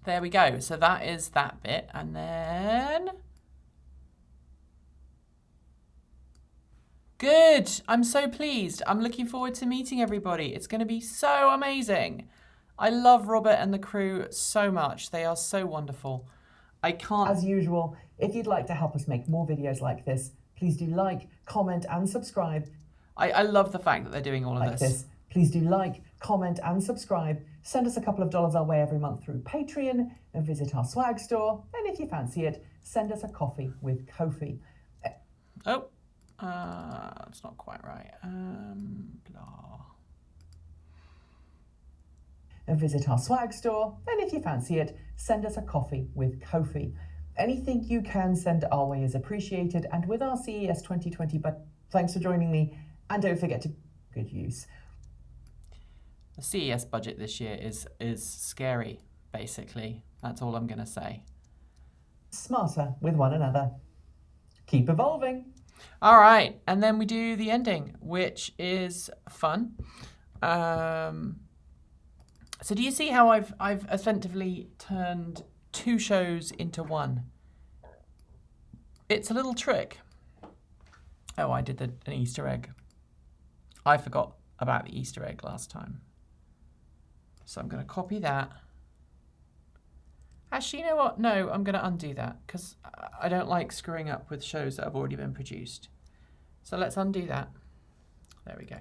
There we go. So that is that bit. And then... Good. I'm so pleased. I'm looking forward to meeting everybody. It's going to be so amazing. I love Robert and the crew so much. They are so wonderful. I can't... As usual, if you'd like to help us make more videos like this, please do like, comment and subscribe. I love the fact that they're doing all of this. Please do like, comment and subscribe. Send us a couple of dollars our way every month through Patreon and visit our swag store. And if you fancy it, send us a coffee with Ko-fi. Oh, it's not quite right. Blah. And visit our swag store. And if you fancy it, send us a coffee with Ko-fi. Anything you can send our way is appreciated. And with our CES 2020, but thanks for joining me. And don't forget to good use. The CES budget this year is scary, basically. That's all I'm going to say. Smarter with one another. Keep evolving. All right, and then we do the ending, which is fun. So do you see how I've effectively turned two shows into one? It's a little trick. Oh, I did an Easter egg. I forgot about the Easter egg last time. So I'm going to copy that. Actually, you know what? No, I'm going to undo that because I don't like screwing up with shows that have already been produced. So let's undo that. There we go.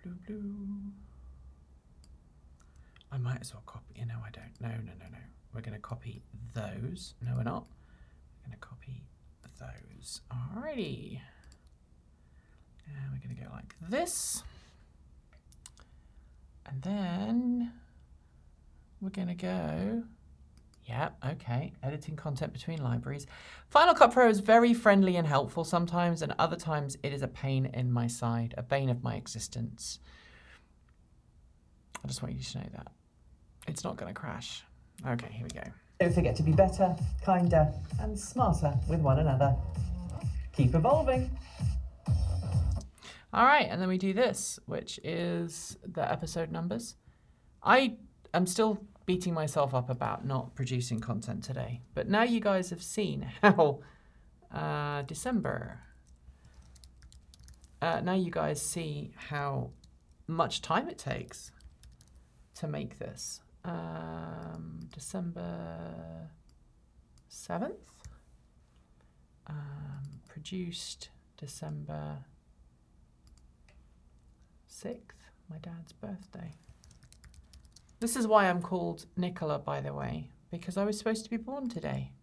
Blue, blue. I might as well copy. No, I don't. No. We're going to copy those. No, we're not. We're going to copy those. Alrighty. And we're going to go like this. And then we're going to go, yeah, okay, editing content between libraries. Final Cut Pro is very friendly and helpful sometimes, and other times it is a pain in my side, a bane of my existence. I just want you to know that. It's not going to crash. Okay, here we go. Don't forget to be better, kinder, and smarter with one another. Keep evolving. All right, and then we do this, which is the episode numbers. I am still beating myself up about not producing content today, but now you guys have seen how December. Now you guys see how much time it takes to make this. December 7th. Produced December 6th, my dad's birthday. This is why I'm called Nicola, by the way, because I was supposed to be born today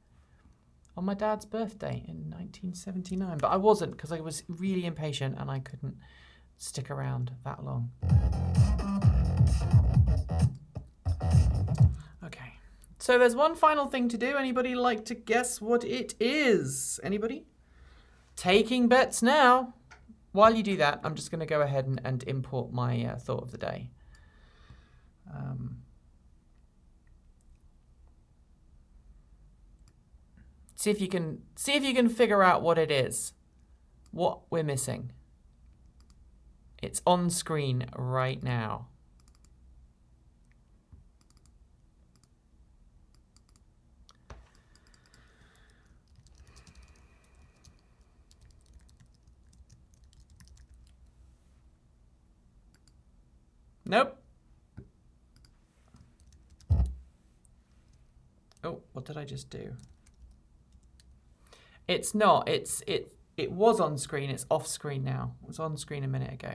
on my dad's birthday in 1979, but I wasn't because I was really impatient and I couldn't stick around that long. Okay, so there's one final thing to do. Anybody like to guess what it is? Anybody? Taking bets now. While you do that, I'm just going to go ahead and import my thought of the day. See if you can figure out what it is, what we're missing. It's on screen right now. Nope. Oh, what did I just do? It's not. It was on screen. It's off screen now. It was on screen a minute ago.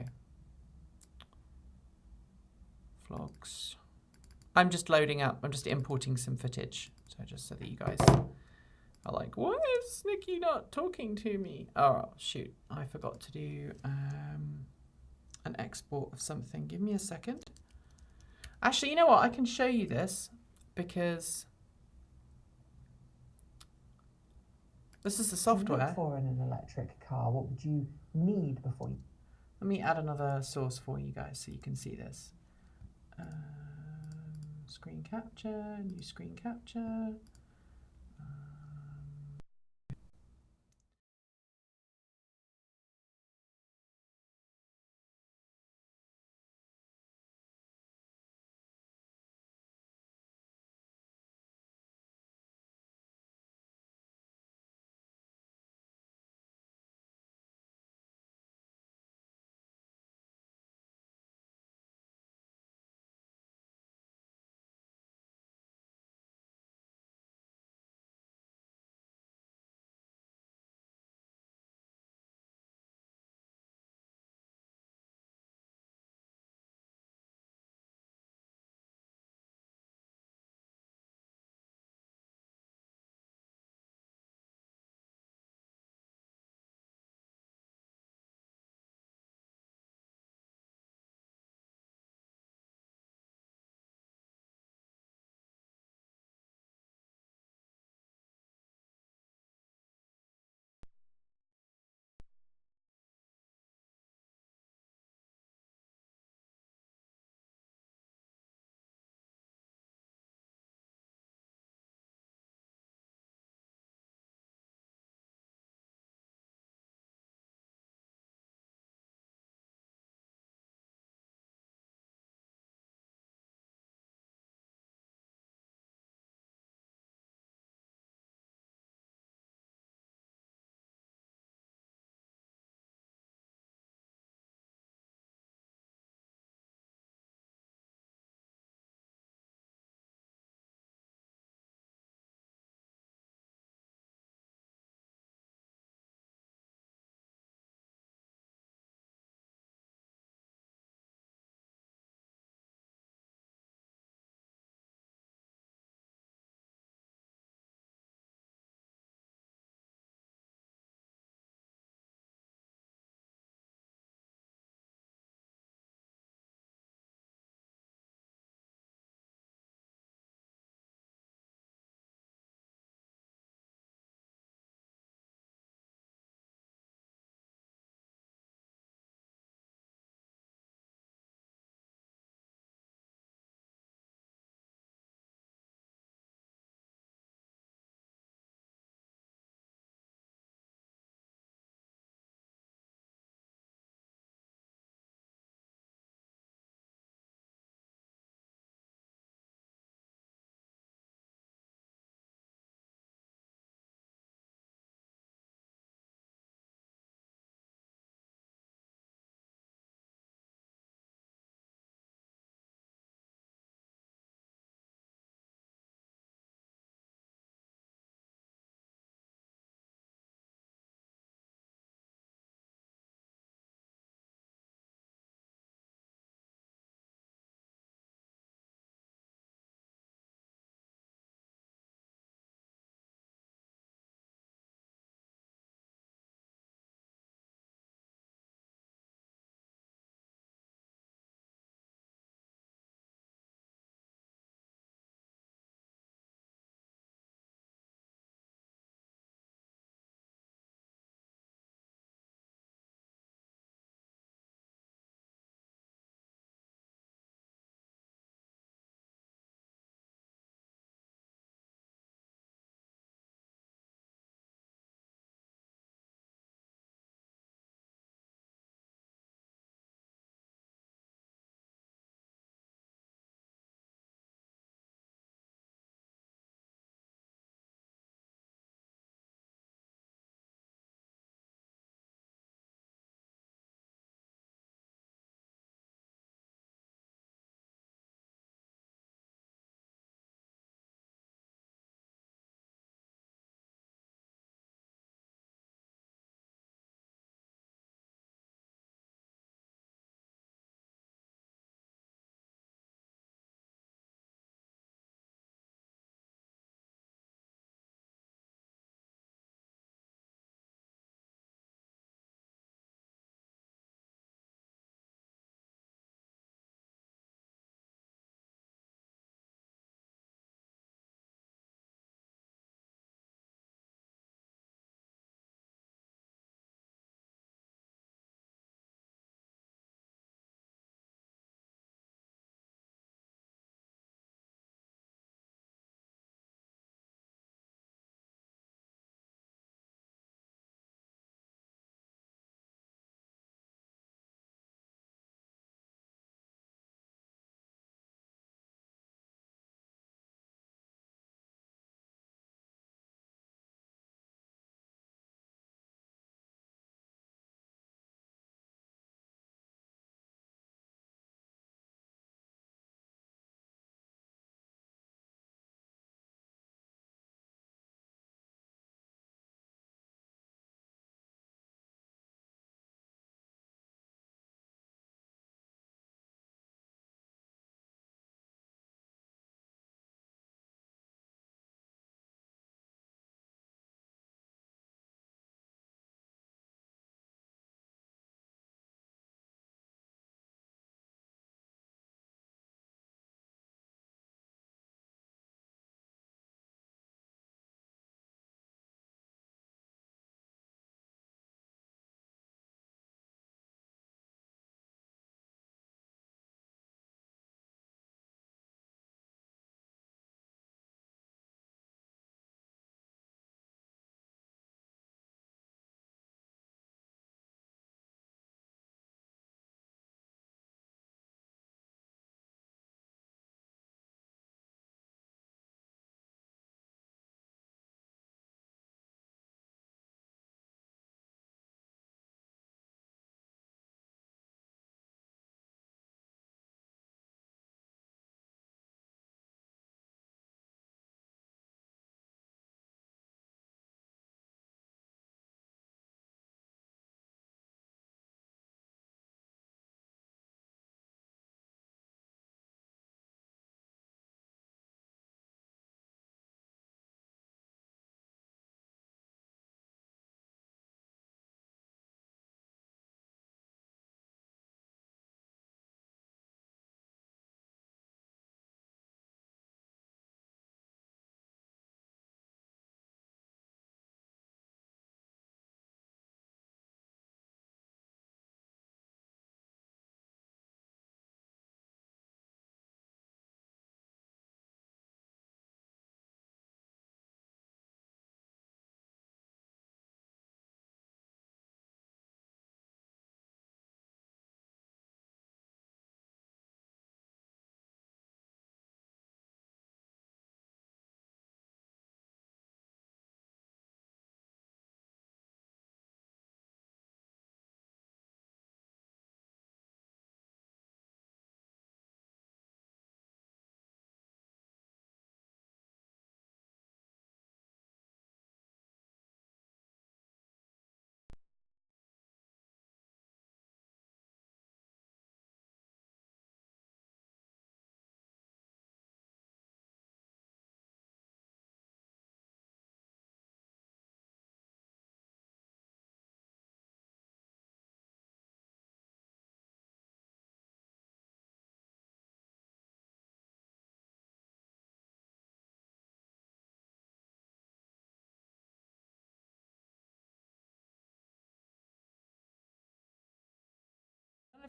Vlogs. I'm just loading up. I'm just importing some footage. So just so that you guys are like, why is Nikki not talking to me? Oh, shoot. I forgot to do an export of something. Give me a second. Actually, you know what? I can show you this because this is the software. Look for in an electric car, what would you need before you... Let me add another source for you guys so you can see this. Screen capture, new screen capture.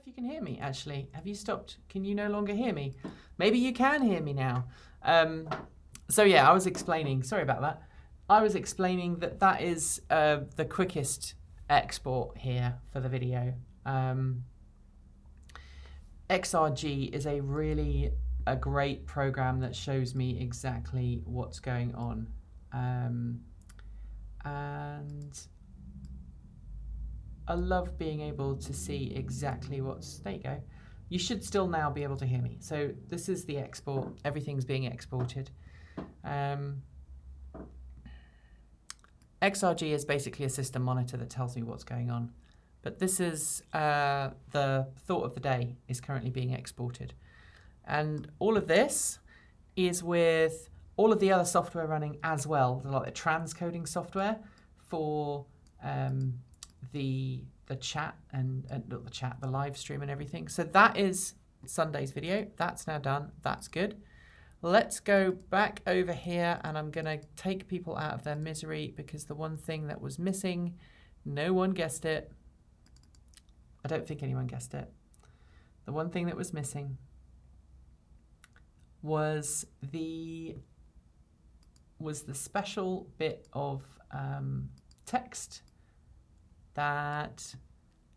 if you can hear me, actually. Have you stopped? Can you no longer hear me? Maybe you can hear me now. So yeah, I was explaining, sorry about that. I was explaining that that is the quickest export here for the video. XRG is a great program that shows me exactly what's going on. And I love being able to see exactly what's, there you go. You should still now be able to hear me. So this is the export, everything's being exported. XRG is basically a system monitor that tells me what's going on. But this is the thought of the day is currently being exported. And all of this is with all of the other software running as well, like the transcoding software for the chat and not the chat, the live stream and everything. So that is Sunday's video. That's now done. That's good. Let's go back over here, and I'm going to take people out of their misery because the one thing that was missing, no one guessed it. I don't think anyone guessed it. The one thing that was missing was the special bit of text that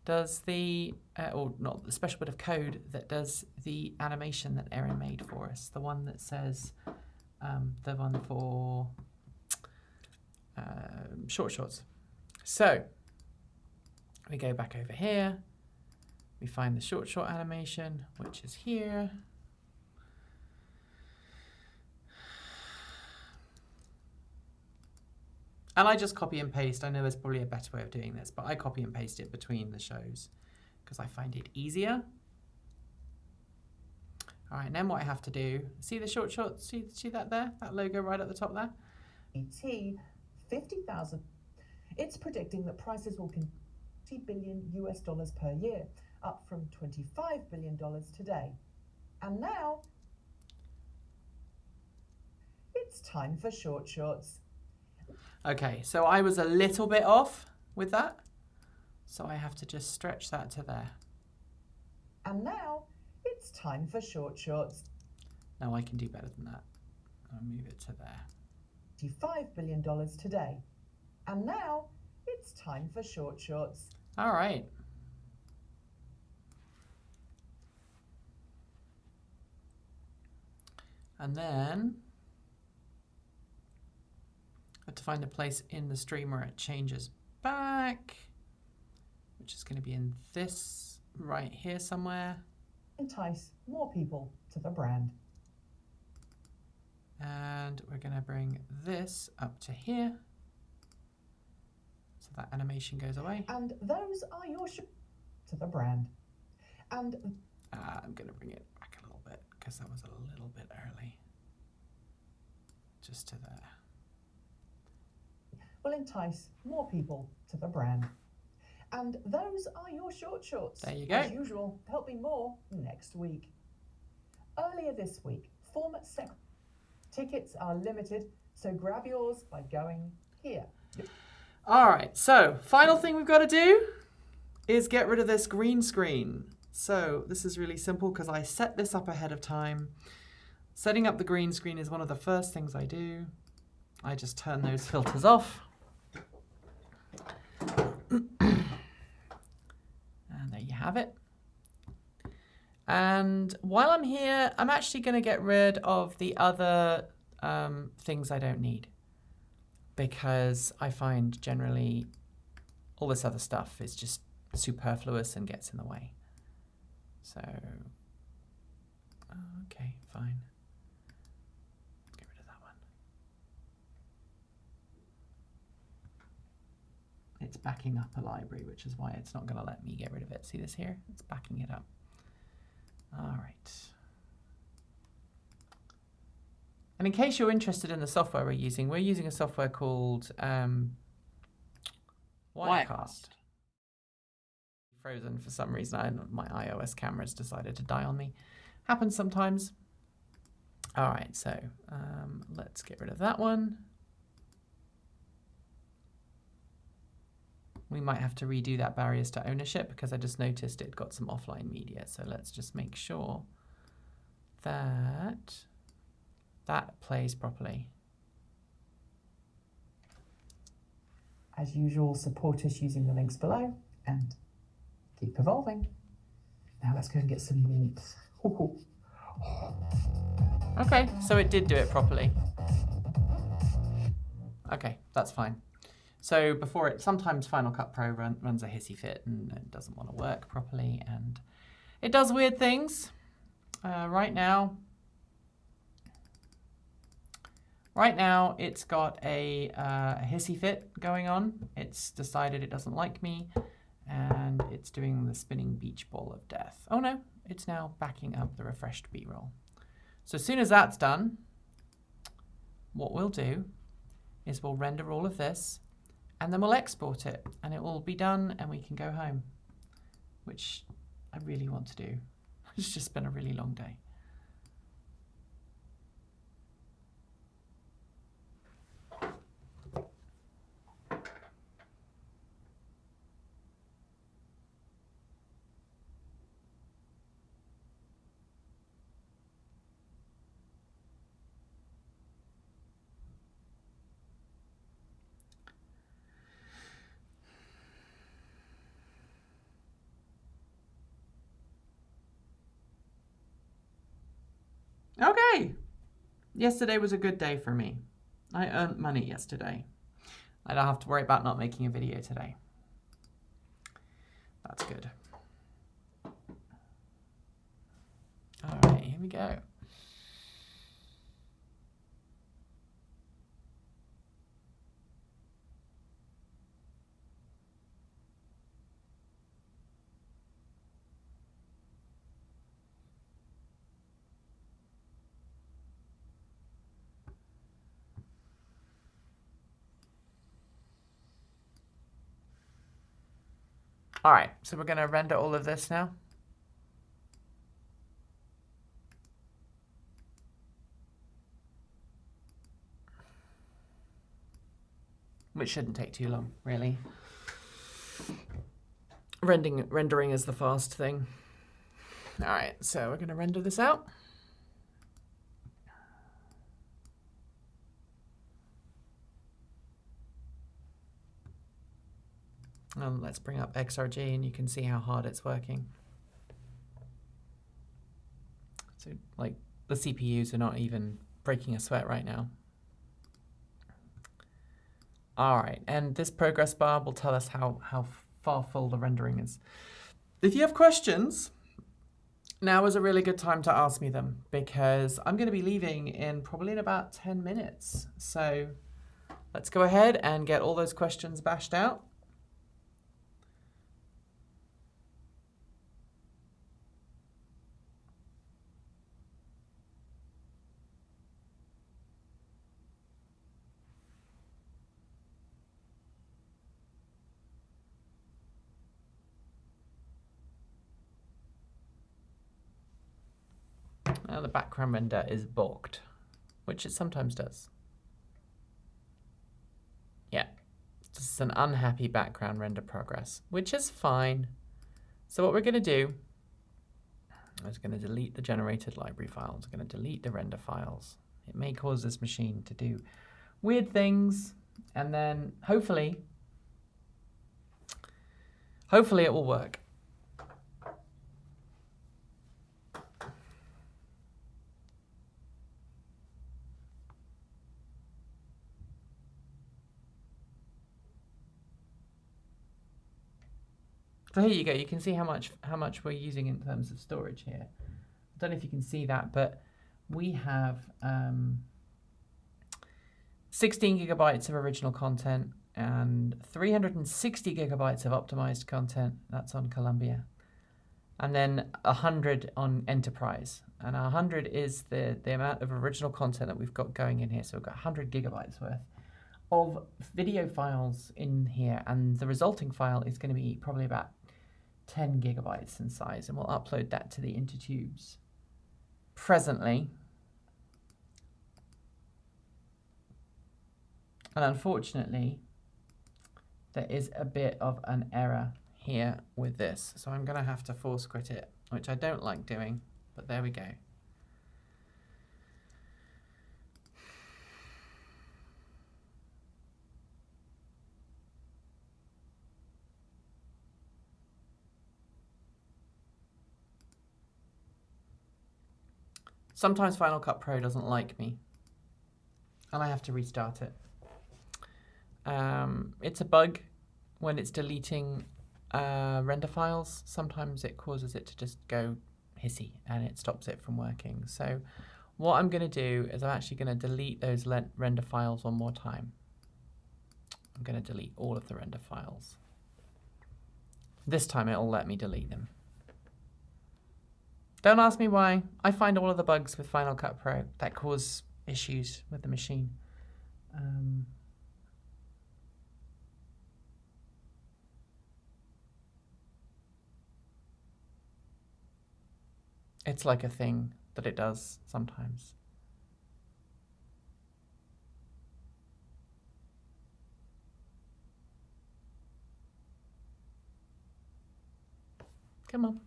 does the, or not the special bit of code that does the animation that Erin made for us. The one that says, the one for short shorts. So we go back over here. We find the short short animation, which is here. And I just copy and paste. I know there's probably a better way of doing this, but I copy and paste it between the shows because I find it easier. All right, and then what I have to do, see the short short, see that there? That logo right at the top there? ET 50,000. It's predicting that prices will continue $20 billion US per year, up from $25 billion today. And now, it's time for short shorts. Okay, so I was a little bit off with that. So I have to just stretch that to there. And now, it's time for short shorts. No, I can do better than that. I'll move it to there. $5 billion today. And now, it's time for short shorts. All right. And then I have to find a place in the stream where it changes back, which is going to be in this right here somewhere. Entice more people to the brand. And we're going to bring this up to here. So that animation goes away. And those are your to the brand. And I'm going to bring it back a little bit because that was a little bit early. Just to there. will entice more people to the brand. And those are your short shorts. There you go. As usual, there'll be more next week. Earlier this week, format tickets are limited, so grab yours by going here. All right, so final thing we've got to do is get rid of this green screen. So this is really simple because I set this up ahead of time. Setting up the green screen is one of the first things I do. I just turn those filters off. And there you have it. And while I'm here, I'm actually going to get rid of the other things I don't need, because I find generally all this other stuff is just superfluous and gets in the way. So, okay, fine. Get rid of that one. It's backing up a library, which is why it's not going to let me get rid of it. See this here? It's backing it up. All right. And in case you're interested in the software we're using a software called Wirecast. Frozen for some reason. My iOS camera's decided to die on me. Happens sometimes. All right, so let's get rid of that one. we might have to redo that barriers to ownership because I just noticed it got some offline media. So let's just make sure that that plays properly. As usual, support us using the links below and keep evolving. Now let's go and get some warmth. Okay, so it did do it properly. Okay, that's fine. So before it, sometimes Final Cut Pro runs a hissy fit and it doesn't want to work properly, and it does weird things. Right now, it's got a hissy fit going on. It's decided it doesn't like me, and it's doing the spinning beach ball of death. Oh no, it's now backing up the refreshed B-roll. So as soon as that's done, what we'll do is we'll render all of this, and then we'll export it, and it will be done, and we can go home, which I really want to do. It's just been a really long day. Okay. Yesterday was a good day for me. I earned money yesterday. I don't have to worry about not making a video today. That's good. All right, here we go. All right, so we're going to render all of this now. Which shouldn't take too long, really. Rendering is the fast thing. All right, so we're going to render this out. And let's bring up XRG and you can see how hard it's working. So like the CPUs are not even breaking a sweat right now. All right, and this progress bar will tell us how far full the rendering is. If you have questions, now is a really good time to ask me them because I'm going to be leaving in probably in about 10 minutes. So let's go ahead and get all those questions bashed out. Now the background render is balked, which it sometimes does. Yeah, this is an unhappy background render progress, which is fine. So what we're going to do is going to delete the generated library files. We're going to delete the render files. It may cause this machine to do weird things, and then hopefully it will work. So here you go. You can see how much we're using in terms of storage here. I don't know if you can see that, but we have 16 gigabytes of original content and 360 gigabytes of optimized content. That's on Columbia, and then 100 on Enterprise. And 100 is the amount of original content that we've got going in here. So we've got 100 gigabytes worth of video files in here, and the resulting file is going to be probably about 10 gigabytes in size, and we'll upload that to the Intertubes presently. And unfortunately, there is a bit of an error here with this. So I'm going to have to force quit it, which I don't like doing, but there we go. Sometimes Final Cut Pro doesn't like me, and I have to restart it. It's a bug when it's deleting render files. Sometimes it causes it to just go hissy and it stops it from working. So what I'm going to do is I'm actually going to delete those render files one more time. I'm going to delete all of the render files. This time it'll let me delete them. Don't ask me why. I find all of the bugs with Final Cut Pro that cause issues with the machine. It's like a thing that it does sometimes. Come on.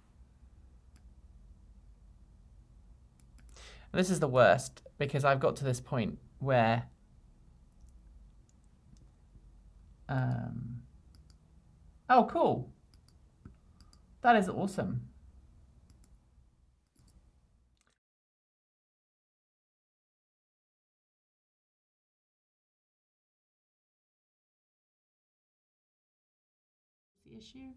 And this is the worst because I've got to this point where oh, cool. That is awesome. The issue.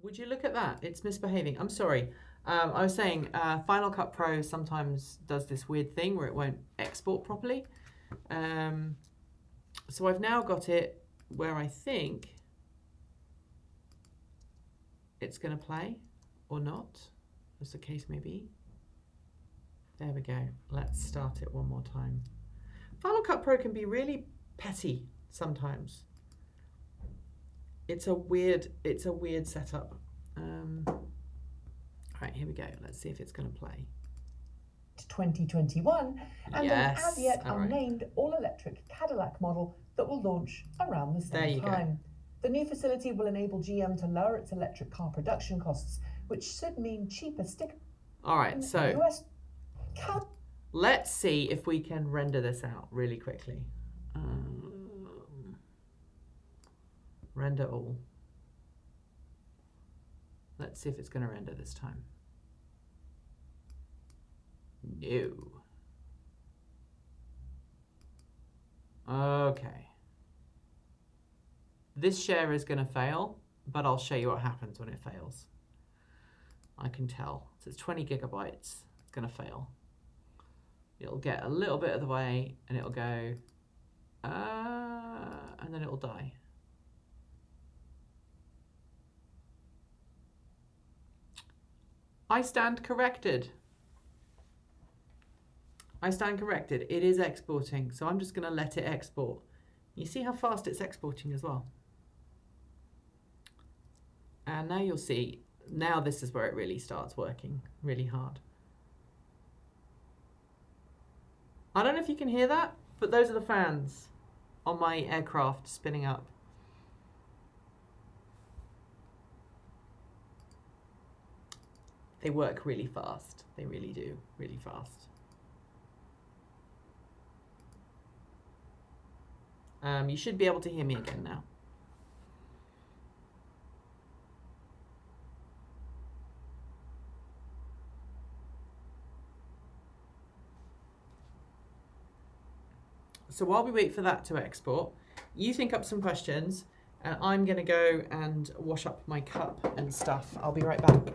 Would you look at that? It's misbehaving. I'm sorry. I was saying Final Cut Pro sometimes does this weird thing where it won't export properly. So I've now got it where I think it's going to play or not, as the case may be. There we go. Let's start it one more time. Final Cut Pro can be really petty sometimes. It's a weird setup. Right, here we go. Let's see if it's going to play. 2021 and Yes, an as-yet all right. unnamed all-electric Cadillac model that will launch around the There same you go. time. The new facility will enable GM to lower its electric car production costs, which should mean cheaper stick. All right, so US Cad- let's see if we can render this out really quickly. Render all. Let's see if it's going to render this time. No. Okay. This share is going to fail, but I'll show you what happens when it fails. I can tell. So it's 20 gigabytes. It's going to fail. It'll get a little bit of the way and it'll go, and then it'll die. I stand corrected. I stand corrected. It is exporting, so I'm just going to let it export. You see how fast it's exporting as well. And now you'll see, now this is where it really starts working really hard. I don't know if you can hear that, but those are the fans on my aircraft spinning up. They work really fast. They really do, really fast. You should be able to hear me again now. So while we wait for that to export, you think up some questions, and I'm going to go and wash up my cup and stuff. I'll be right back.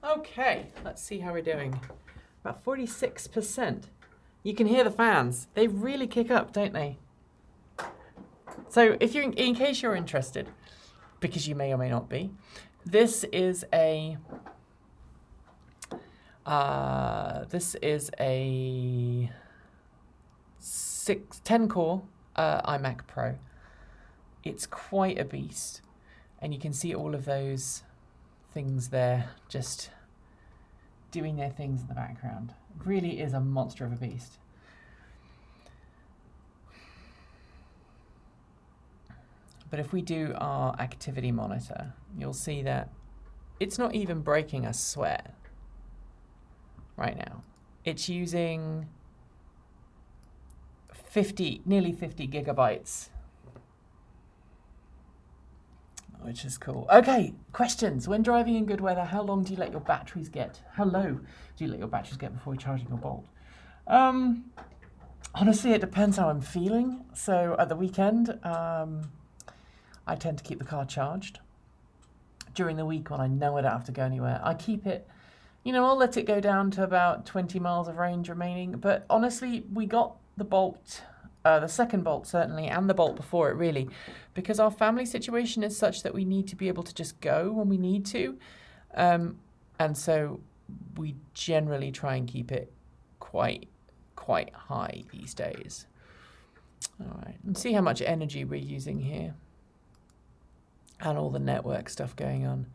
Okay, let's see how we're doing. About 46%. You can hear the fans. They really kick up, don't they? So if you're in case you're interested, because you may or may not be, this is a 10 core iMac Pro. It's quite a beast, and you can see all of those things there just doing their things in the background. It really is a monster of a beast. But if we do our activity monitor, you'll see that it's not even breaking a sweat right now. It's using nearly 50 gigabytes, which is cool. Okay, questions. When driving in good weather, how long do you let your batteries get? How low do you let your batteries get before charging your Bolt? Honestly, it depends how I'm feeling. So at the weekend, I tend to keep the car charged. During the week when I know I don't have to go anywhere, I keep it, I'll let it go down to about 20 miles of range remaining. But honestly, we got the Bolt, the second Bolt certainly, and the Bolt before it really, because our family situation is such that we need to be able to just go when we need to. And so we generally try and keep it quite high these days. All right, and see how much energy we're using here. And all the network stuff going on.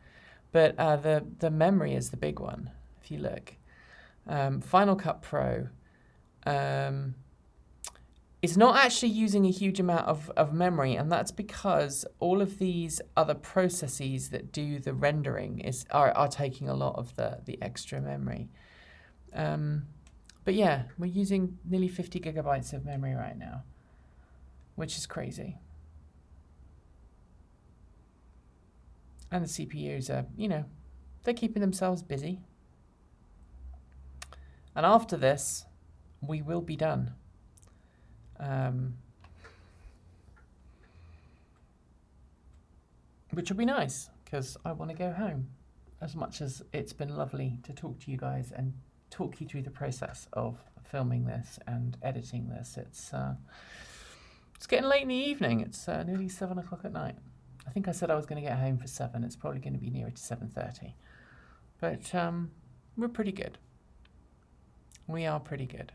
But the memory is the big one. if you look. Final Cut Pro is not actually using a huge amount of memory, and that's because all of these other processes that do the rendering are taking a lot of the extra memory. But yeah, we're using nearly 50 gigabytes of memory right now, which is crazy. And the CPUs are, they're keeping themselves busy. And after this, we will be done. Which will be nice, because I want to go home. As much as it's been lovely to talk to you guys and talk you through the process of filming this and editing this, it's getting late in the evening. It's nearly 7 o'clock at night. I think I said I was going to get home for 7. It's probably going to be nearer to 7:30. But we're pretty good. We are pretty good.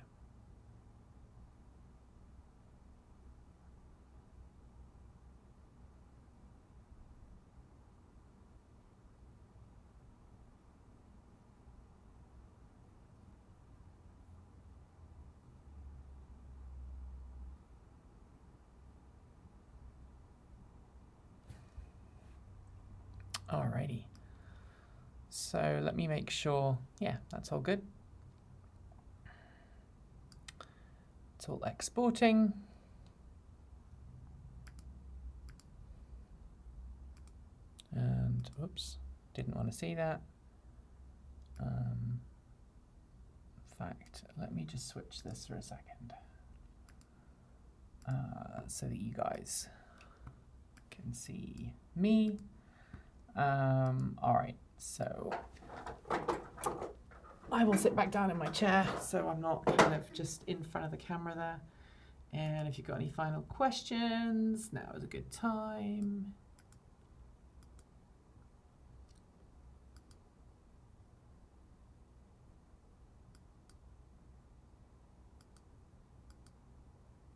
Alrighty. So let me make sure, yeah, that's all good. It's all exporting. And, oops, didn't want to see that. In fact, let me just switch this for a second. So that you guys can see me. All right, so I will sit back down in my chair so I'm not kind of just in front of the camera there. And if you've got any final questions, now is a good time.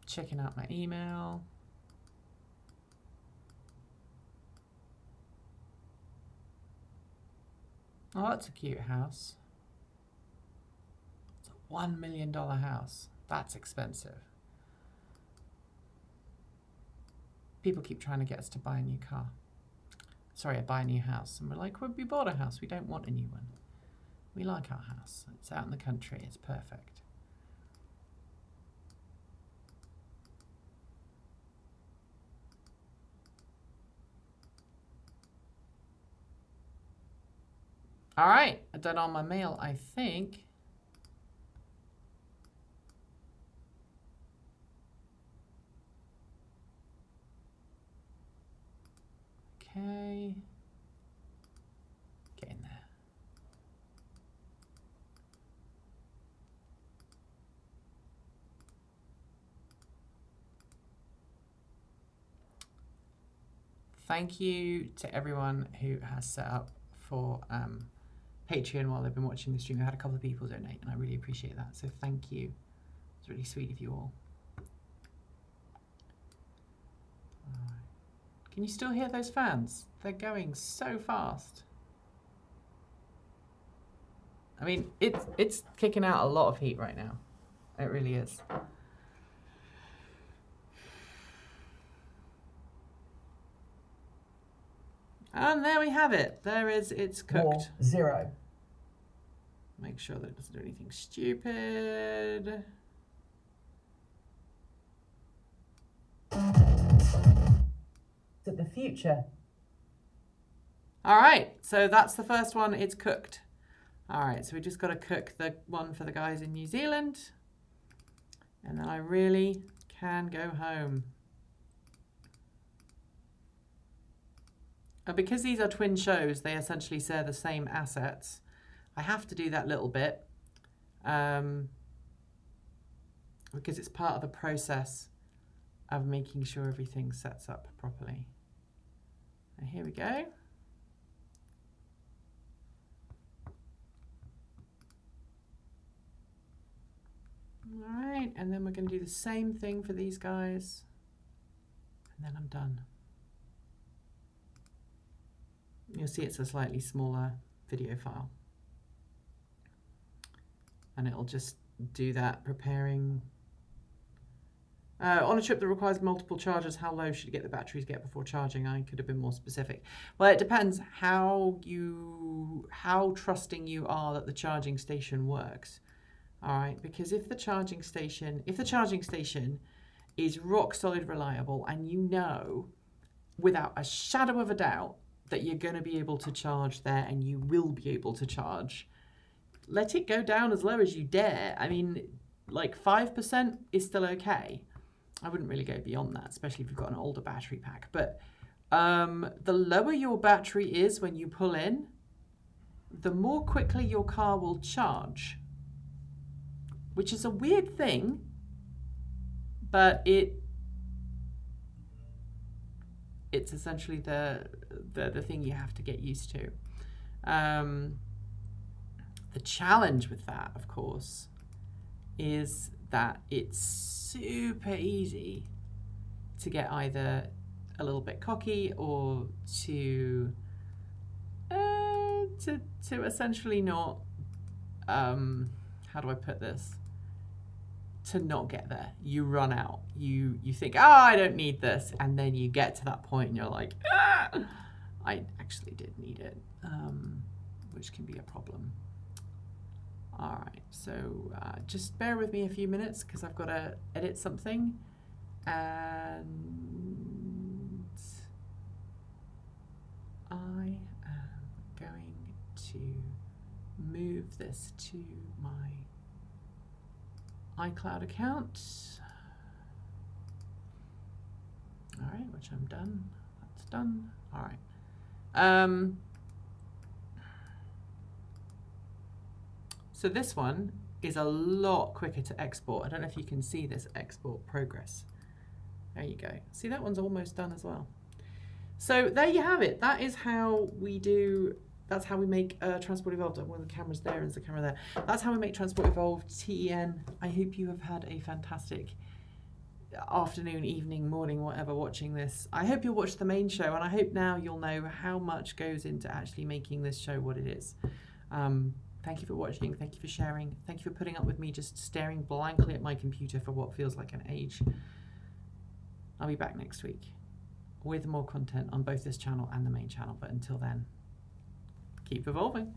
Checking out my email. Oh, that's a cute house. It's a $1 million house. That's expensive. People keep trying to get us to buy a new car. Sorry, buy a new house. And we're like, well, we bought a house. We don't want a new one. We like our house. It's out in the country. It's perfect. All right, I've done all my mail, I think. Okay. Get in there. Thank you to everyone who has set up for Patreon while they've been watching the stream. I had a couple of people donate, and I really appreciate that. So thank you. It's really sweet of you all. Can you still hear those fans? They're going so fast. I mean, it's kicking out a lot of heat right now. It really is. And there we have it. It's cooked. War 0. Make sure that it doesn't do anything stupid. To the future. All right, so that's the first one. It's cooked. All right, so we just got to cook the one for the guys in New Zealand. And then I really can go home. Because these are twin shows, they essentially share the same assets. I have to do that little bit because it's part of the process of making sure everything sets up properly. And here we go. All right, and then we're going to do the same thing for these guys. And then I'm done. You'll see it's a slightly smaller video file. and it'll just do that preparing. On a trip that requires multiple charges, how low should you get the batteries get before charging? I could have been more specific. Well, it depends how trusting you are that the charging station works. All right, because if the charging station is rock solid reliable, and you know without a shadow of a doubt that you're going to be able to charge there, and you will be able to charge, let it go down as low as you dare. I mean, like 5% is still okay. I wouldn't really go beyond that, especially if you've got an older battery pack. But the lower your battery is when you pull in, the more quickly your car will charge, which is a weird thing, but it's essentially the thing you have to get used to. The challenge with that, of course, is that it's super easy to get either a little bit cocky or to essentially not, how do I put this? To not get there. You run out. You think, I don't need this, and then you get to that point and you're like, I actually did need it, which can be a problem. All right, so just bear with me a few minutes because I've got to edit something, and I am going to move this to my iCloud account. All right, which I'm done. That's done. All right. So this one is a lot quicker to export. I don't know if you can see this export progress. There you go. See, that one's almost done as well. So there you have it. That is how we do, that's how we make Transport Evolved. One of the cameras there and the camera there. That's how we make Transport Evolved TEN. I hope you have had a fantastic afternoon, evening, morning, whatever, watching this. I hope you'll watch the main show, and I hope now you'll know how much goes into actually making this show what it is. Thank you for watching. Thank you for sharing. Thank you for putting up with me just staring blankly at my computer for what feels like an age. I'll be back next week with more content on both this channel and the main channel. But until then, keep evolving.